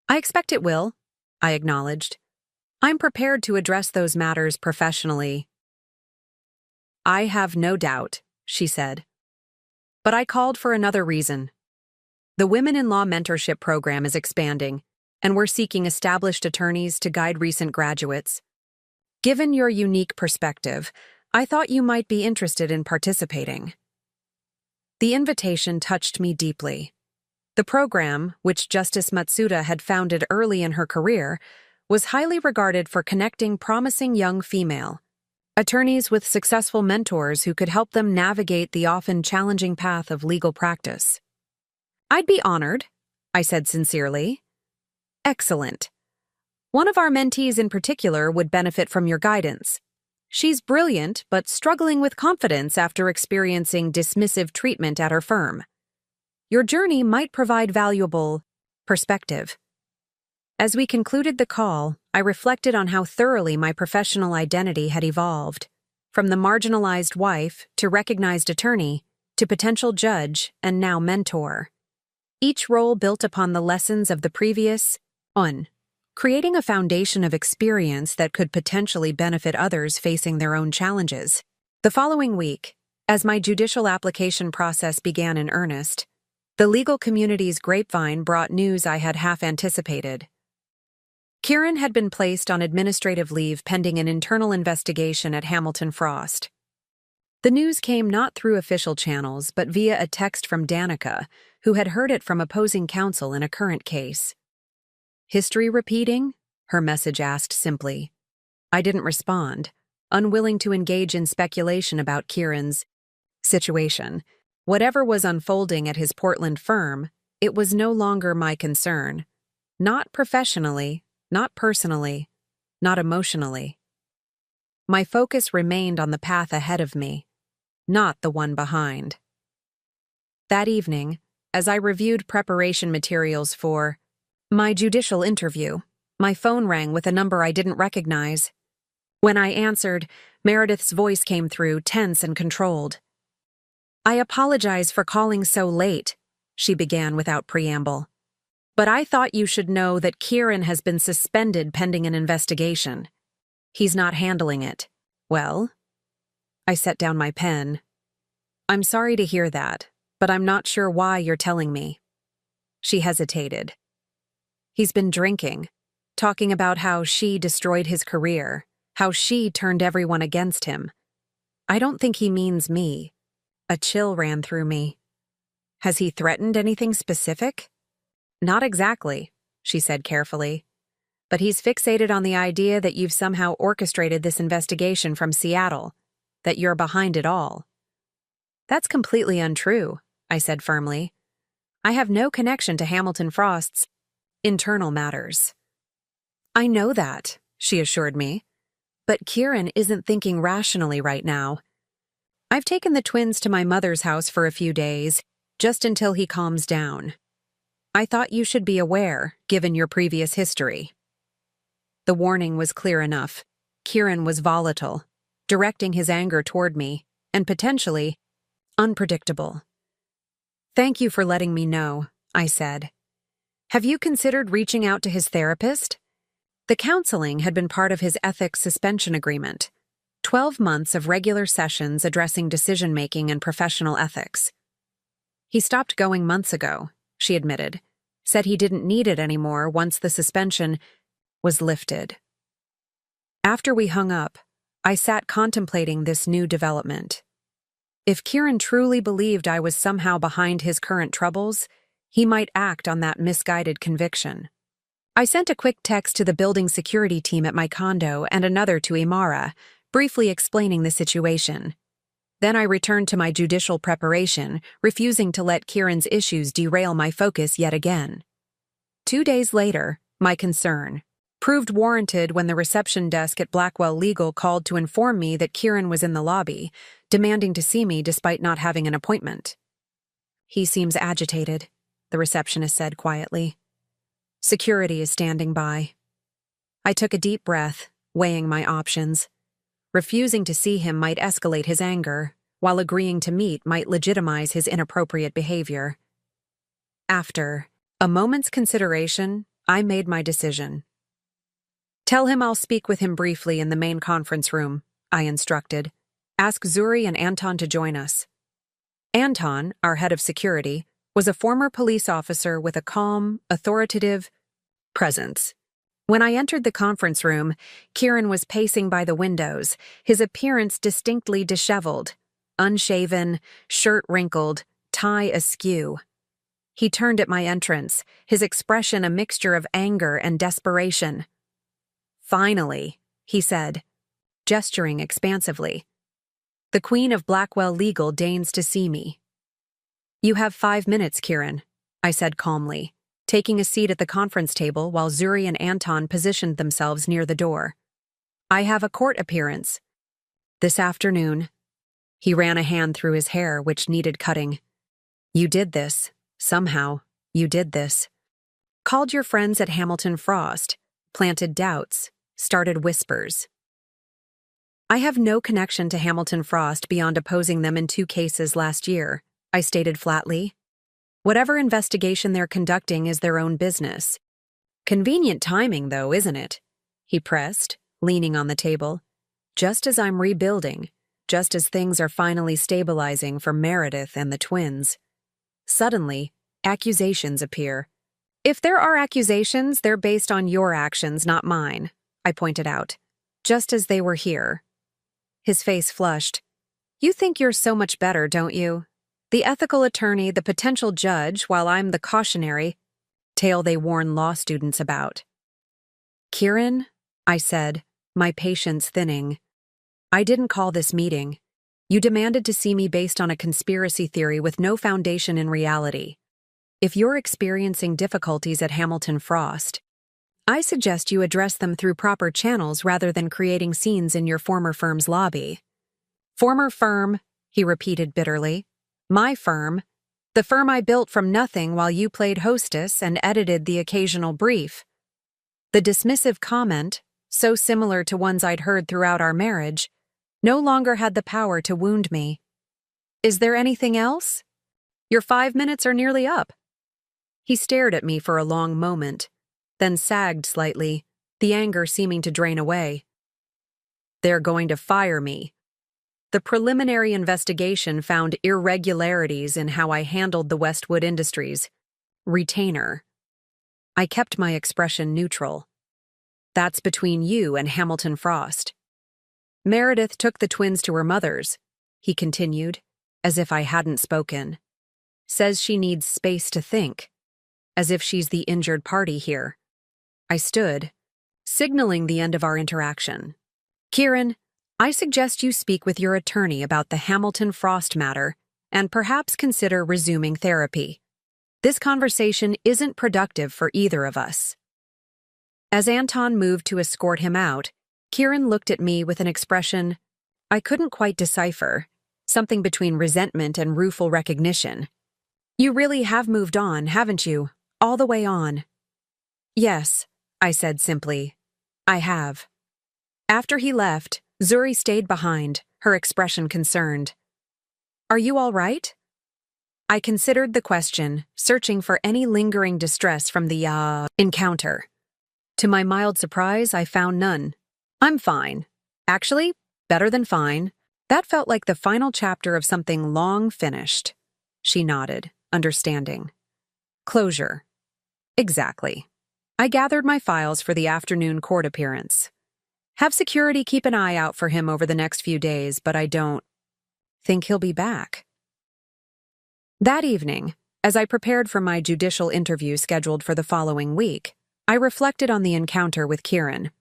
"I expect it will," I acknowledged. "I'm prepared to address those matters professionally." "I have no doubt," she said. "But I called for another reason. The Women-in-Law Mentorship Program is expanding, and we're seeking established attorneys to guide recent graduates. Given your unique perspective, I thought you might be interested in participating." The invitation touched me deeply. The program, which Justice Matsuda had founded early in her career, was highly regarded for connecting promising young female attorneys with successful mentors who could help them navigate the often challenging path of legal practice. "I'd be honored," I said sincerely. "Excellent. One of our mentees in particular would benefit from your guidance. She's brilliant, but struggling with confidence after experiencing dismissive treatment at her firm. Your journey might provide valuable perspective." As we concluded the call, I reflected on how thoroughly my professional identity had evolved, from the marginalized wife to recognized attorney to potential judge and now mentor. Each role built upon the lessons of the previous one. creating a foundation of experience that could potentially benefit others facing their own challenges. The following week, as my judicial application process began in earnest, the legal community's grapevine brought news I had half anticipated. Kieran had been placed on administrative leave pending an internal investigation at Hamilton Frost. The news came not through official channels, but via a text from Danica, who had heard it from opposing counsel in a current case. "History repeating?" her message asked simply. I didn't respond, unwilling to engage in speculation about Kieran's situation. Whatever was unfolding at his Portland firm, it was no longer my concern. Not professionally, not personally, not emotionally. My focus remained on the path ahead of me, not the one behind. That evening, as I reviewed preparation materials for my judicial interview, my phone rang with a number I didn't recognize. When I answered, Meredith's voice came through, tense and controlled. "I apologize for calling so late," she began without preamble. "But I thought you should know that Kieran has been suspended pending an investigation. He's not handling it well." I set down my pen. "I'm sorry to hear that, but I'm not sure why you're telling me." She hesitated. "He's been drinking, talking about how she destroyed his career, how she turned everyone against him. I don't think he means me." A chill ran through me. "Has he threatened anything specific?" "Not exactly," she said carefully. "But he's fixated on the idea that you've somehow orchestrated this investigation from Seattle, that you're behind it all." "That's completely untrue," I said firmly. "I have no connection to Hamilton Frost's internal matters." "I know that," she assured me. "But Kieran isn't thinking rationally right now. I've taken the twins to my mother's house for a few days, just until he calms down. I thought you should be aware, given your previous history." The warning was clear enough. Kieran was volatile, directing his anger toward me, and potentially unpredictable. "Thank you for letting me know," I said. "Have you considered reaching out to his therapist?" The counseling had been part of his ethics suspension agreement. 12 months of regular sessions addressing decision-making and professional ethics. "He stopped going months ago," she admitted, said he didn't need it anymore once the suspension was lifted. After we hung up, I sat contemplating this new development. If Kieran truly believed I was somehow behind his current troubles, he might act on that misguided conviction. I sent a quick text to the building security team at my condo and another to Imara, briefly explaining the situation. Then I returned to my judicial preparation, refusing to let Kieran's issues derail my focus yet again. 2 days later, my concern proved warranted when the reception desk at Blackwell Legal called to inform me that Kieran was in the lobby, demanding to see me despite not having an appointment. "He seems agitated," the receptionist said quietly. "Security is standing by." I took a deep breath, weighing my options. Refusing to see him might escalate his anger, while agreeing to meet might legitimize his inappropriate behavior. After a moment's consideration, I made my decision. "Tell him I'll speak with him briefly in the main conference room," I instructed. "Ask Zuri and Anton to join us." Anton, our head of security, was a former police officer with a calm, authoritative presence. When I entered the conference room, Kieran was pacing by the windows, his appearance distinctly disheveled, unshaven, shirt wrinkled, tie askew. He turned at my entrance, his expression a mixture of anger and desperation. "Finally," he said, gesturing expansively. "The Queen of Blackwell Legal deigns to see me." "You have 5 minutes, Kieran," I said calmly, taking a seat at the conference table while Zuri and Anton positioned themselves near the door. "I have a court appearance this afternoon." He ran a hand through his hair, which needed cutting. "You did this. Somehow, you did this. Called your friends at Hamilton Frost, planted doubts, started whispers." "I have no connection to Hamilton Frost beyond opposing them in 2 cases last year," I stated flatly. "Whatever investigation they're conducting is their own business. Convenient timing, though, isn't it? He pressed, leaning on the table. Just as I'm rebuilding, just as things are finally stabilizing for Meredith and the twins. Suddenly, accusations appear. If there are accusations, they're based on your actions, not mine, I pointed out, just as they were here. His face flushed. You think you're so much better, don't you? The ethical attorney, the potential judge, while I'm the cautionary tale they warn law students about. Kieran, I said, my patience thinning. I didn't call this meeting. You demanded to see me based on a conspiracy theory with no foundation in reality. If you're experiencing difficulties at Hamilton Frost, I suggest you address them through proper channels rather than creating scenes in your former firm's lobby. Former firm, he repeated bitterly. My firm. The firm I built from nothing while you played hostess and edited the occasional brief. The dismissive comment, so similar to ones I'd heard throughout our marriage, no longer had the power to wound me. Is there anything else? Your 5 minutes are nearly up. He stared at me for a long moment, then sagged slightly, the anger seeming to drain away. They're going to fire me. The preliminary investigation found irregularities in how I handled the Westwood Industries retainer. I kept my expression neutral. That's between you and Hamilton Frost. Meredith took the twins to her mother's, he continued, as if I hadn't spoken. Says she needs space to think, as if she's the injured party here. I stood, signaling the end of our interaction. Kieran, I suggest you speak with your attorney about the Hamilton Frost matter and perhaps consider resuming therapy. This conversation isn't productive for either of us. As Anton moved to escort him out, Kieran looked at me with an expression I couldn't quite decipher, something between resentment and rueful recognition. You really have moved on, haven't you? All the way on. Yes, I said simply. I have. After he left, Zuri stayed behind, her expression concerned. Are you all right? I considered the question, searching for any lingering distress from the encounter. To my mild surprise, I found none. I'm fine. Actually, better than fine. That felt like the final chapter of something long finished. She nodded, understanding. Closure. Exactly. I gathered my files for the afternoon court appearance. Have security keep an eye out for him over the next few days, but I don't think he'll be back. That evening, as I prepared for my judicial interview scheduled for the following week, I reflected on the encounter with Kieran.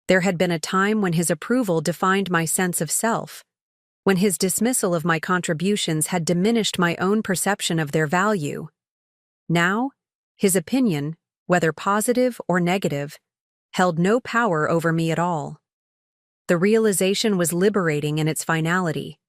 There had been a time when his approval defined my sense of self, when his dismissal of my contributions had diminished my own perception of their value. Now, his opinion, whether positive or negative, held no power over me at all. The realization was liberating in its finality.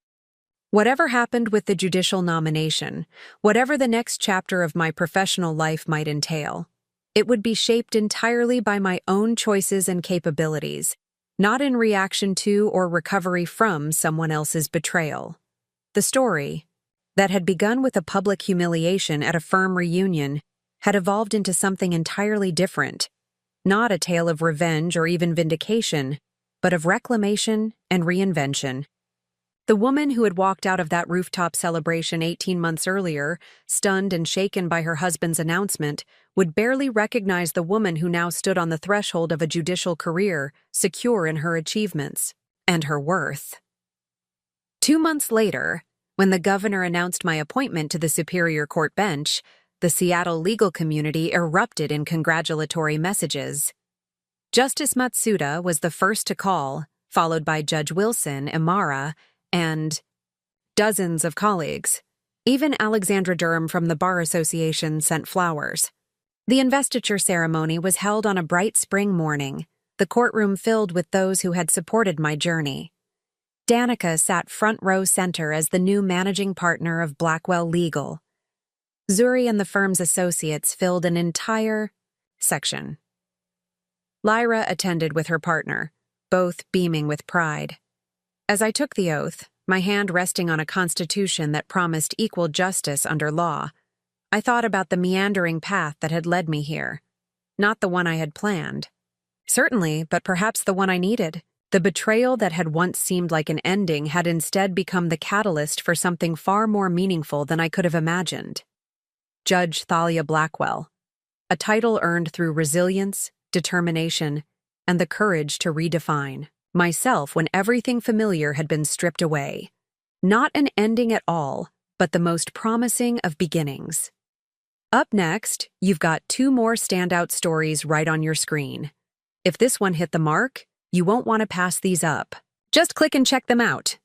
Whatever happened with the judicial nomination, whatever the next chapter of my professional life might entail, it would be shaped entirely by my own choices and capabilities, not in reaction to or recovery from someone else's betrayal. The story, that had begun with a public humiliation at a firm reunion, had evolved into something entirely different, not a tale of revenge or even vindication, but of reclamation and reinvention. The woman who had walked out of that rooftop celebration 18 months earlier, stunned and shaken by her husband's announcement, would barely recognize the woman who now stood on the threshold of a judicial career, secure in her achievements and her worth. 2 months later, when the governor announced my appointment to the Superior Court bench, the Seattle legal community erupted in congratulatory messages. Justice Matsuda was the first to call, followed by Judge Wilson, Imara, and dozens of colleagues. Even Alexandra Durham from the Bar Association sent flowers. The investiture ceremony was held on a bright spring morning, the courtroom filled with those who had supported my journey. Danica sat front row center as the new managing partner of Blackwell Legal. Zuri and the firm's associates filled an entire section. Lyra attended with her partner, both beaming with pride. As I took the oath, my hand resting on a constitution that promised equal justice under law, I thought about the meandering path that had led me here. Not the one I had planned. Certainly, but perhaps the one I needed. The betrayal that had once seemed like an ending had instead become the catalyst for something far more meaningful than I could have imagined. Judge Thalia Blackwell, a title earned through resilience, determination, and the courage to redefine myself when everything familiar had been stripped away. Not an ending at all, but the most promising of beginnings. Up next, you've got 2 more standout stories right on your screen. If this one hit the mark, you won't want to pass these up. Just click and check them out.